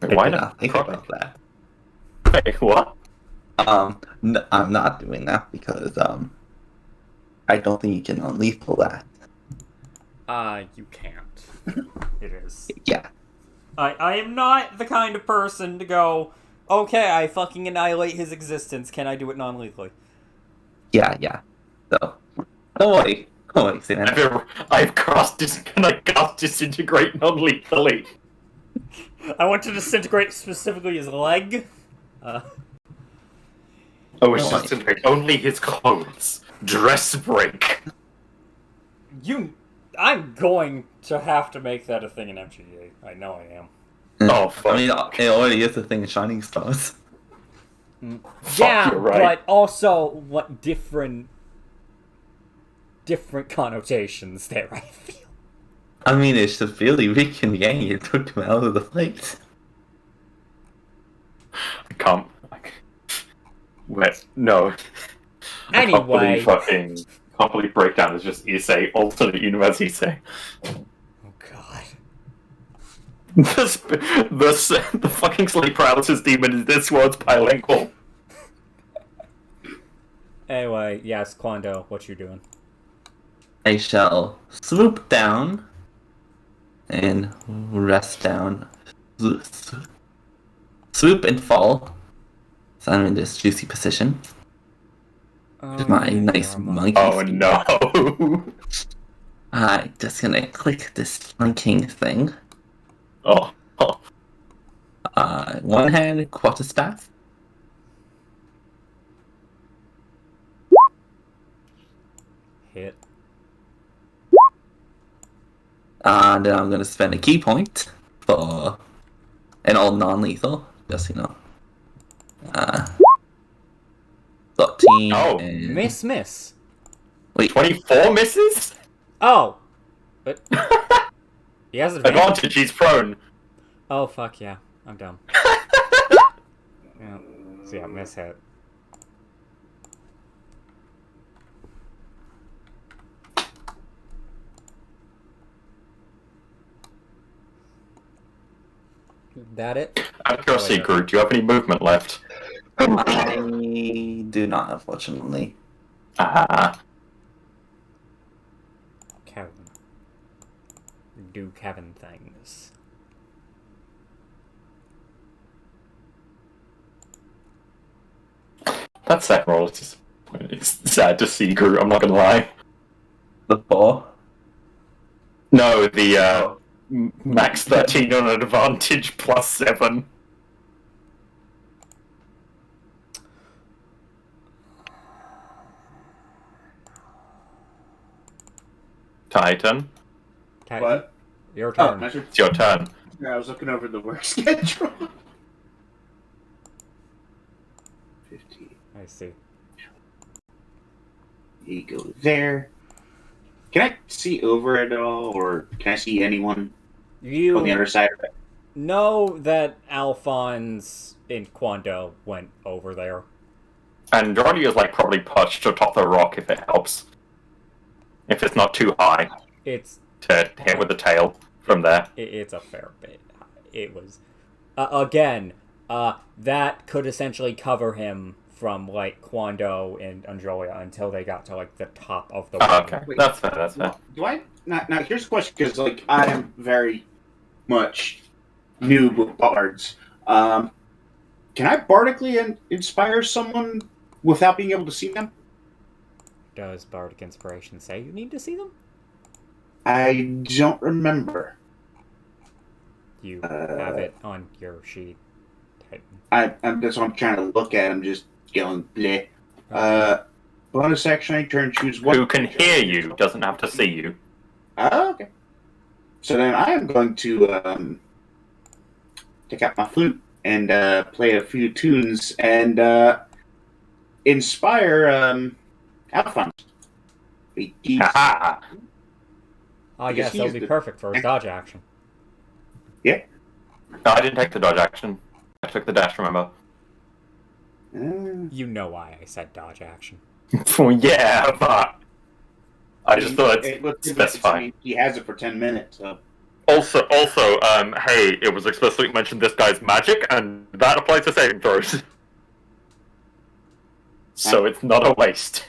Why I did not? think about that. Wait, what? I'm not doing that because, I don't think you can unlethal that. You can't. It is. Yeah. I am not the kind of person to go, okay, I fucking annihilate his existence. Can I do it non-lethally? Yeah. So, don't worry, Sam. I've can I cast disintegrate non-lethally? I want to disintegrate specifically his leg. Oh, it's disintegrate only his clothes. Dress break. I'm going to have to make that a thing in MGA. I know I am. Oh, fuck. I mean, it already is a thing in Shining Stars. Yeah, you're right. but also what different connotations there, I feel. I mean, it's severely weak in the gang. You took him out of the fight. I can't. Wait, no. Anyway. Can't believe Breakdown is just Issei, alternate universe Issei. Oh god. The fucking sleep paralysis demon is this world's bilingual. Anyway, yes, Quando, what you doing? I shall swoop down and rest down. Swoop and fall. So I'm in this juicy position. With my nice monkey. Oh no! I'm just gonna click this flanking thing. Oh. One hand quarterstaff. Hit. And then I'm gonna spend a key point for And all non-lethal, just you know. 13 Oh, and... Miss. Wait, 24 misses? Oh! But he has advantage. Advantage, he's prone. Oh, fuck yeah. I'm dumb. Yeah. So yeah, miss hit. That it? Out of curiosity, Groot, do you have any movement left? I do not, unfortunately. Ah. Kevin. Do Kevin things. That second roll is disappointing. It's sad to see Groot, I'm not gonna lie. The 4? No, the max 13 on an advantage plus 7. Titan, Titan, What? your Oh, turn. my turn. it's your turn. I was looking over the work schedule. 15. I see. You go there. Can I see over it at all, or can I see anyone on the You other side of it? know that Alphonse and Quando went over there. And Jordy is like probably perched atop the rock if it helps. If it's not too high It's to hit with the tail from there. it's a fair bit. It was again. That could essentially cover him from like Quando and Anjolia until they got to like the top of the. Oh, wing. okay, Wait. that's fair, that's fair. Do I now? Here's a question, because like I am very much new with bards. Can I bardically inspire someone without being able to see them? Does Bardic Inspiration say you need to see them? I don't remember. You have it on your sheet. That's what I'm trying to look at. I'm just going bleh. Bonus action, I turn choose one. Who can hear you doesn't have to see you. Oh, okay. So then I am going to take out my flute and play a few tunes and inspire Alphonse. Haha! I Because guess that'll he's be the- perfect for his dodge action. No, I didn't take the dodge action. I took the dash, remember? You know why I said dodge action. Well, yeah, but I just thought it looks it's like specifying. he has it for 10 minutes. So. Also, hey, it was explicitly mentioned this guy's magic, and that applies to saving throws. So it's not a waste.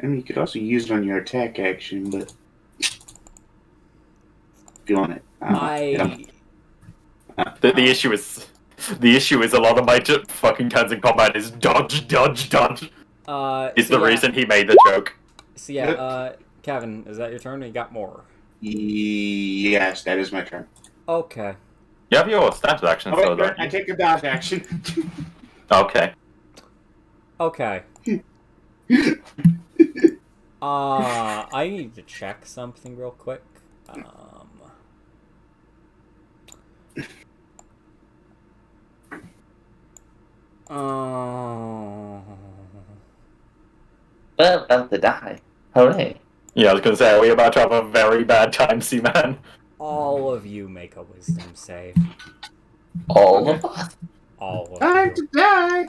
I mean, you could also use it on your attack action, but if you want it. The issue is a lot of my fucking turns in combat is dodge, dodge, dodge. Is the reason he made the joke. So yeah, Kevin, is that your turn? Or you got more? Yes, that is my turn. Okay. You have your stats action, Oh, wait, so don't I you? take a dodge action. Okay. Okay. I need to check something real quick. Well, about to die. Hooray. Yeah, I was gonna say, are we about to have a very bad time, Seaman? All of you make a wisdom save. All of us? All of Time you. to die.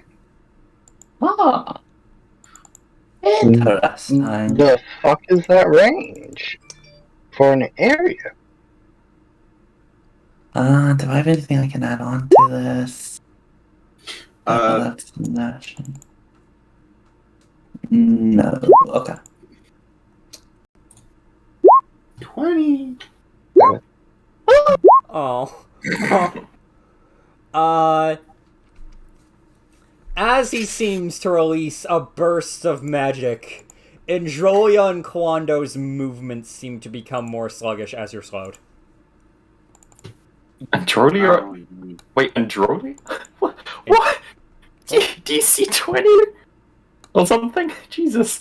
Ah. Interesting. The fuck is that range for an area? Do I have anything I can add on to this? That's national. No. Okay. 20. Oh. As he seems to release a burst of magic, Androlia and Quando's movements seem to become more sluggish as you're slowed. Androli or... Wait, Androli? What? What? DC 20? Or something? Jesus.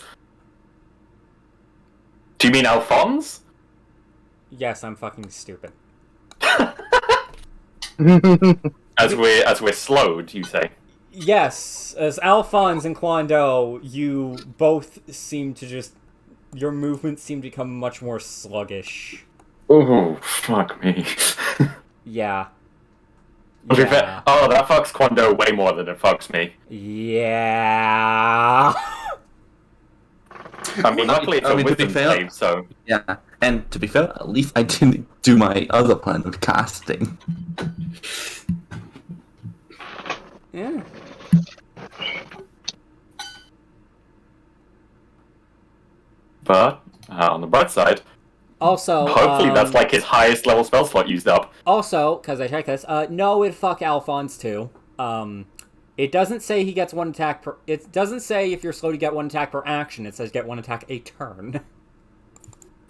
Do you mean Alphonse? Yes, I'm fucking stupid. As we're slowed, you say. Yes, as Alphonse and Kwando, you both seem to just... Your movements seem to become much more sluggish. Oh, fuck me. Yeah. To be fair, oh, that fucks Kwando way more than it fucks me. Yeah. I mean, luckily it's a wisdom save, so... Yeah, and to be fair, at least I didn't do my other plan of casting. Yeah. But, on the bright side, Also, hopefully that's like his highest level spell slot used up. Also, because I checked this, no, it'd fuck Alphonse too. It doesn't say he gets one attack per... It doesn't say if you're slow to get one attack per action. It says get one attack a turn.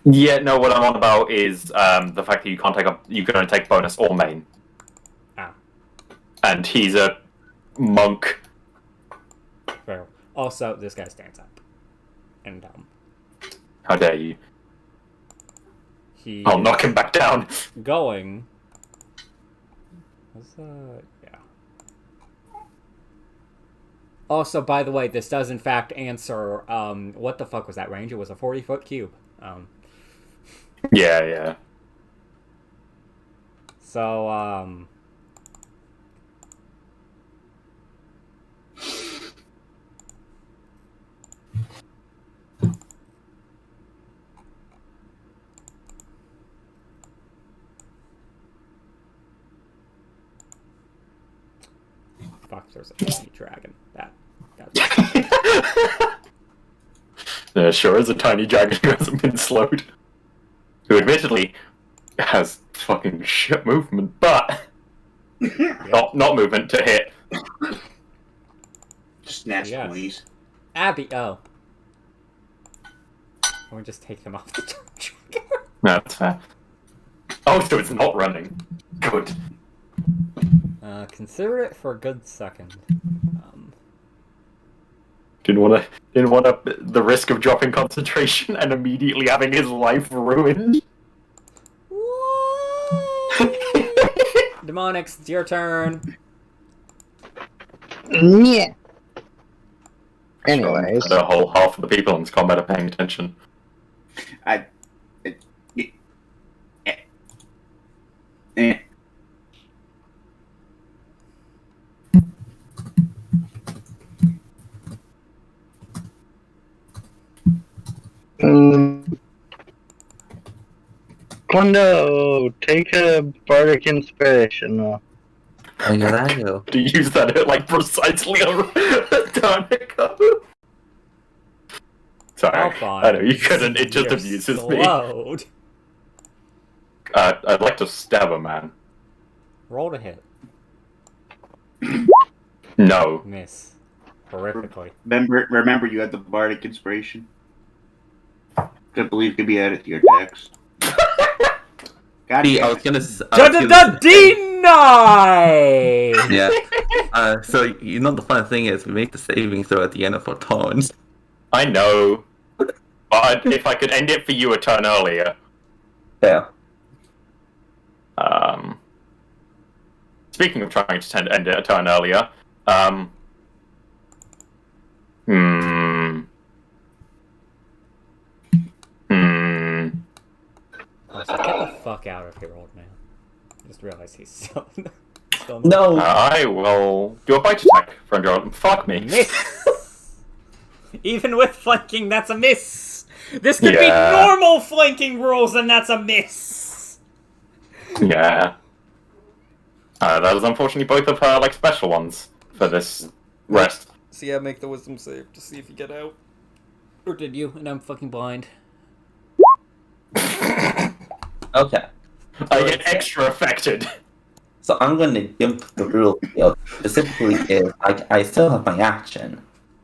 Yeah, no, what I'm on about is the fact that you can't take you can only take bonus or main. Ah. And he's a monk. Fair. Also, this guy stands up. And, How dare you? He I'll knock him back down. going... yeah. Also, by the way, this does in fact answer, what the fuck was that range? It was a 40-foot cube. Yeah. So, fuck, there's a tiny dragon. There sure is a tiny dragon who hasn't been slowed. Who admittedly has fucking shit movement, but not movement to hit. Just snatch Yes. 20s. Abby, oh. Or just take him off the dragon. No, that's fair. Oh, so it's not running. Good. Consider it for a good second. Didn't want the risk of dropping concentration and immediately having his life ruined. Demonics, it's your turn. Yeah. Anyways. The whole half of the people in this combat are paying attention. Quando, take a bardic inspiration. To use that at like precisely a turn ago. Sorry, Alphonse, I know you couldn't. It just you're amuses slowed. me. I'd like to stab a man. Roll to hit. No. Miss. Horrifically. Remember, you had the bardic inspiration. Could believe could be added to your decks. God See, I damn was it. gonna. Deny! Yeah. So you know the fun thing is we make the saving throw at the end of our turns. I know. But if I could end it for you a turn earlier. Yeah. Speaking of trying to end it a turn earlier, Get the fuck out of here, old man. Just realized he's still No. I will do a bite attack for Andrew. Fuck me. Miss! Even with flanking, that's a miss! This could be Yeah. normal flanking rules, and that's a miss! Yeah. That is unfortunately both of her, like, special ones for this rest. So yeah, make the wisdom save to see if you get out. Or did you? And I'm fucking blind. Okay. I get extra affected. So I'm going to give the rule specifically is I still have my action,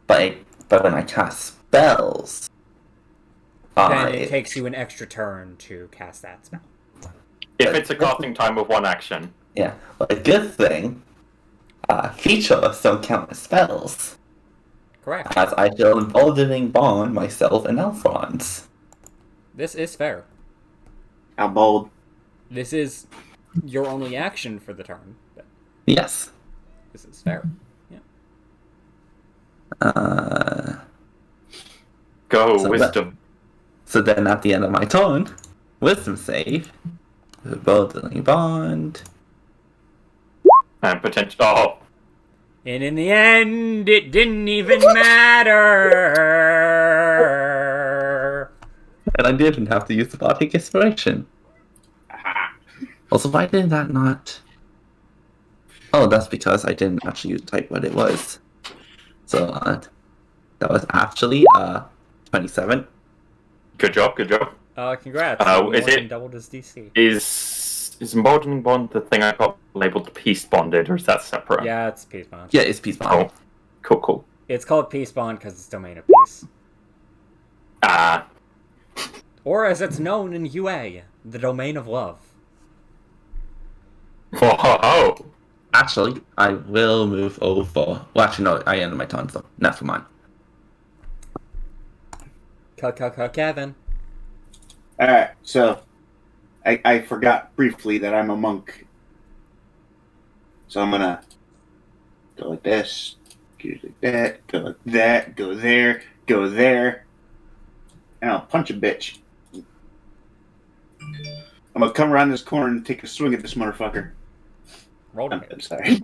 but when I cast spells, Then it takes you an extra turn to cast that spell. If it's a casting time of one action. Yeah, but a good thing, features don't count as spells, Correct. as I shall emboldening bond myself and Alphonse. This is fair. How bold. This is your only action for the turn. But Yes. this is fair. Yeah. Go, So wisdom. So then at the end of my turn, wisdom save, building bond. And potential. Oh, And in the end, it didn't even matter. And I didn't have to use the Bardic Inspiration. Aha. Also, why did that not... Oh, that's because I didn't actually type what it was. So, that was actually, 27. good job, good job. Congrats. Is You more it- than doubled his DC. Is emboldening bond the thing I got labeled peace bonded, or is that separate? Yeah, it's Peace Bond. Yeah, it's Peace Bond. Oh, cool. It's called Peace Bond because it's Domain of Peace. Ah, Or as it's known in UA, the Domain of Love. oh. Actually, I will move over. Well, actually, no, I ended my turn, so never mind. Kevin. Alright, so I forgot briefly that I'm a monk. So I'm gonna go like this, go like that, go like that, go there, and I'll punch a bitch. I'm gonna come around this corner and take a swing at this motherfucker. Roll I'm damage. sorry.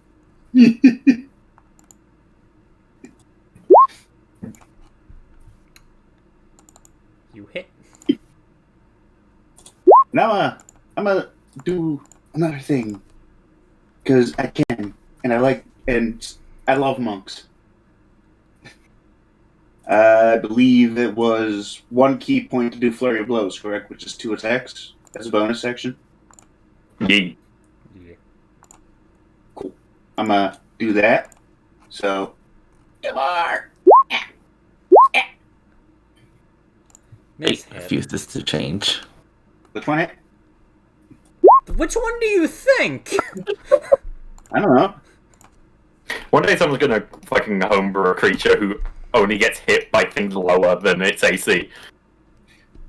You hit. Now I'm gonna do another thing because I can, and I love monks. I believe it was 1 key point to do flurry of blows, correct? Which is 2 attacks as a bonus section. Yee. Yeah. Cool. I'm gonna do that. So, Damar. Miss It hit. refuses to change. Which one hit? Which one do you think? I don't know. One day someone's gonna fucking homebrew a creature who only gets hit by things lower than its AC.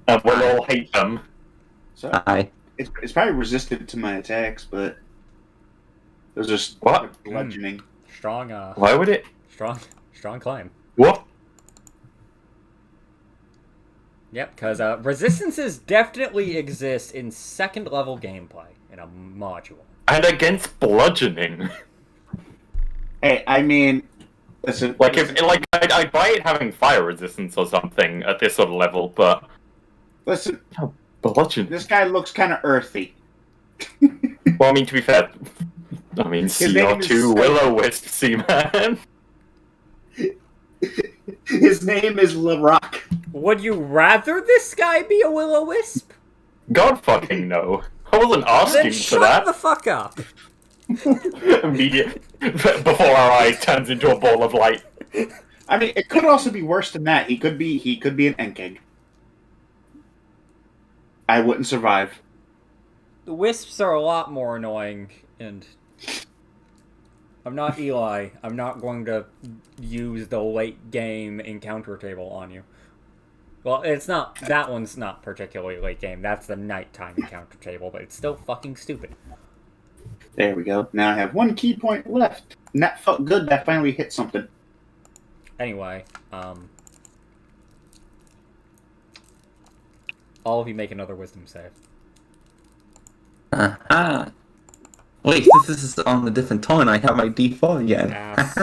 And we'll all hate them. So I it's probably resistant to my attacks, but those are What? bludgeoning. Strong, Why would it? strong claim. What? Yep, because resistances definitely exist in second level gameplay in a module. And against bludgeoning. Hey, I mean, listen. Like I'd buy it having fire resistance or something at this sort of level, but Listen, bludgeoning. this guy looks kind of earthy. Well, I mean, to be fair, I mean, His name is CR2 Will-O-Wisp, see, man. His name is LaRock. Would you rather this guy be a will-o-wisp? God fucking no. I wasn't Then asking for shut that. the fuck up. Immediate before our eyes turns into a ball of light. I mean, it could also be worse than that. He could be an Enkeg. I wouldn't survive. The wisps are a lot more annoying, and I'm not Eli. I'm not going to use the late game encounter table on you. Well, it's not. That one's not particularly late game. That's the nighttime encounter table, but it's still fucking stupid. There we go. Now I have 1 key point left. And that felt good. That finally hit something. Anyway, all of you make another wisdom save. Aha. Wait, this is on a different tone. I have my D4 again. Ass.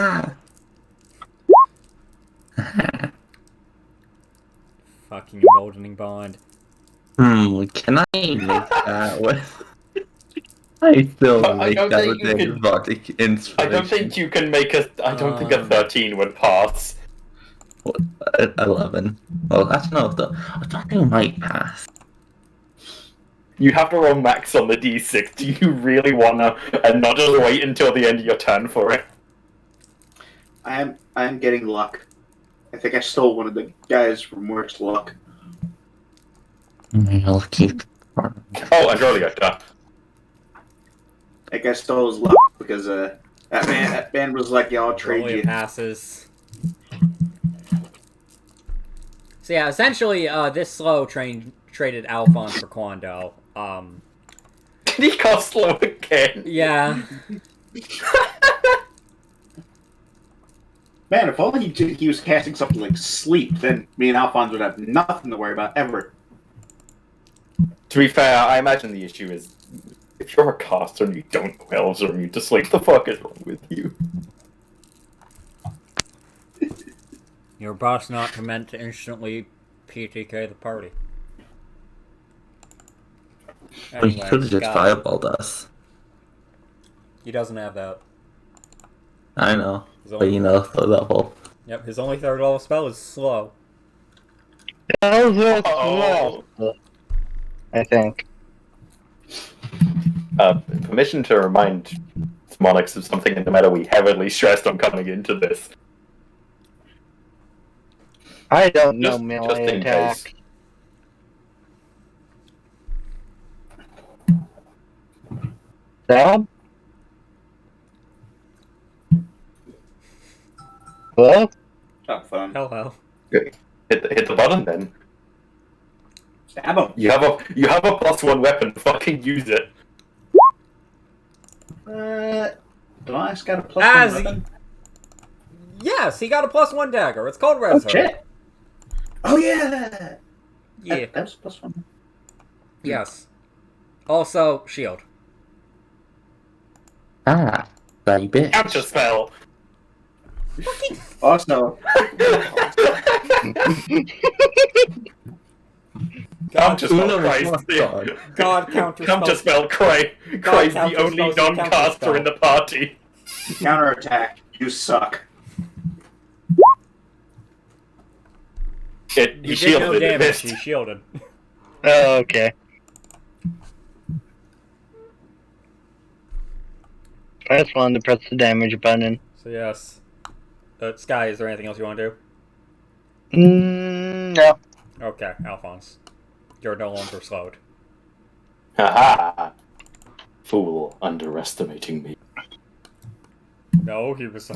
Haha. Fucking emboldening bond. Can I make that with... I still I make don't that think with you a Bardic Inspiration. I don't think you can make a. I don't think a 13 would pass. 11. Well, actually, no, I thought they might pass. You have to roll max on the d6. Do you really wanna, and not just wait until the end of your turn for it? I am getting luck. I think I stole one of the guys from Work's luck. I'll keep... Oh, and Rolio, duh. I think I stole his luck because that man was like, "Y'all trade Rolly you." passes. So yeah, essentially, this slow traded Alphonse for Quando. Did he cast slow again? Yeah. Man, if only he was casting something like sleep, then me and Alphonse would have nothing to worry about ever. To be fair, I imagine the issue is if you're a caster and you don't know elves are immune to sleep, the fuck is wrong with you? Your boss not meant to instantly PTK the party. But he could have just Scott, fireballed us. he doesn't have that. I know. His But only, you know, the level. Yep, his only third level spell is slow. That was a Oh. slow, I think. Permission to remind Monix of something in the meta we heavily stressed on coming into this. I don't know Just melee in attack. case. Stab? Hello? Not fun. Hello. Hit the button then. Stab him. You have a +1 weapon. Fucking use it. Do I got a plus As one weapon? Yes, he got a +1 dagger. It's called Oh Res Hook. shit! Oh yeah! Yeah. That was +1. Yes. Also, shield. Ah, bloody bitch. Counter spell. Also, Counter spell. Uno Christ. is not God counter Counter spell. Cry. God Cry's the counter only spells and non-caster counterspell. in the party. counterattack. You suck. He You did no shielded. It damage. missed. He shielded. Oh, okay. I just wanted to press the damage button. So yes. Sky, is there anything else you want to do? No. Okay, Alphonse. You're no longer slowed. Haha. Fool underestimating me. No, he was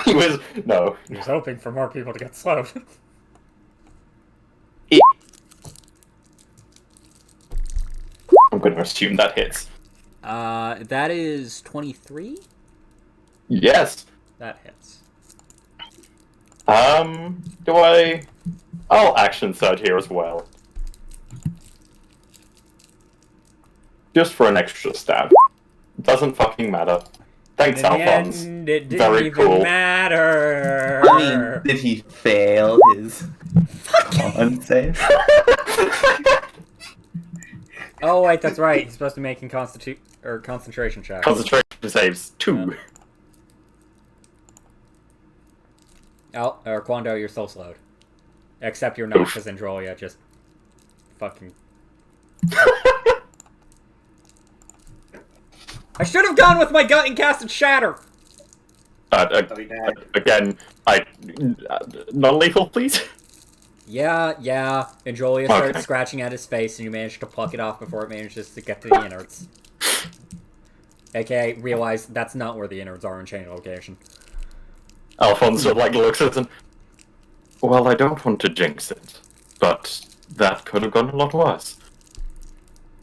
He was no. hoping for more people to get slowed. I'm going to assume that hits. That is 23? Yes. That hits. Do I? I'll action surge here as well. Just for an extra stab. Doesn't fucking matter. Thanks, In the Alphonse. end, it didn't Very even cool. matter. I mean, did he fail his con save? Oh wait, that's right. He's supposed to be making concentration checks. Concentration saves 2. Quando, you're still slowed. Except you're not, Oof. because Androlia just fucking. I should have gone with my gut and casted Shatter. Again, non-lethal, please. Yeah. Androlia starts scratching at his face, and you manage to pluck it off before it manages to get to the innards. AKA, realize that's not where the innards are in chain location. Alphonse looks at him. Well, I don't want to jinx it, but that could have gone a lot worse.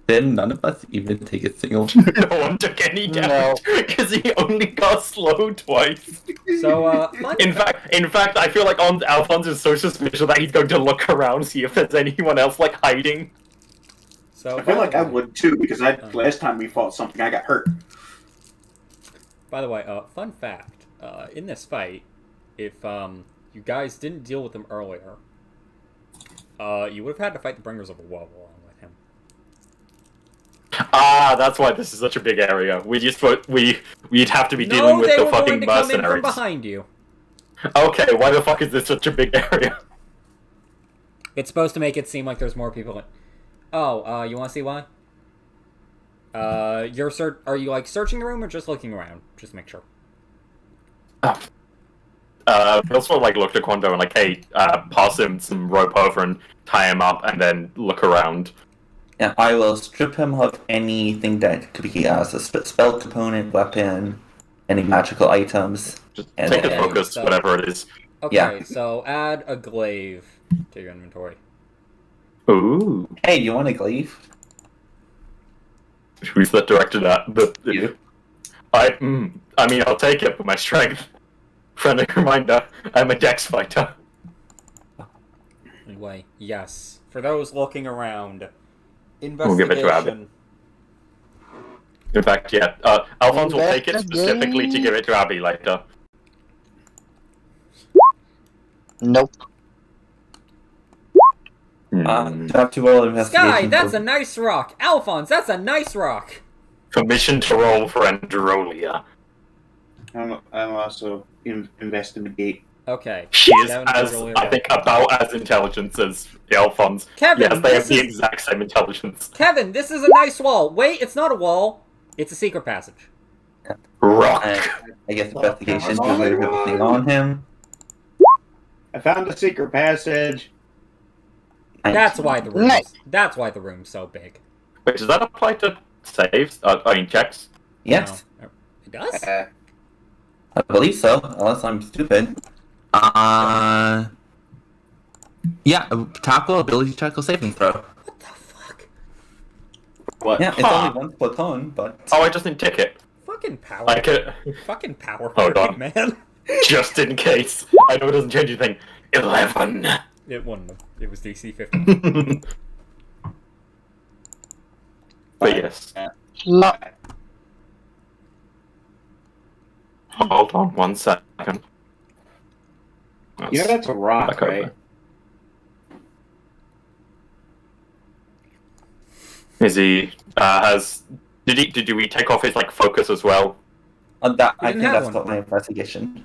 Then none of us even take a single. No one took any damage because he only got slowed twice. So, In fact, I feel like Alphonse is so suspicious that he's going to look around, see if there's anyone else hiding. So I feel like I would too, because last time we fought something, I got hurt. By the way, fun fact: in this fight, if you guys didn't deal with them earlier, you would have had to fight the Bringers of Woe along with him. Ah, that's why this is such a big area. We'd have to be dealing with they the were fucking going to come in from mercenaries. behind you. Okay, why the fuck is this such a big area? It's supposed to make it seem like there's more people in. Oh, you want to see why? Are you searching the room or just looking around? Just make sure. We also looked at Quando and hey, pass him some rope over and tie him up, and then look around. Yeah, I will strip him of anything that could be as a spell component, weapon, any magical items. Just And take a then- focus, so- whatever it is. Okay, Yeah. so add a glaive to your inventory. Ooh. Hey, you want a glaive? Who's that directed at? You. I mean, I'll take it for my strength. Friendly reminder, I'm a dex fighter. Anyway, yes. For those looking around, We'll give it to Abby. investigation. In fact, yeah, Alphonse will take it specifically to give it to Abby later. Nope. To have to roll investigation. Sky, that's a nice rock. Alphonse, that's a nice rock. Permission to roll for Androlia. I'm also investigate. Okay. She is Kevin, as, roll your I roll. think, about as intelligent as Alphonse. Kevin, Yes, they have this the is- exact same intelligence. Kevin, this is a nice wall. Wait, it's not a wall. It's a secret passage. Rock. I guess investigation to remove everything on him. I found a secret passage. That's why the room. Nice. That's why the room's so big. Wait, does that apply to saves? Checks? Yes, No. It does. I believe so, unless I'm stupid. Yeah, tackle, ability check, or saving throw. What the fuck? What? Yeah, it's only one platon, but... Oh, I just didn't tick it. Fucking power. Like it, Fucking power. Hold on. man. just in case. I know it doesn't change anything. 11. It wouldn't have. It was DC 50. But yes. No. Hold on 1 second. You know that's a rock, Back over. right? Is he did we take off his focus as well? I He think didn't have that's one. not my investigation.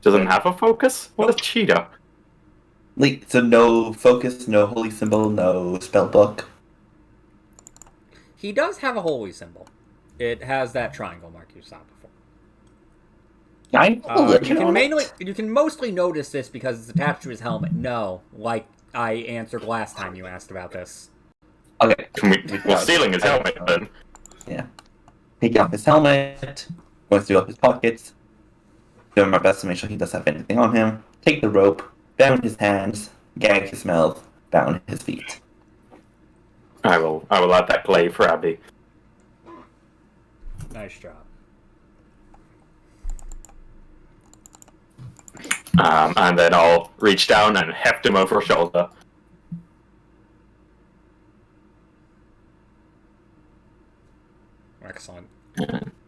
Doesn't have a focus? What a cheater. Like, so no focus, no holy symbol, no spell book. He does have a holy symbol. It has that triangle mark you saw before. You can mostly notice this because it's attached to his helmet. No, like I answered last time you asked about this. Okay. We're stealing his helmet then. Yeah. Taking off his helmet, going through up his pockets, doing my best to make sure he doesn't have anything on him. Take the rope, bound his hands, gag his mouth, bound his feet. I will add that clay for Abby. Nice job. And then I'll reach down and heft him over a shoulder. Excellent.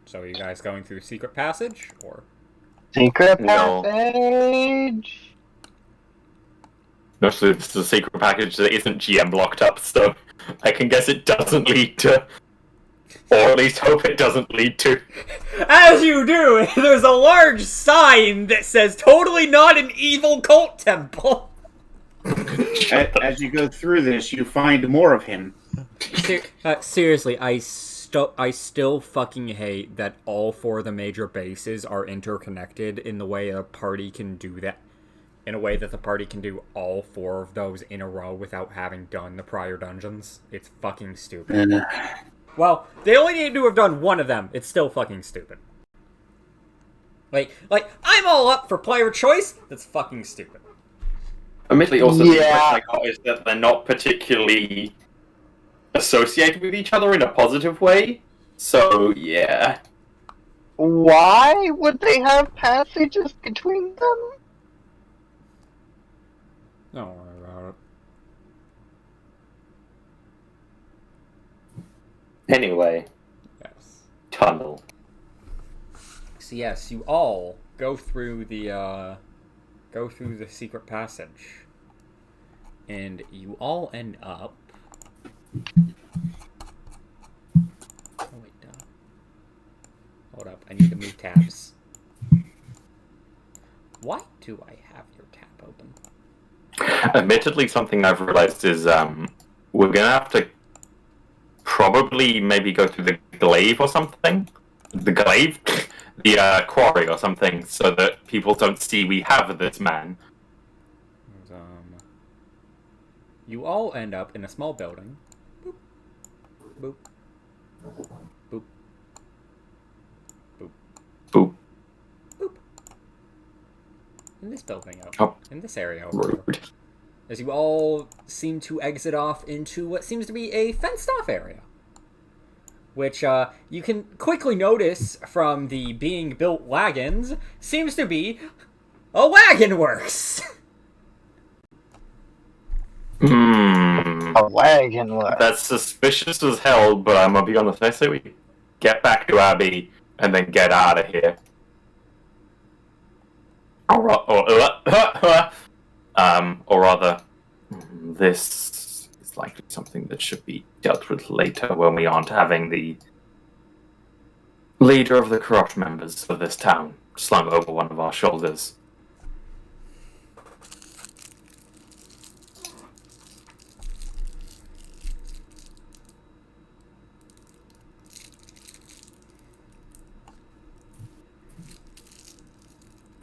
So are you guys going through secret passage or? Secret No. passage. No, so this is a secret package that isn't GM blocked up, so I can guess it doesn't lead to, or at least hope it doesn't lead to. As you do, there's a large sign that says "Totally not an evil cult temple." As you go through this, you find more of him. Seriously, I still fucking hate that all four of the major bases are interconnected in the way a party can do that. In a way that the party can do all four of those in a row without having done the prior dungeons. It's fucking stupid. Well, they only need to have done one of them. It's still fucking stupid. Like, I'm all up for player choice. That's fucking stupid. Admittedly, also Yeah. the impression I got is that they're not particularly associated with each other in a positive way. So yeah. Why would they have passages between them? Don't worry about it. Anyway, Yes. tunnel. So yes, you all go through the secret passage, and you all end up. Oh wait, hold up! I need to move tabs. Why do I have your tab open? Admittedly, something I've realized is we're gonna have to probably maybe go through the glaive or something. The glaive? The quarry or something, so that people don't see we have this man. You all end up in a small building. Boop. Boop. Boop. Boop. Boop. Boop. In this building, Oh. in this area over here. Rude. As you all seem to exit off into what seems to be a fenced-off area. which you can quickly notice from the being built wagons seems to be a wagon works. A wagon work. That's suspicious as hell, but I'm gonna be honest. I say we get back to Abby and then get out of here. Or rather, this is likely something that should be dealt with later when we aren't having the leader of the corrupt members of this town slung over one of our shoulders.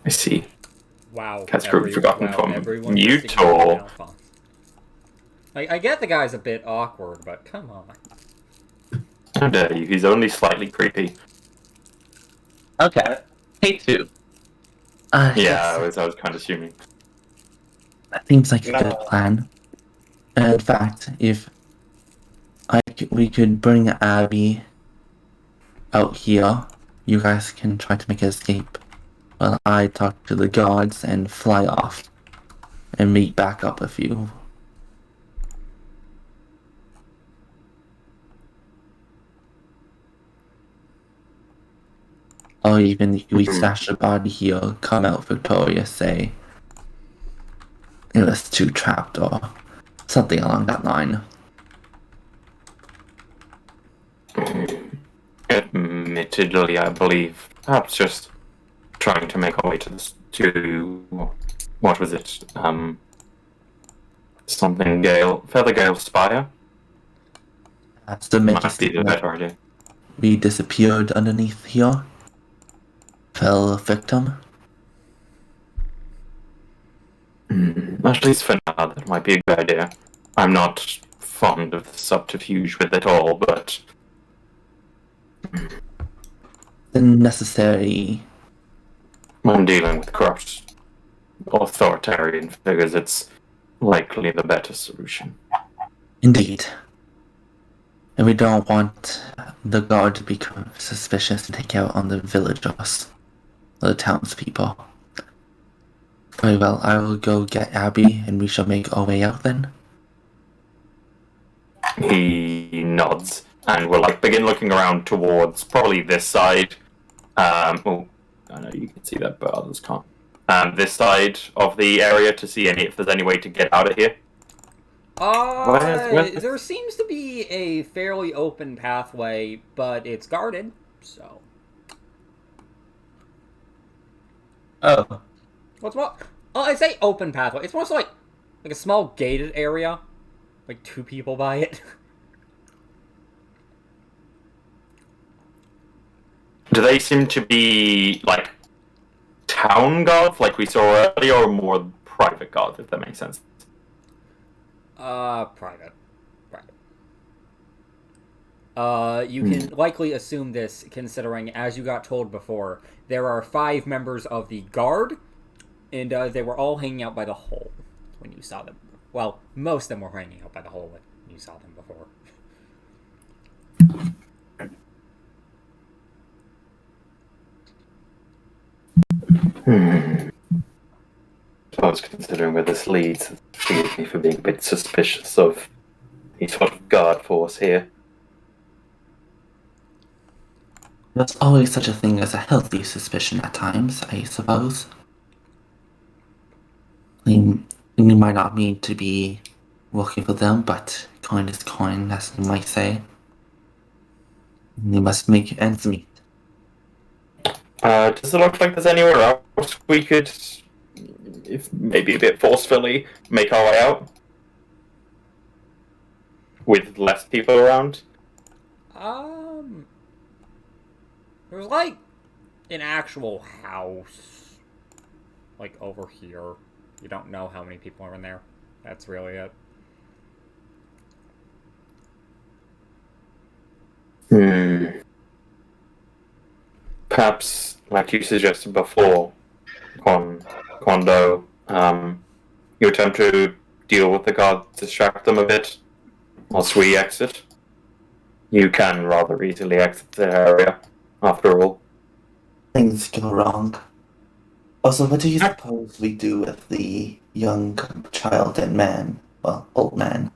I see. Wow. That's forgotten from everyone Mute listening to or... Alphonse. I get the guy's a bit awkward, but come on. How dare you? He's only slightly creepy. Okay. Hey, two. Yeah, Yes. I was kind of assuming. That seems like a good plan. In fact, if we could bring Abby out here, you guys can try to make an escape. While I talk to the guards and fly off and meet back up with you. Or even if we stash the body here, come out victorious, say it was too trapped or something along that line. Admittedly, I believe perhaps just trying to make our way to what was it? Something Gale, Feather Gale Spire. That's the Might majesty be the better idea. we disappeared underneath here. Fell victim. At least for now, that might be a good idea. I'm not fond of the subterfuge with it all, but The necessary. when dealing with corrupt authoritarian figures, it's likely the better solution. Indeed. And we don't want the guard to become suspicious and take out on the villagers, the townspeople. Very well, I will go get Abby and we shall make our way out then. He nods and will begin looking around towards probably this side. Oh, I know you can see that, but others can't. This side of the area to see if there's any way to get out of here. There seems to be a fairly open pathway, but it's guarded, so. Oh. What's what? I say open pathway. It's mostly like a small gated area, like 2 people by it. Do they seem to be like town guards, like we saw earlier, or more private guards, if that makes sense? Private. You can likely assume this, considering, as you got told before, there are 5 members of the guard, and they were all hanging out by the hole when you saw them. Well, most of them were hanging out by the hole when you saw them before. I was considering where this leads. Forgive me for being a bit suspicious of any sort of guard force here. There's always such a thing as a healthy suspicion at times, I suppose. You might not mean to be working for them, but coin is coin, as you might say. You must make ends meet. Does it look like there's anywhere else we could, if maybe a bit forcefully, make our way out? With less people around? There's like an actual house, like over here. You don't know how many people are in there. That's really it. Perhaps, like you suggested before, Quando, you attempt to deal with the guards, distract them a bit, whilst we exit. You can rather easily exit the area, after all. Things go wrong. Also, what do you suppose we do with the young child and man? Well, old man.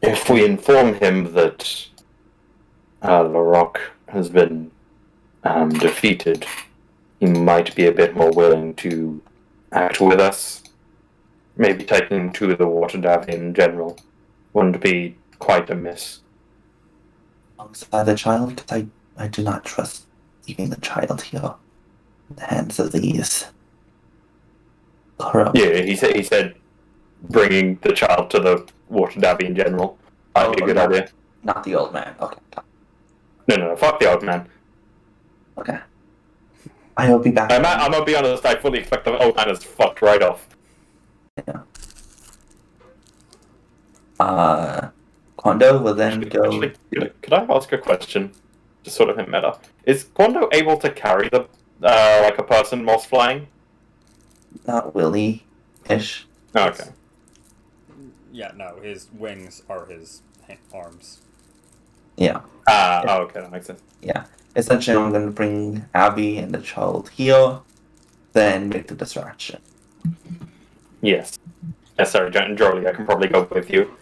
If we inform him that Larocque has been defeated, he might be a bit more willing to act with us. Maybe taking him to the Water Davy in general wouldn't be quite amiss. Alongside the child, because I do not trust leaving the child here in the hands of these corrupt. Yeah, he said bringing the child to the Water Davy in general might be a good idea. Not the old man. Okay. No, fuck the old man. Okay. I will be back. I'm gonna be honest, I fully expect the old man is fucked right off. Yeah. Quando will then go. Actually, could I ask a question? Just sort of in meta. Is Quando able to carry the like a person whilst flying? Not Willy-ish. Oh, okay. Yeah, no, his wings are his arms. Yeah. Okay, that makes sense. Yeah. Essentially, I'm going to bring Abby and the child here, then make the distraction. Yes. Sorry, Jolie, I can probably go with you.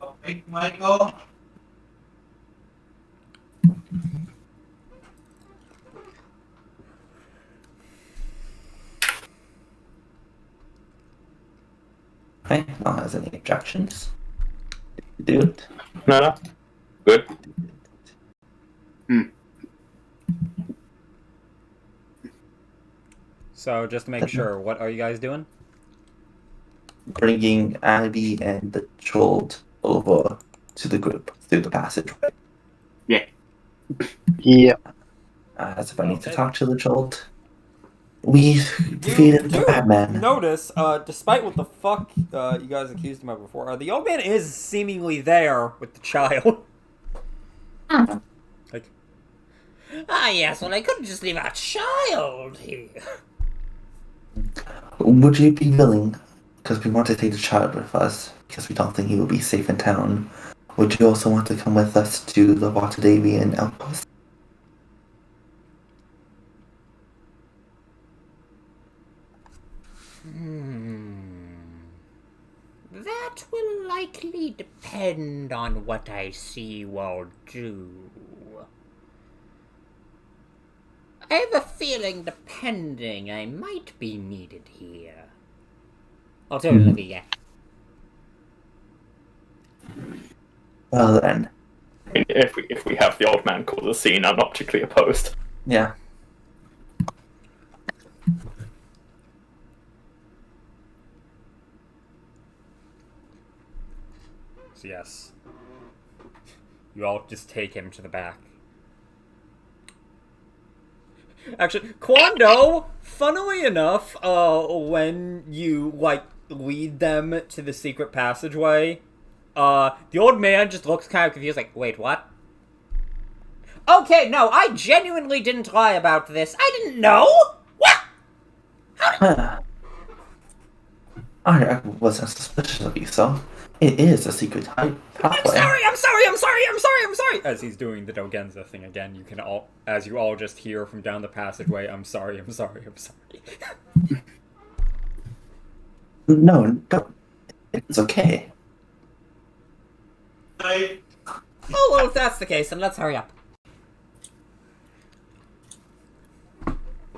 Okay, Michael. Okay, no one has any objections. Do it. No. Good. So, just to make sure, what are you guys doing? Bringing Abby and the child over to the group through the passageway. Yeah. As if I need to talk to the child. We defeated the bad man. Notice, despite what the fuck you guys accused him of before, the old man is seemingly there with the child. Like, yes, well, I couldn't just leave our child here. Would you be willing, because we want to take the child with us, because we don't think he will be safe in town, would you also want to come with us to the Watadavian outpost? That will likely depend on what I see you all do. I have a feeling, depending, I might be needed here. Alternatively, yeah. Well then, I mean, if we have the old man cause a scene, I'm not particularly opposed. yeah. So yes. You all just take him to the back. Actually, Quando, funnily enough, when you, like, lead them to the secret passageway, the old man just looks kind of confused, like, wait, what? Okay, no, I genuinely didn't lie about this. I didn't know! What? I wasn't suspicious of you, so it is a secret pathway. I'm sorry! As he's doing the Dogenza thing again, you can all, as you all just hear from down the passageway, I'm sorry. No, don't. It's okay. Oh, well, if that's the case, then let's hurry up.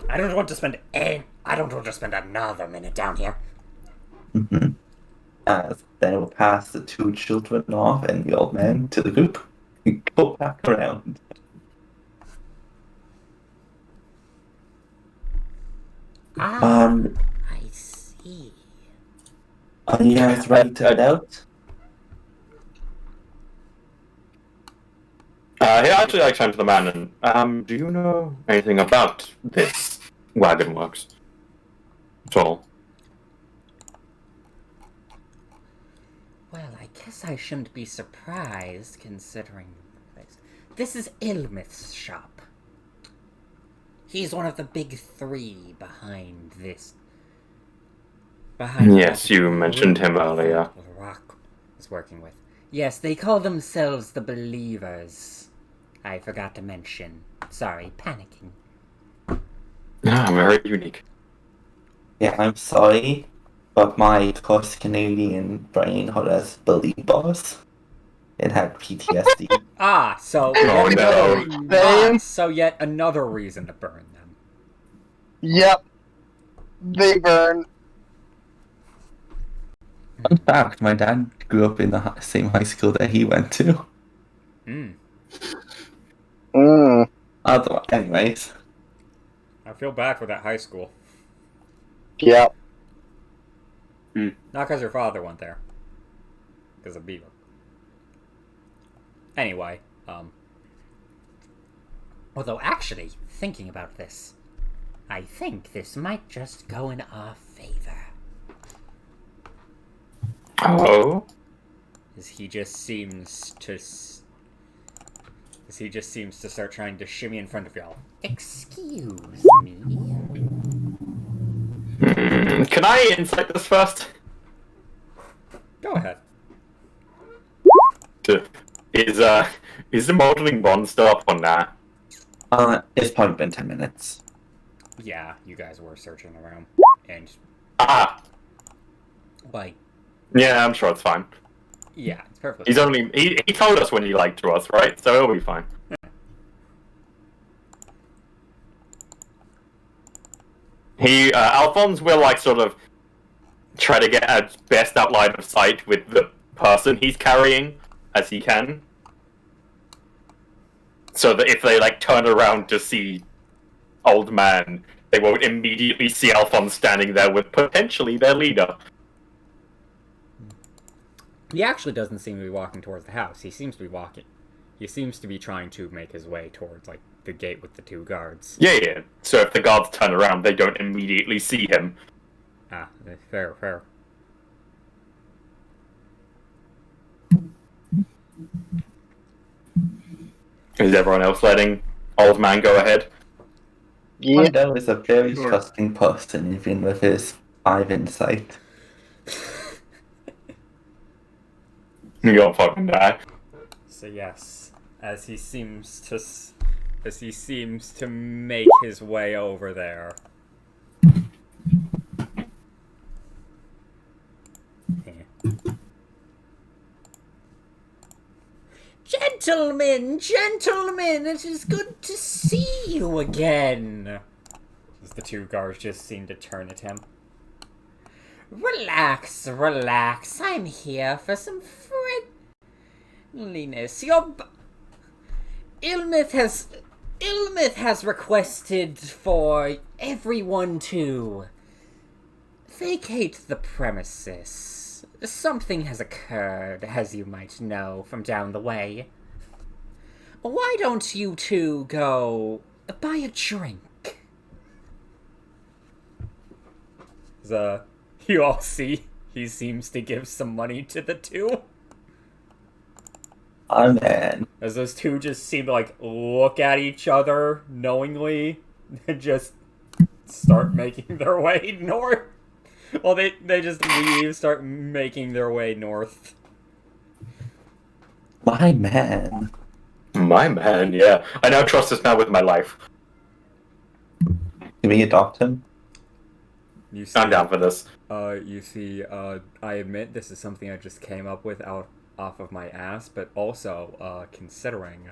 I don't want to spend another minute down here. Mm-hmm. As then we'll pass the two children off and the old man to the group. Go back around. I see. Are you guys ready to head out? He actually like turned to the man and, do you know anything about this wagon works? At all? Well, I guess I shouldn't be surprised, considering this is Ilmith's shop. He's one of the big three behind this. Behind Yes, that you mentioned him group earlier. that Rock is working with. Yes, they call themselves the Believers. I forgot to mention. Sorry, panicking. Ah, very unique. Yeah, I'm sorry, but my first Canadian brain has believers. It had PTSD. Ah, so Oh, yet no. yet another reason to burn them. Yep. They burn. Fun fact, my dad grew up in the same high school that he went to. Hmm. Anyways. I feel bad for that high school. Yep. Not because your father went there. Because of Beaver. Anyway, although actually, thinking about this, I think this might just go in our favor. Oh? As he just seems to start trying to shimmy in front of y'all. Excuse me? Can I insight this first? Go ahead. Is the modeling bond still up on that? It's probably been 10 minutes. Yeah, you guys were searching around. And, Ah! like, Yeah, I'm sure it's fine. yeah, it's perfectly He's only... He told us when he lied to us, right? So it'll be fine. Alphonse will, like, sort of try to get as best out line of sight with the person he's carrying as he can. So that if they, like, turn around to see Old Man, they won't immediately see Alphonse standing there with potentially their leader. He actually doesn't seem to be walking towards the house. He seems to be trying to make his way towards, like, the gate with the two guards. Yeah. So if the guards turn around, they don't immediately see him. Ah, fair. Is everyone else letting Old Man go ahead? Yeah. Mondo is a very trusting person, even with his 5 insight. You don't fucking die. So yes, as he seems to make his way over there. Gentlemen, it is good to see you again. As the two guards just seem to turn at him. Relax. I'm here for some friendliness. Ilmith has requested for everyone to vacate the premises. Something has occurred, as you might know, from down the way. Why don't you two go buy a drink? You all see he seems to give some money to the two. I'm in. As those two just seem to, like, look at each other knowingly and just start making their way north. Well, they just leave, start making their way north. My man. My man, yeah. I now trust this man with my life. Can we adopt him? You see, I'm down for this. I admit this is something I just came up with off of my ass, but also, considering,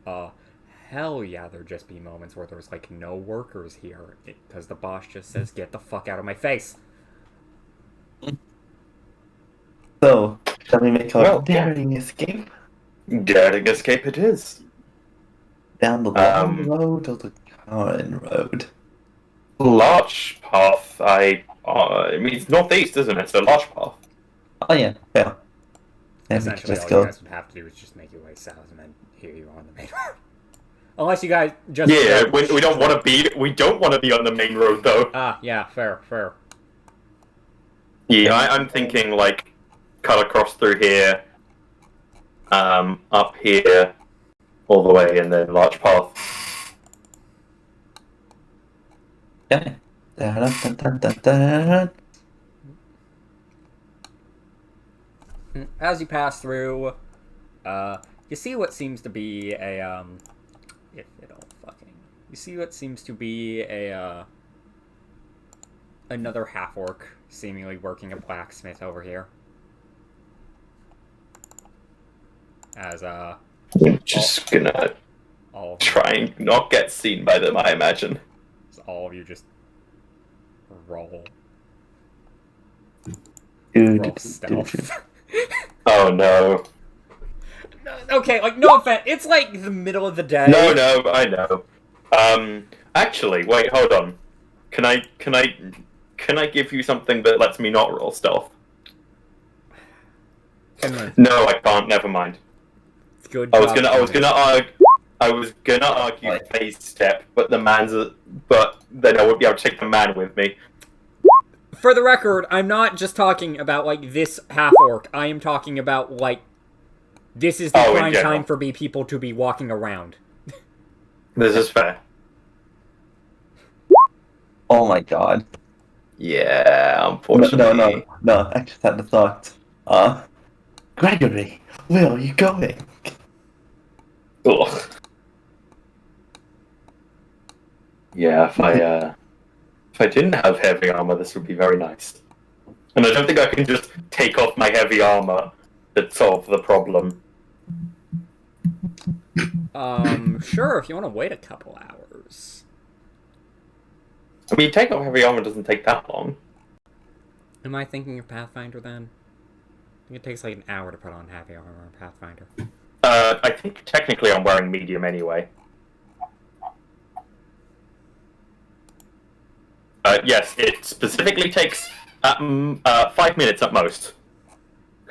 hell yeah, there'd just be moments where there's, like, no workers here, because the boss just says, get the fuck out of my face. So, shall we make our daring escape? Daring escape it is. Down the long road or the Karen road? Larch path, I mean, it's northeast, isn't it? So large path. Oh yeah, yeah. Then we can Essentially, just all go. you guys would have to do is just make your way south, and then here you are on the main road. Unless you guys just... Yeah, we don't want to be on the main road, though. Ah, yeah, fair. Yeah, I'm thinking, like, cut across through here, up here, all the way, and then large path. Okay. Da-da-da-da-da-da. As you pass through, you see what seems to be a if it'll fucking you see what seems to be a another half orc seemingly working a blacksmith over here. As I'm just gonna all of try and not get seen by them, I imagine. all of you just roll Dude, stealth. Oh no. Okay, like no offense, it's like the middle of the day. No, I know. Actually, wait, hold on. Can I give you something that lets me not roll stealth? No, I can't. Never mind. Good. I was gonna argue Right. phase step, but then I wouldn't be able to take the man with me. For the record, I'm not just talking about like this half orc. I am talking about like this is the Oh, in prime general. time for people to be walking around. This is fair. oh my god. Yeah, No, unfortunately. no, I just had a thought. Gregory, where are you going? Ugh. Yeah, if I didn't have heavy armor, this would be very nice. And I don't think I can just take off my heavy armor to solve the problem. Sure, if you want to wait a couple hours. I mean, take off heavy armor doesn't take that long. Am I thinking of Pathfinder then? I think it takes like an hour to put on heavy armor on Pathfinder. I think technically I'm wearing medium anyway. Yes, it specifically takes 5 minutes at most.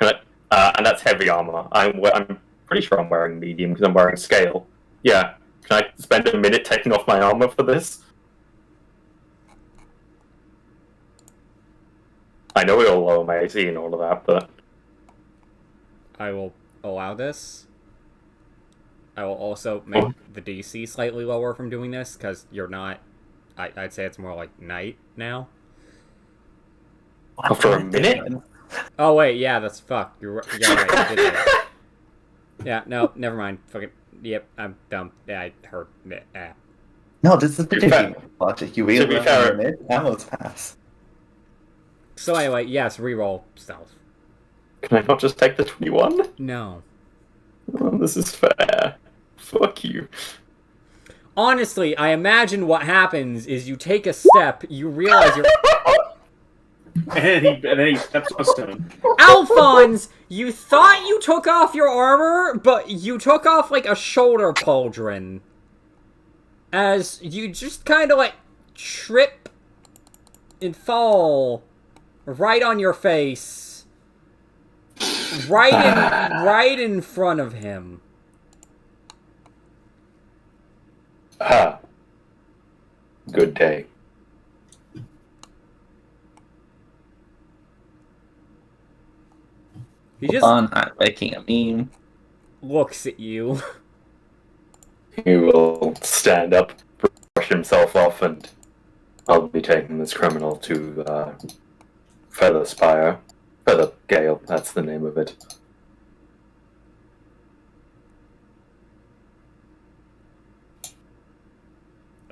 And that's heavy armor. I'm pretty sure I'm wearing medium because I'm wearing scale. Yeah. Can I spend a minute taking off my armor for this? I know it'll lower my AC and all of that, but... I will allow this. I will also make the DC slightly lower from doing this, because you're not... I'd say it's more like night now. For a minute? Oh, wait, yeah, that's fuck. You're right. You did that. Yeah, no, never mind. Fuck it. Yep, I'm dumb. Yeah, I heard it. No, this is the To be fair- logic. You wait to be around fair- a minute, ammo's pass. So anyway, yes, reroll stealth. Can I not just take the 21? No. Oh, this is fair. Fuck you. Honestly, I imagine what happens is you take a step, you realize you're... And then he steps on a stone. Alphonse, you thought you took off your armor, but you took off like a shoulder pauldron. As you just kind of like trip and fall right on your face. Right in front of him. Ah. Good day. He just On, I'm making a meme. looks at you. He will stand up, brush himself off, and I'll be taking this criminal to Feather Spire. Feather Gale, that's the name of it.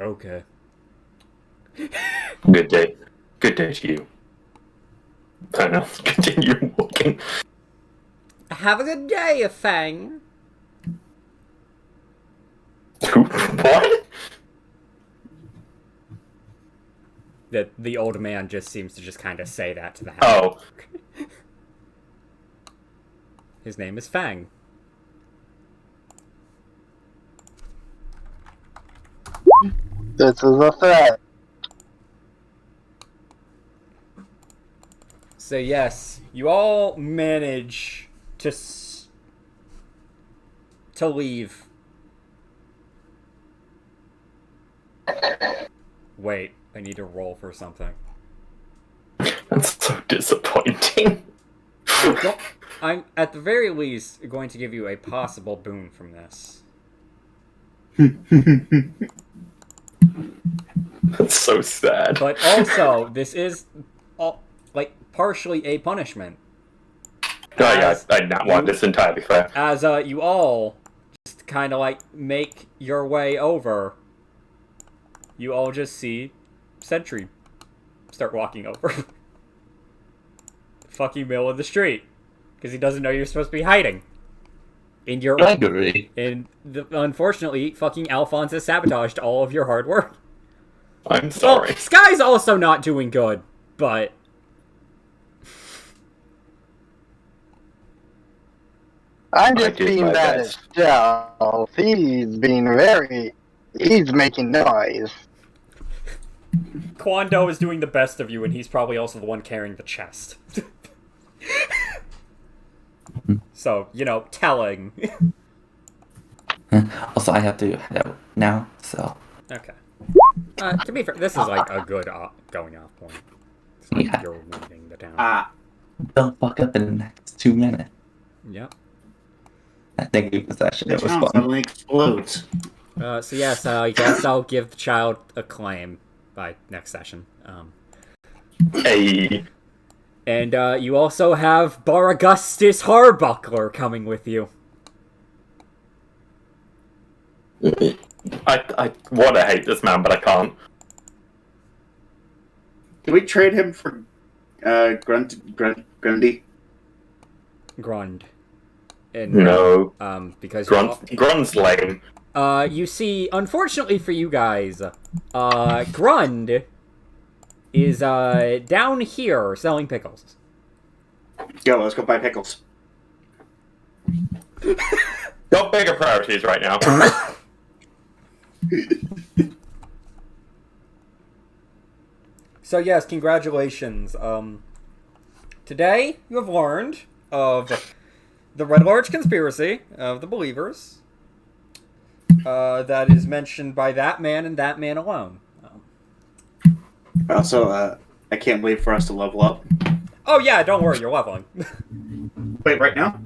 Okay. Good day. Good day to you. I don't know, continue walking. Have a good day, Fang. What? The old man just seems to just kind of say that to the house. Oh. His name is Fang. This is a threat. So yes, you all manage to leave. Wait, I need to roll for something. That's so disappointing. Well, I'm at the very least going to give you a possible boon from this. That's so sad. But also, this is, like, partially a punishment. It's entirely fair. As, you all just kind of, like, make your way over, you all just see Sentry start walking over. Fucking middle of the street. Because he doesn't know you're supposed to be hiding. In your... Gregory. And, unfortunately, fucking Alphonse has sabotaged all of your hard work. I'm sorry. Well, Sky's also not doing good, but... I'm I just did being my bad best. at stealth. He's making noise. Kwando is doing the best of you, and he's probably also the one carrying the chest. So, you know, telling. Also, I have to head out now, so... Okay. To be fair, this is like a good going off point. It's like Yeah. you're leaving the town. Don't fuck up in the next 2 minutes. Yep. That negative possession, The it was town fun. suddenly explodes. So yes, I guess I'll give the child a claim by next session. Hey. And you also have Bar Augustus Harbuckler coming with you. I want to hate this man, but I can't. Can we trade him for Grundy? Grund. And, No. because Grun's lame. you see, unfortunately for you guys, Grund is down here selling pickles. Yo, let's go buy pickles. Got bigger priorities right now. So yes, congratulations. Today you have learned of the Red Large Conspiracy of the Believers. That is mentioned by that man and that man alone. Also, I can't wait for us to level up. Oh yeah, don't worry, you're leveling. Wait, right now?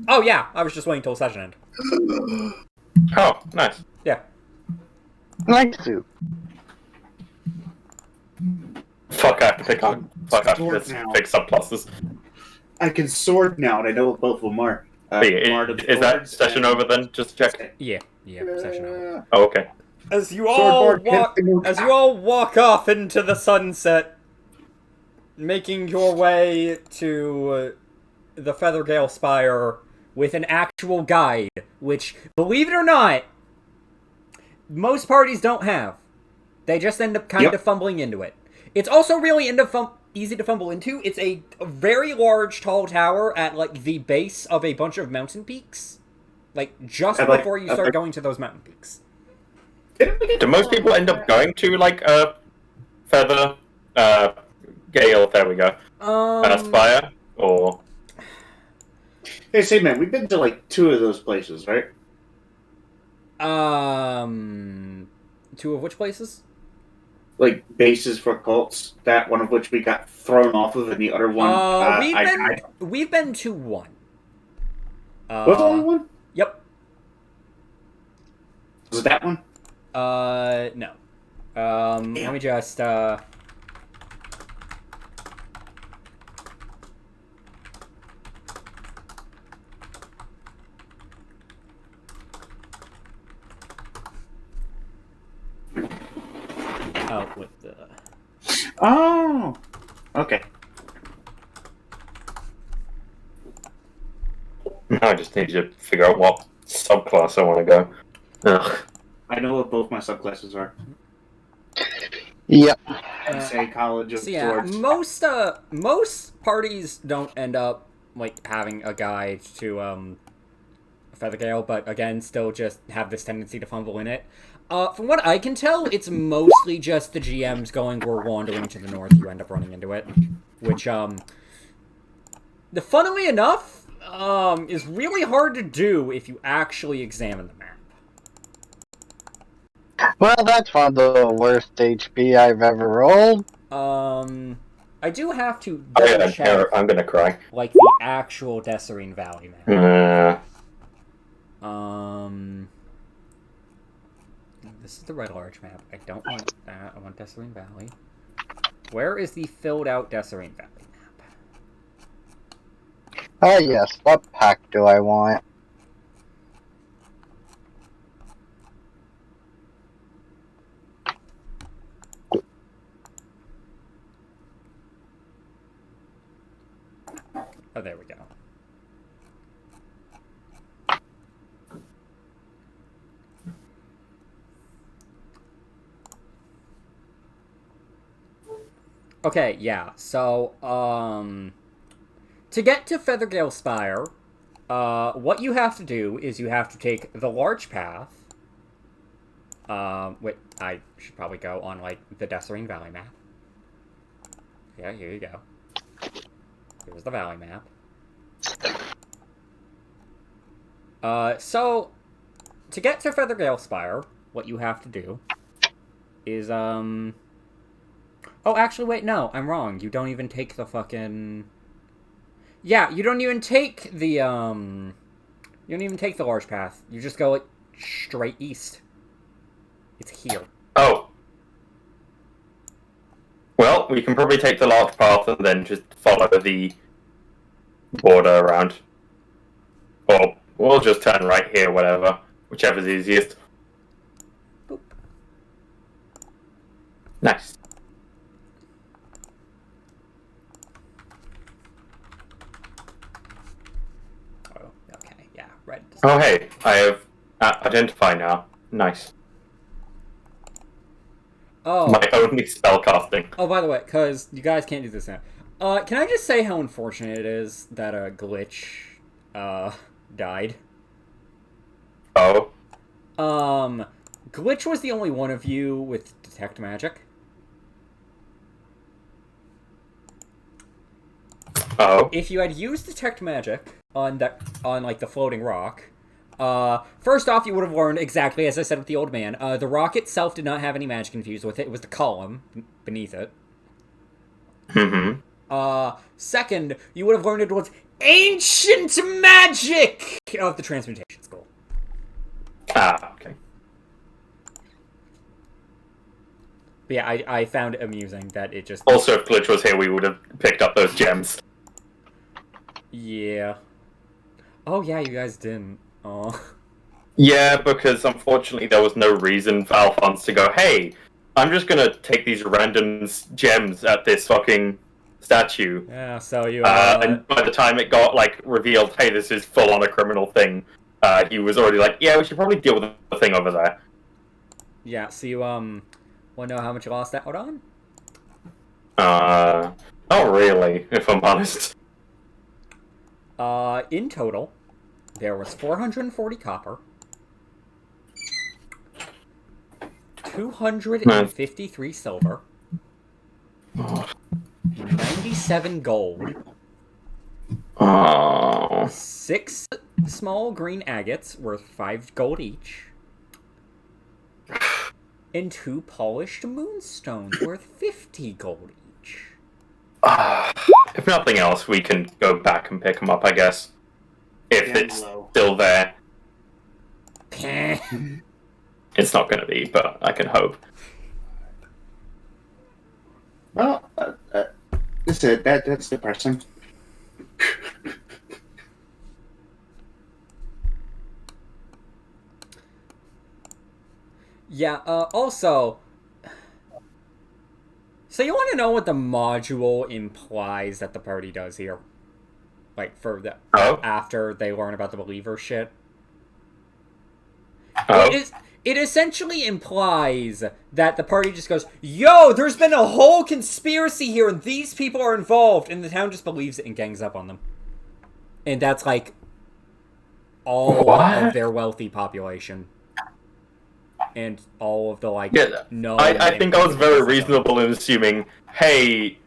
Oh yeah, I was just waiting till session end. Oh, nice. Yeah. Nice to. Fuck, I have to pick on. Fuck, I have Sword to now. pick subclasses. I can sword now, and I know what both of them are. Wait, Bard of is that Swords session and- over then? Just check. Yeah, session over. Oh, okay. As you Sword Bard as you all walk off into the sunset, making your way to the Feathergale Spire with an actual guide, which, believe it or not, most parties don't have. They just end up kind of fumbling into it. It's also really easy to fumble into. It's a very large, tall tower at, like, the base of a bunch of mountain peaks. Like, just before you start going to those mountain peaks. Do most people end up going to, like, Feather, Gale, there we go, Spire, or... Hey, say, man, we've been to, like, 2 of those places, right? 2 of which places? Like, bases for cults. That one of which we got thrown off of, and the other one... we've been to 1. Was the only one? Yep. Was it that one? No. Let me just, out with the... Oh! Okay. Now I just need to figure out what subclass I want to go. Ugh. I know what both my subclasses are. Yep. And say College of So yeah, Swords. most parties don't end up, like, having a guide to, Feathergale, but again, still just have this tendency to fumble in it. From what I can tell, it's mostly just the GMs going, we're wandering to the north, you end up running into it. Which, funnily enough, is really hard to do if you actually examine the map. Well, that's one of the worst HP I've ever rolled. I do have to Oh, double yeah, check, I'm gonna cry. like, the actual Desserine Valley map. this is the red large map. I don't want that. I want Desireen Valley. Where is the filled out Desireen Valley map? Yes, what pack do I want? Oh, there we go. Okay, yeah, so, to get to Feathergale Spire, what you have to do is you have to take the large path. Wait, I should probably go on, like, the Desireen Valley map. Yeah, here you go. Here's the valley map. So, to get to Feathergale Spire, what you have to do is, Oh, actually, wait, no, I'm wrong. You don't even take the fucking... Yeah, you don't even take the, You don't even take the large path. You just go, like, straight east. It's here. Oh. Well, we can probably take the large path and then just follow the border around. Or we'll just turn right here, whatever. Whichever's easiest. Boop. Nice. Oh, okay, yeah, red. Oh, hey, I have identify now. Nice. Oh. My only spell casting. Oh, by the way, because you guys can't do this now. Can I just say how unfortunate it is that a glitch, died? Oh. Glitch was the only one of you with Detect Magic. Oh. If you had used Detect Magic on like the floating rock, first off, you would have learned exactly as I said with the old man. The rock itself did not have any magic infused with it. It was the column beneath it. Mm-hmm. Second, you would have learned it was ancient magic of the transmutation school. Ah, okay. But yeah, I found it amusing that it just... Also, if Glitch was here, we would have picked up those gems. Yeah. Oh yeah, you guys didn't. Oh. Yeah, because unfortunately there was no reason for Alphonse to go, hey, I'm just gonna take these random gems at this fucking statue. Yeah, so you... And by the time it got, like, revealed, hey, this is full-on a criminal thing, he was already like, yeah, we should probably deal with the thing over there. Yeah, so you, want to know how much you lost out on? Not really, if I'm honest. In total, there was 440 copper, 253 silver, 97 gold, Oh. 6 small green agates worth 5 gold each, and 2 polished moonstones worth 50 gold each. If nothing else, we can go back and pick them up, I guess. If it's still there. It's not going to be, but I can hope. Well, that's depressing. Yeah, also... So you want to know what the module implies that the party does here? Like, for the... Oh? After they learn about the believer shit? Oh? It essentially implies that the party just goes, yo, there's been a whole conspiracy here and these people are involved, and the town just believes it and gangs up on them. And that's, like, all of their wealthy population. And all of the, like, Yeah, no... I think I was very reasonable in assuming, hey,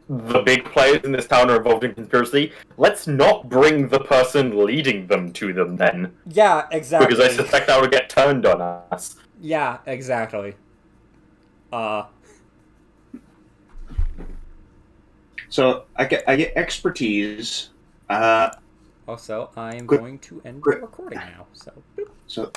the big players in this town are involved in conspiracy. Let's not bring the person leading them to them, then. Yeah, exactly. Because I suspect that would get turned on us. Yeah, exactly. So I get expertise. Also, I am going to end the recording now. So. So